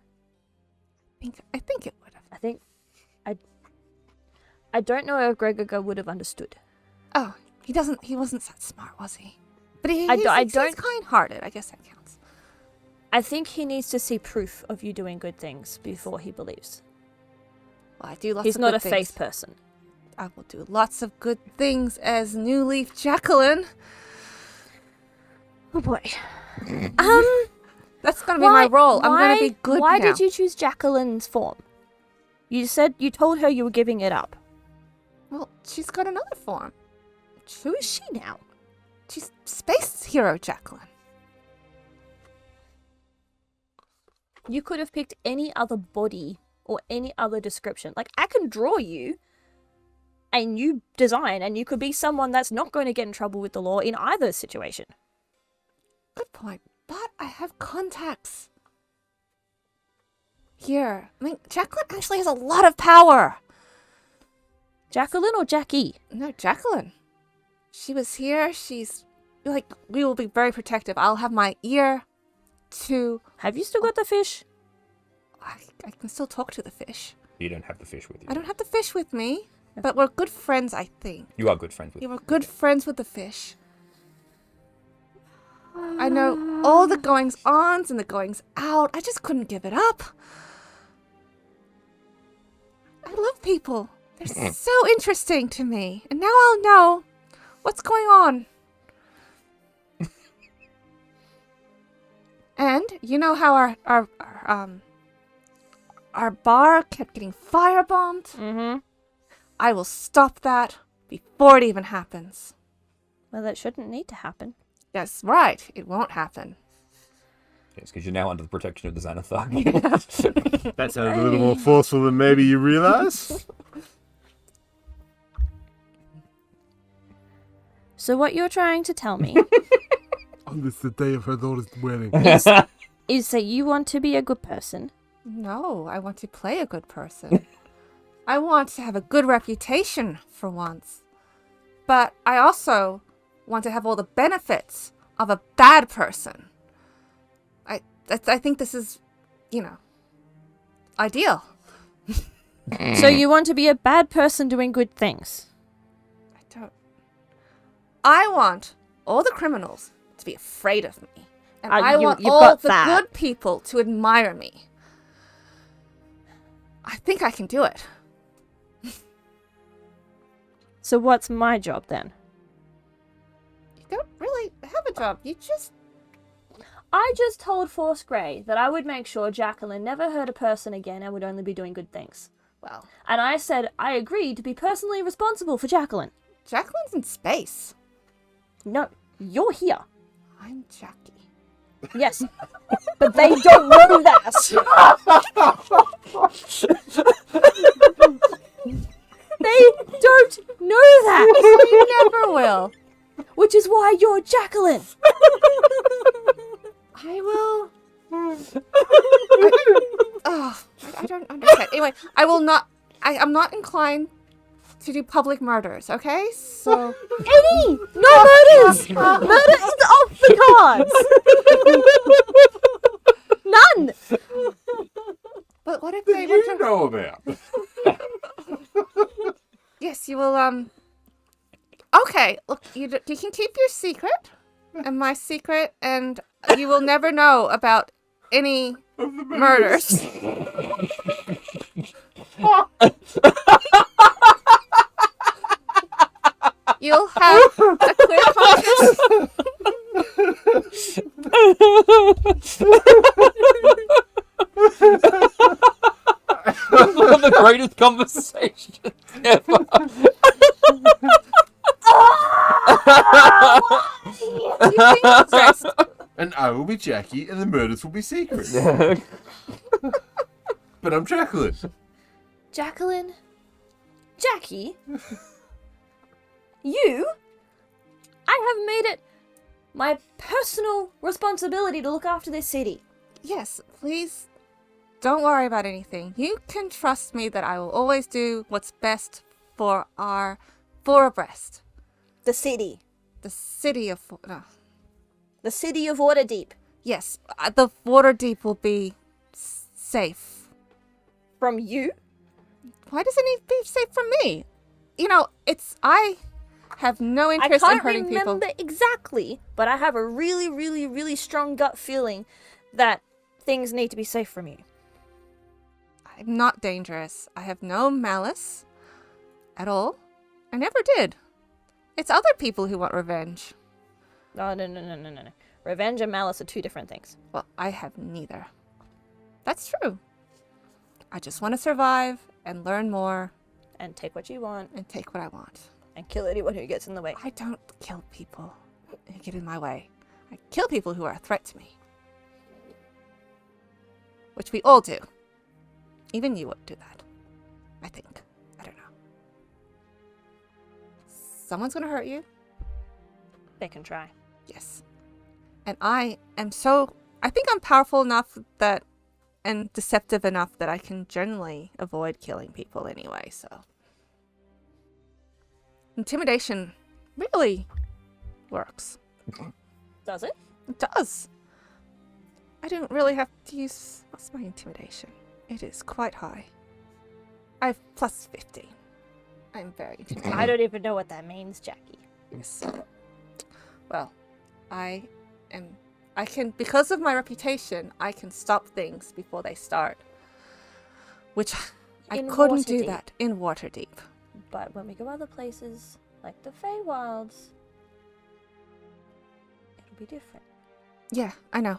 I think it would have. I think... I don't know if Gregor would have understood. Oh, he wasn't that smart, was he? But he's don't- kind-hearted. I guess that counts. I think he needs to see proof of you doing good things before he believes. Well, I do lots He's of not good a things. faith person. I will do lots of good things as New Leaf Jacqueline. Oh boy. That's gonna be my role. I'm gonna be good Why now. did you choose Jacqueline's form? You said you told her you were giving it up. Well, she's got another form. Who is she now? She's Space Hero Jacqueline. You could have picked any other body or any other description. Like, I can draw you and you design, and you could be someone that's not going to get in trouble with the law in either situation. Good point. But I have contacts. Here. I mean, Jacqueline actually has a lot of power. Jacqueline or Jackie? No, Jacqueline. She was here. She's like, we will be very protective. I'll have my ear to. Have you still got the fish? I can still talk to the fish. You don't have the fish with you. I don't have the fish with me, but we're good friends, I think. You are good friends with You were good friends with the fish. I know all the goings-ons and the goings-out. I just couldn't give it up. I love people. They're so interesting to me. And now I'll know what's going on. And you know how our bar kept getting firebombed? Mm-hmm. I will stop that before it even happens. Well, that shouldn't need to happen. Yes, right. It won't happen. Yes, because you're now under the protection of the Xanathar. That sounds a little more forceful than maybe you realise. So what you're trying to tell me On this the day of her daughter's wedding. is that you want to be a good person. No, I want to play a good person. I want to have a good reputation for once. But I also want to have all the benefits of a bad person. I think this is, ideal. So you want to be a bad person doing good things. I want all the criminals to be afraid of me. And I want you've all got the that. good people to admire me. I think I can do it. So what's my job then? You don't really have a job. I just told Force Grey that I would make sure Jacqueline never hurt a person again and would only be doing good things. Well, And I said I agreed to be personally responsible for Jacqueline. Jacqueline's in space. No, you're here. I'm Jackie. Yes. But they don't know that. They don't know that. You never will. Which is why you're Jacqueline. I will. I don't understand. Anyway, I will not. I'm not inclined to do public murders. Okay, so Eddie! No murders! Murder is off the cards! None! but what if they want to? know about? Yes, you will. Okay, look, you can keep your secret and my secret, and you will never know about any murders. You'll have a clear conscience. One of the greatest conversations ever. You think rest. And I will be Jackie, and the murders will be secret. But I'm Jacqueline. Jacqueline? Jackie? You? I have made it my personal responsibility to look after this city. Yes, please don't worry about anything. You can trust me that I will always do what's best for abreast. The city. The city of... The city of Waterdeep. Yes, the Waterdeep will be safe. From you? Why doesn't it be safe from me? I have no I interest in can't hurting people. remember exactly, but I have a really, really, really strong gut feeling that things need to be safe from you. I'm not dangerous. I have no malice at all. I never did. It's other people who want revenge. No. Revenge and malice are two different things. Well, I have neither. That's true. I just want to survive and learn more And take what you want and take what I want. and kill anyone who gets in the way. I don't kill people who get in my way. I kill people who are a threat to me. Which we all do. Even you would do that. I think. I don't know. Someone's gonna hurt you? They can try. Yes. And I think I'm powerful enough that, and deceptive enough that I can generally avoid killing people anyway, so. Intimidation really works. Does it? It does. I don't really have to use, what's my intimidation? It is quite high. I have plus 50. I'm very intimidating. I don't even know what that means, Jackie. Yes. Well, I can, because of my reputation, I can stop things before they start. Which I In couldn't do Waterdeep. that in Waterdeep. But when we go other places, like the Feywilds, it'll be different. Yeah, I know.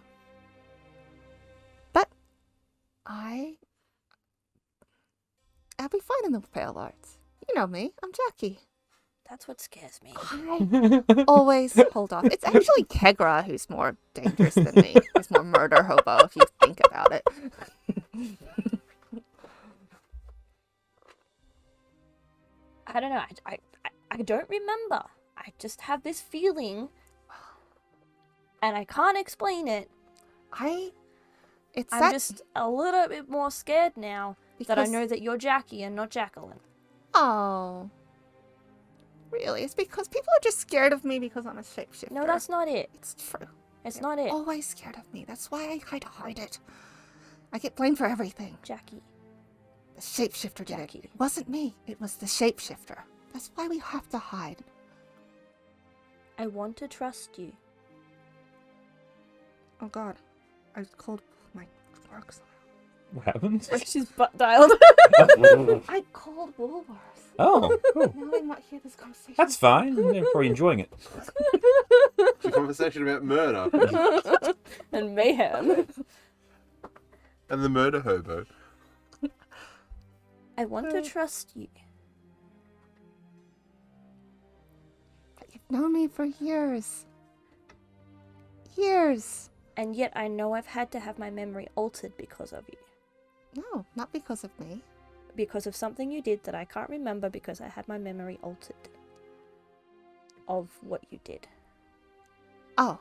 But I'll be fine in the Pale Arts. You know me, I'm Jackie. That's what scares me. I always hold off. It's actually Kegra who's more dangerous than me. Who's more murder hobo if you think about it. I don't know. I don't remember. I just have this feeling, and I can't explain it. I'm just a little bit more scared now that I Because- know that you're Jackie and not Jacqueline. Oh. Really? It's because people are just scared of me because I'm a shapeshifter. No, that's not it. It's true. It's They're not it. always scared of me. That's why I try to hide it. I get blamed for everything. Jackie. The shapeshifter did Jackie. it. It wasn't me. It was the shapeshifter. That's why we have to hide. I want to trust you. Oh god. I called my work sign. What happened? She's butt dialed. I called Woolworths. Oh, cool. Now they might hear this conversation. That's fine. They're probably enjoying it. It's a conversation about murder And mayhem. and the murder hobo. I want to trust you. You've known me for years. Years. And yet I know I've had to have my memory altered because of you. No, not because of me. Because of something you did that I can't remember because I had my memory altered. Of what you did. Oh,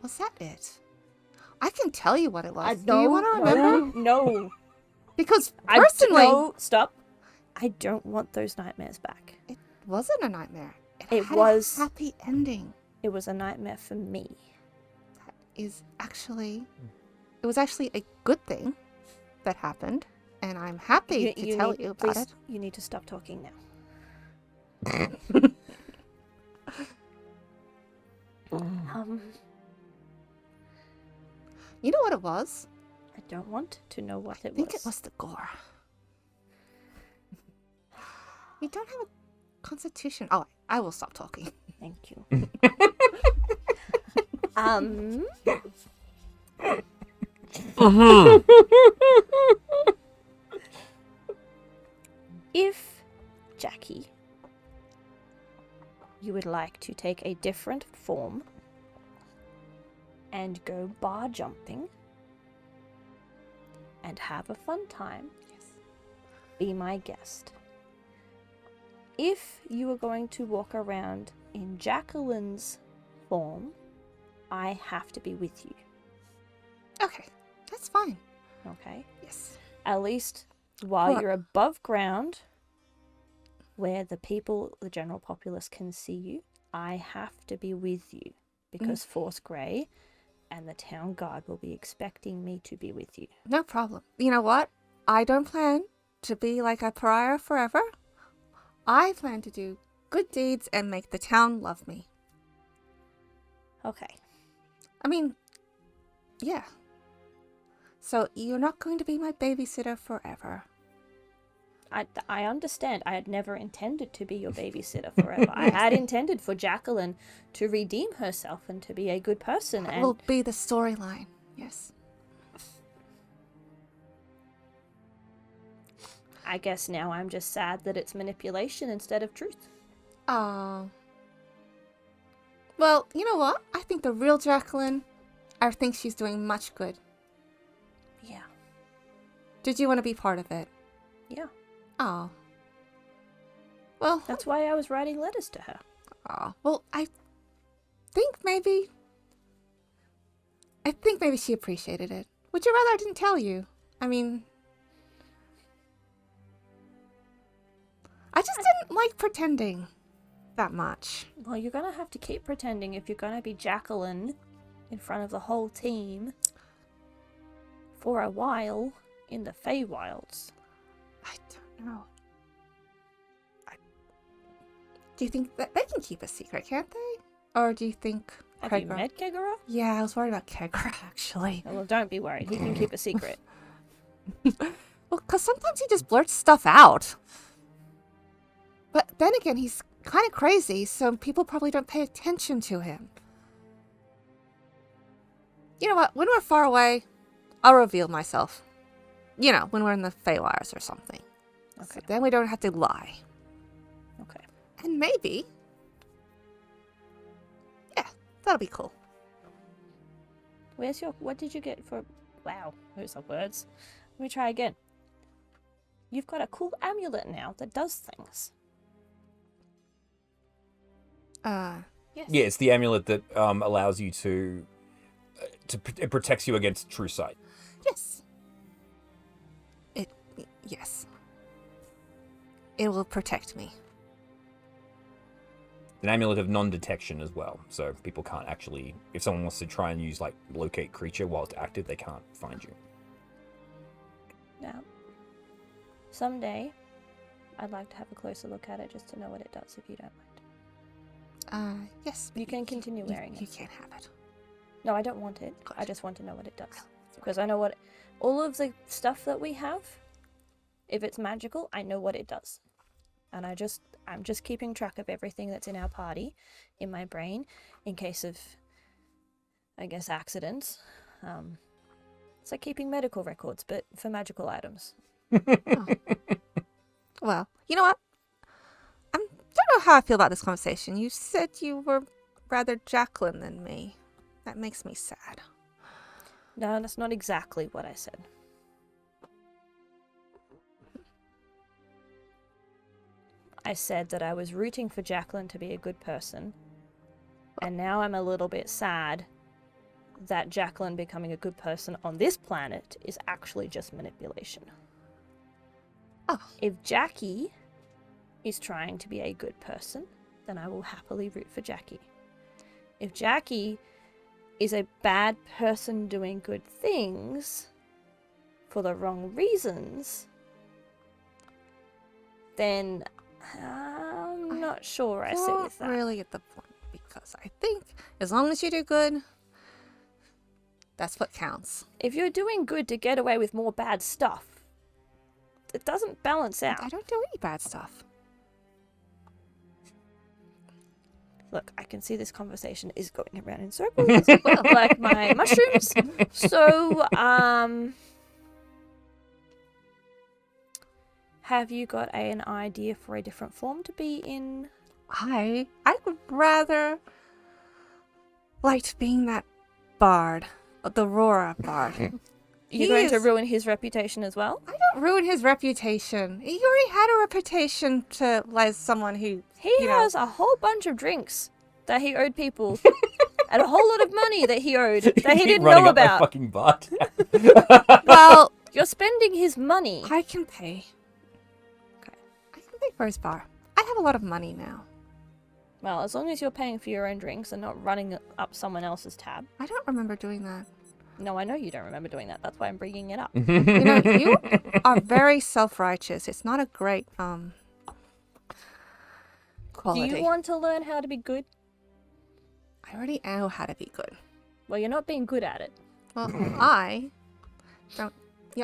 was that it? I can tell you what it was. Do no, you want to remember? No. Because personally, No, stop. I don't want those nightmares back. it wasn't a nightmare. It had was- a happy ending. It was a nightmare for me. It was actually a good thing that happened, and I'm happy to tell you about please, it. You need to stop talking now. You know what it was? I don't want to know what I it think was. it was the gore. You don't have a constitution. Oh, I will stop talking. Thank you. If, Jackie, you would like to take a different form and go bar jumping and have a fun time, be my guest. If you are going to walk around in Jacqueline's form, I have to be with you, Okay, that's fine. okay? Yes. At least while What? you're above ground, where the people, the general populace can see you, I have to be with you because Force Grey and the town guard will be expecting me to be with you. No problem. You know what? I don't plan to be like a pariah forever. I plan to do good deeds and make the town love me. Okay. I mean, yeah. So you're not going to be my babysitter forever. I understand. I had never intended to be your babysitter forever. I had intended for Jacqueline to redeem herself and to be a good person. That And will be the storyline. Yes. I guess now I'm just sad that it's manipulation instead of truth. Oh. Well, you know what? I think the real Jacqueline, I think she's doing much good. Yeah. Did you want to be part of it? Yeah. Oh. Well, That's why I was writing letters to her. well, I think maybe she appreciated it. Would you rather I didn't tell you? I mean, I just didn't like pretending that much. Well, you're going to have to keep pretending if you're going to be Jacqueline in front of the whole team for a while in the Feywilds. I don't know. Do you think that they can keep a secret, can't they? Or do you think Have you Kegger? met Kegara? Yeah, I was worried about Kegger, actually. Oh, well, don't be worried. He can keep a secret. Well, because sometimes he just blurts stuff out. But then again, he's kind of crazy, so people probably don't pay attention to him. You know what? When we're far away, I'll reveal myself. You know, when we're in the Feywires or something. Okay. So then we don't have to lie. Okay. And maybe... Yeah, that'll be cool. What did you get for... Wow, those are words. Let me try again. You've got a cool amulet now that does things. Yes. Yeah, it's the amulet that allows you to it protects you against true sight. Yes. Yes. It will protect me. An amulet of non-detection as well, so people can't actually, if someone wants to try and use like locate creature while it's active, they can't find you. Now, someday, I'd like to have a closer look at it just to know what it does, if you don't mind. Yes. You can continue wearing You it. can't have it. No, I don't want it. Good. I just want to know what it does. Because I know what... All of the stuff that we have, if it's magical, I know what it does. And I'm just keeping track of everything that's in our party, in my brain, in case of, I guess, accidents. It's like keeping medical records, but for magical items. Oh. Well, you know what? I don't know how I feel about this conversation. You said you were rather Jacqueline than me. That makes me sad. No, that's not exactly what I said. I said that I was rooting for Jacqueline to be a good person, and now I'm a little bit sad that Jacqueline becoming a good person on this planet is actually just manipulation. Oh. If Jackie is trying to be a good person, then I will happily root for Jackie. If Jackie is a bad person doing good things for the wrong reasons, then I'm not sure I sit with that. Really at the point, because I think as long as you do good, that's what counts. If you're doing good to get away with more bad stuff, it doesn't balance out. I don't do any bad stuff. Look, I can see this conversation is going around in circles, like my mushrooms. So, have you got an idea for a different form to be in? I would rather liked being that bard, the Aurora bard. You're going to ruin his reputation as well? I don't ruin his reputation. He already had a reputation to as someone who He has a whole bunch of drinks that he owed people, and a whole lot of money that he owed that he didn't know about. Fucking butt. Well, You're spending his money. I can pay. Okay, I can pay for his bar. I have a lot of money now. Well, as long as you're paying for your own drinks and not running up someone else's tab. I don't remember doing that. No, I know you don't remember doing that. That's why I'm bringing it up. You know, you are very self-righteous. It's not a great quality. Do you want to learn how to be good? I already know how to be good. Well, you're not being good at it. Well, I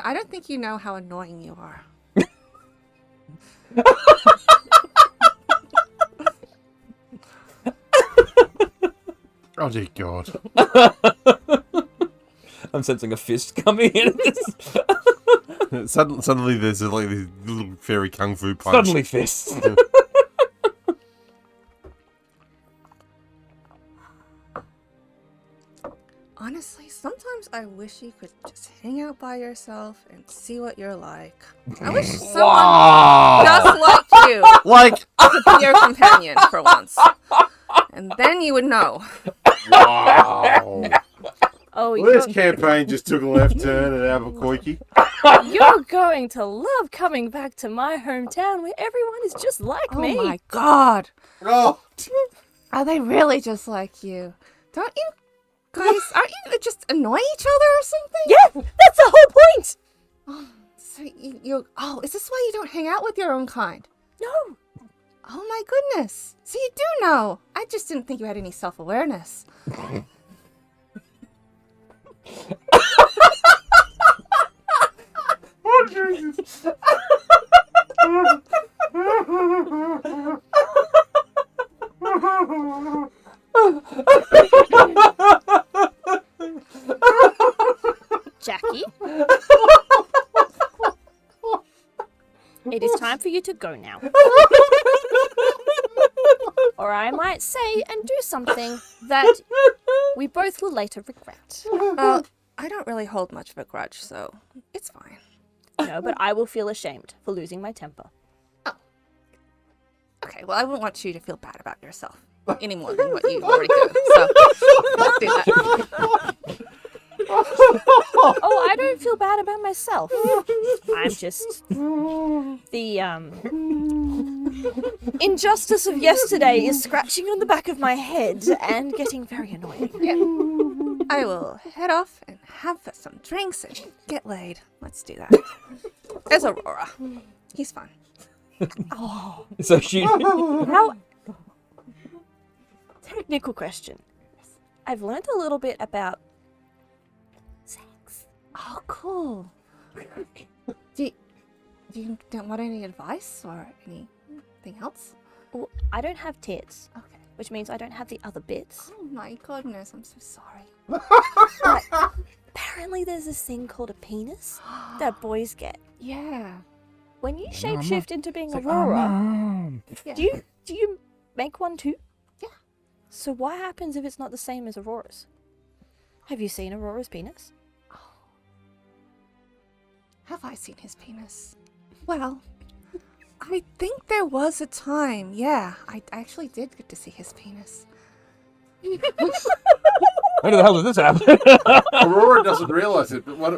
I don't think you know how annoying you are. Oh dear God. I'm sensing a fist coming in. Suddenly there's like this little fairy kung fu punch. Suddenly fists. Honestly, sometimes I wish you could just hang out by yourself and see what you're like. I wish someone Wow. just like you Like, could be your companion for once. And then you would know. wow. Oh, Well, this campaign just took a left turn at Albuquerque. you're going to love coming back to my hometown where everyone is just like me. Oh my god. Oh, Are they really just like you? Don't you guys, aren't you just annoy each other or something? Yeah, that's the whole point. So is this why you don't hang out with your own kind? No. Oh my goodness. So you do know. I just didn't think you had any self-awareness. oh Jesus. Jackie? It is time for you to go now. Or I might say and do something that we both will later regret. I don't really hold much of a grudge, so it's fine. No, but I will feel ashamed for losing my temper. Okay, well, I wouldn't want you to feel bad about yourself any more than what you already do. So, let's do that. Oh, I don't feel bad about myself. I'm just the injustice of yesterday is scratching on the back of my head and getting very annoying. Yeah. I will head off and have some drinks and get laid. Let's do that. There's Aurora. He's fun. So she. How? Technical question. I've learned a little bit about sex. Oh, cool. Do you don't want any advice or anything else? Well, I don't have tits, Okay. which means I don't have the other bits. Oh my goodness, I'm so sorry. But apparently there's this thing called a penis that boys get. Yeah. When you shapeshift into being It's like, Aurora, Yeah. do you make one too? Yeah. So what happens if it's not the same as Aurora's? Have you seen Aurora's penis? Have I seen his penis? Well, I think there was a time. Yeah, I actually did get to see his penis. When the hell did this happen? Aurora doesn't realize it, but one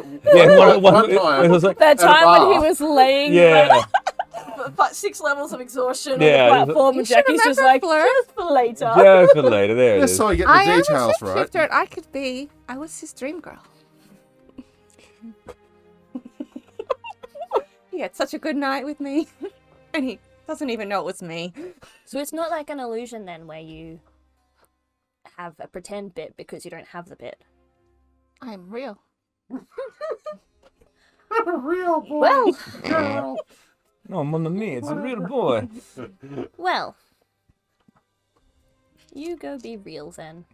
time. It was like, That At a time when he bar. was laying yeah. like 6 levels of exhaustion Yeah, on the platform, you and should Jackie's just remember like, Fleur. just for later. Just for later. There it Just is. so I get the I am a details right. shapeshifter. I could be. I was his dream girl. He had such a good night with me, and he doesn't even know it was me. So it's not like an illusion then where you have a pretend bit because you don't have the bit. I'm real. Real boy. Well, No, mamma mia, it's a real boy. well. You go be real then.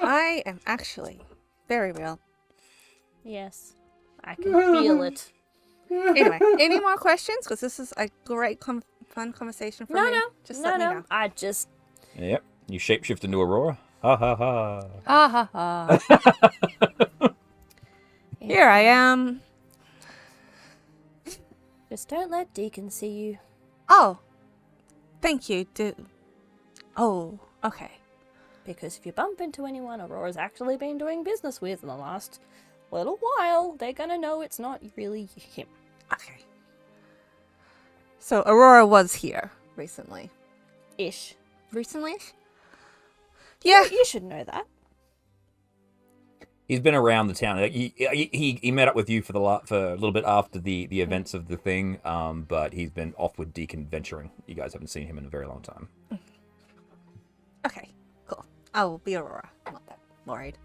I am actually very real. Yes, I can feel it. Anyway, any more questions? Because this is a great, fun conversation for me. Just let me know. I just Yep. You shapeshift into Aurora. Ha ha ha. Ah ha ha. Here I am. Just don't let Deacon see you. Oh, thank you. Oh, okay. Because if you bump into anyone Aurora's actually been doing business with in the last little while, they're gonna know it's not really him. Okay. So Aurora was here recently. Ish. Recently? Yeah. You should know that. He's been around the town. Like, he met up with you for a little bit after the events of the thing, but he's been off with Deacon venturing. You guys haven't seen him in a very long time. Okay, cool. I will be Aurora. I'm not that worried.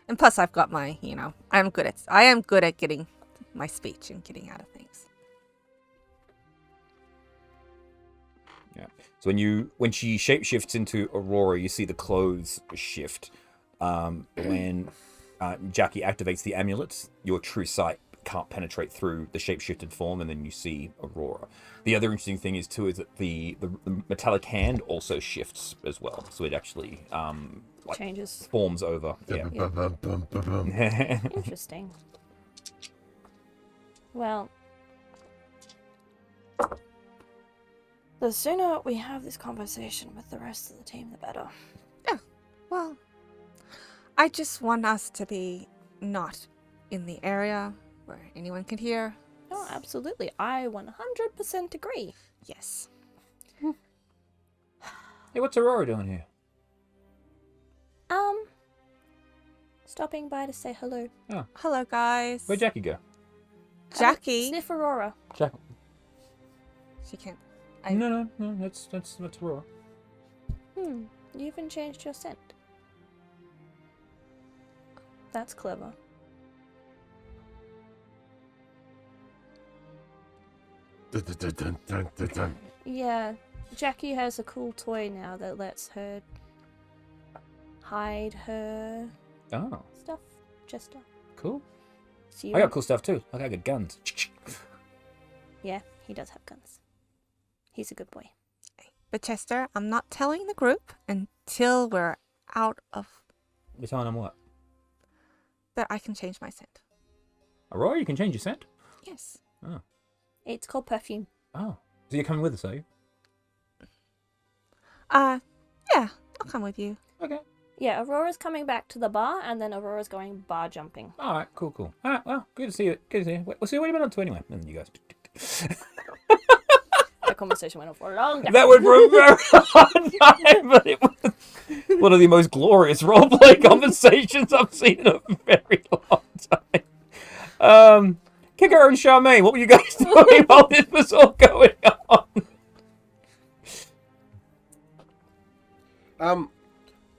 And plus, I've got my, I am good at getting my speech and getting out of things. Yeah. So when she shapeshifts into Aurora, you see the clothes shift. When Jackie activates the amulet, your true sight can't penetrate through the shapeshifted form, and then you see Aurora. The other interesting thing is that the metallic hand also shifts as well, so it actually Changes. forms over. Yeah. Interesting. Well, the sooner we have this conversation with the rest of the team, the better. Yeah, well, I just want us to be not in the area where anyone can hear. Oh, absolutely. I 100% agree. Yes. Hey, what's Aurora doing here? Stopping by to say hello. Oh, Hello, guys. where'd Jackie go? Jackie? Sniff Aurora. Jack. She can't. No, that's Aurora. You even changed your scent. That's clever. Yeah, Jackie has a cool toy now that lets her hide her Oh, stuff. Chester. cool. So you I got cool stuff too. Like I got guns. Yeah, he does have guns. He's a good boy. But Chester, I'm not telling the group until we're out of You're telling them what? that I can change my scent. Aurora, you can change your scent? Yes. Oh. It's called perfume. Oh. So you're coming with us, are you? Yeah, I'll come with you. Okay. Yeah, Aurora's coming back to the bar, and then Aurora's going bar jumping. All right, cool. All right, well, good to see you. Good to see you. We'll see what you've been up to anyway. And then you guys. That conversation went on for a long time. That went for a very long time, but it was one of the most glorious roleplay conversations I've seen in a very long time. Kicker and Charmaine, what were you guys doing while this was all going on?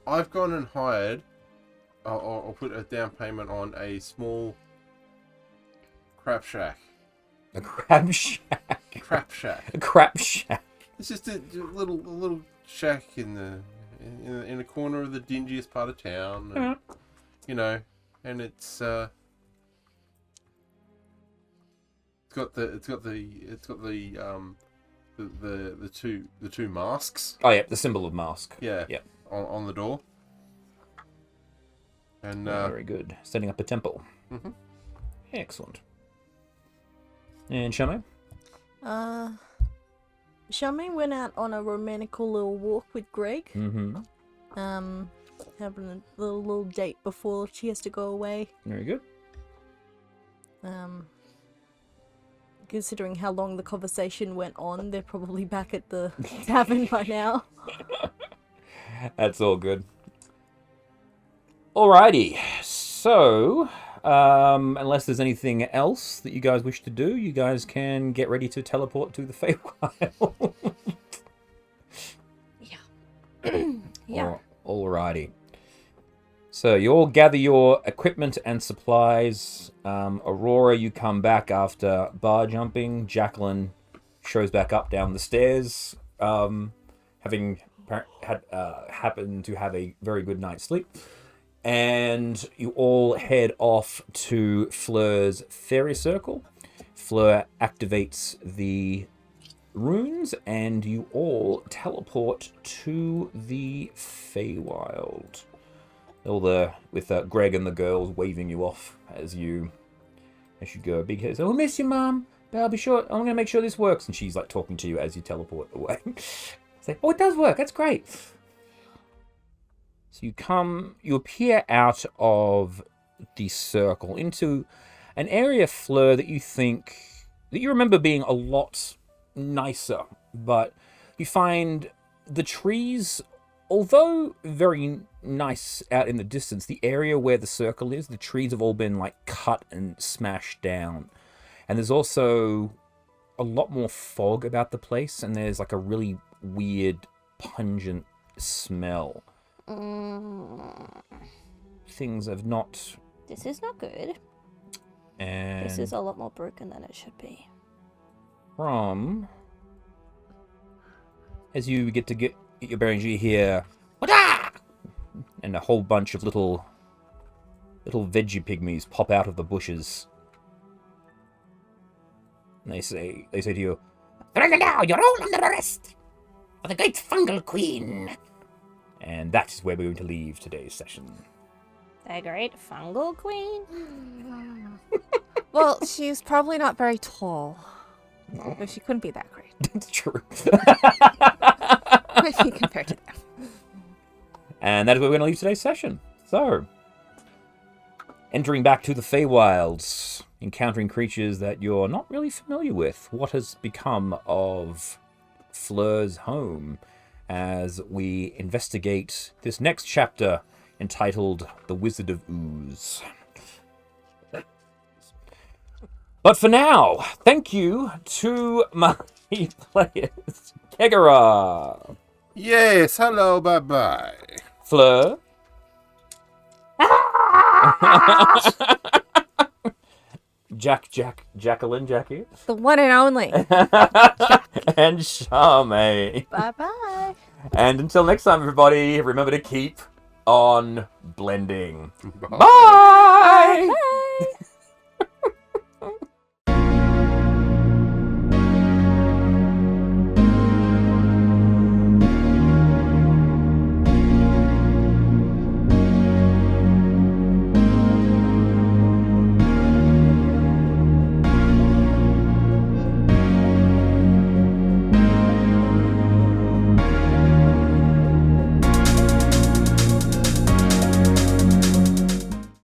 I've gone and hired. I'll put a down payment on a small crap shack. A crab shack. Crap shack. A crap shack. It's just a little shack in a corner of the dingiest part of town. And, you know, and it's got the two masks. Oh yeah, the symbol of mask. Yeah. Yep. On the door. And Very good. Setting up a temple. Mhm. Excellent. And Charmaine? Charmaine went out on a romantical little walk with Greg. Mm-hmm. Having a little date before she has to go away. Very good. Considering how long the conversation went on, they're probably back at the tavern by now. That's all good. Alrighty. So, unless there's anything else that you guys wish to do, you guys can get ready to teleport to the Feywild. Yeah. Alrighty. So you all gather your equipment and supplies. Aurora, you come back after bar jumping. Jacqueline shows back up down the stairs, having happened to have a very good night's sleep. And you all head off to Fleur's fairy circle. Fleur activates the runes, and you all teleport to the Feywild. With Greg and the girls waving you off as you go. Big head says, "I'll miss you, Mum, but I'll be sure. I'm gonna make sure this works." And she's like talking to you as you teleport away. Say, "Oh, it does work. That's great." So you appear out of the circle into an area, Fleur, that you remember being a lot nicer, but you find the trees, although very nice out in the distance, the area where the circle is, the trees have all been like cut and smashed down. And there's also a lot more fog about the place, and there's like a really weird, pungent smell. things have not... This is not good. And This is a lot more broken than it should be. from... As you get your bearings, you hear... "Wada!" And a whole bunch of little veggie pygmies pop out of the bushes. And they say to you, "Surrender now, you're all under arrest for the great fungal queen." And that is where we're going to leave today's session. The great fungal queen? Well, she's probably not very tall. So she couldn't be that great. It's true. Maybe compared to them. And that is where we're going to leave today's session. So, entering back to the Feywilds, encountering creatures that you're not really familiar with. What has become of Fleur's home as we investigate this next chapter entitled The Wizard of Ooze. But for now, thank you to my players. Kegara, Yes, hello, bye-bye. Fleur, Jacqueline, Jackie, The one and only. and Charme. Bye-bye. And until next time, everybody, remember to keep on blending. Bye. Bye! Bye!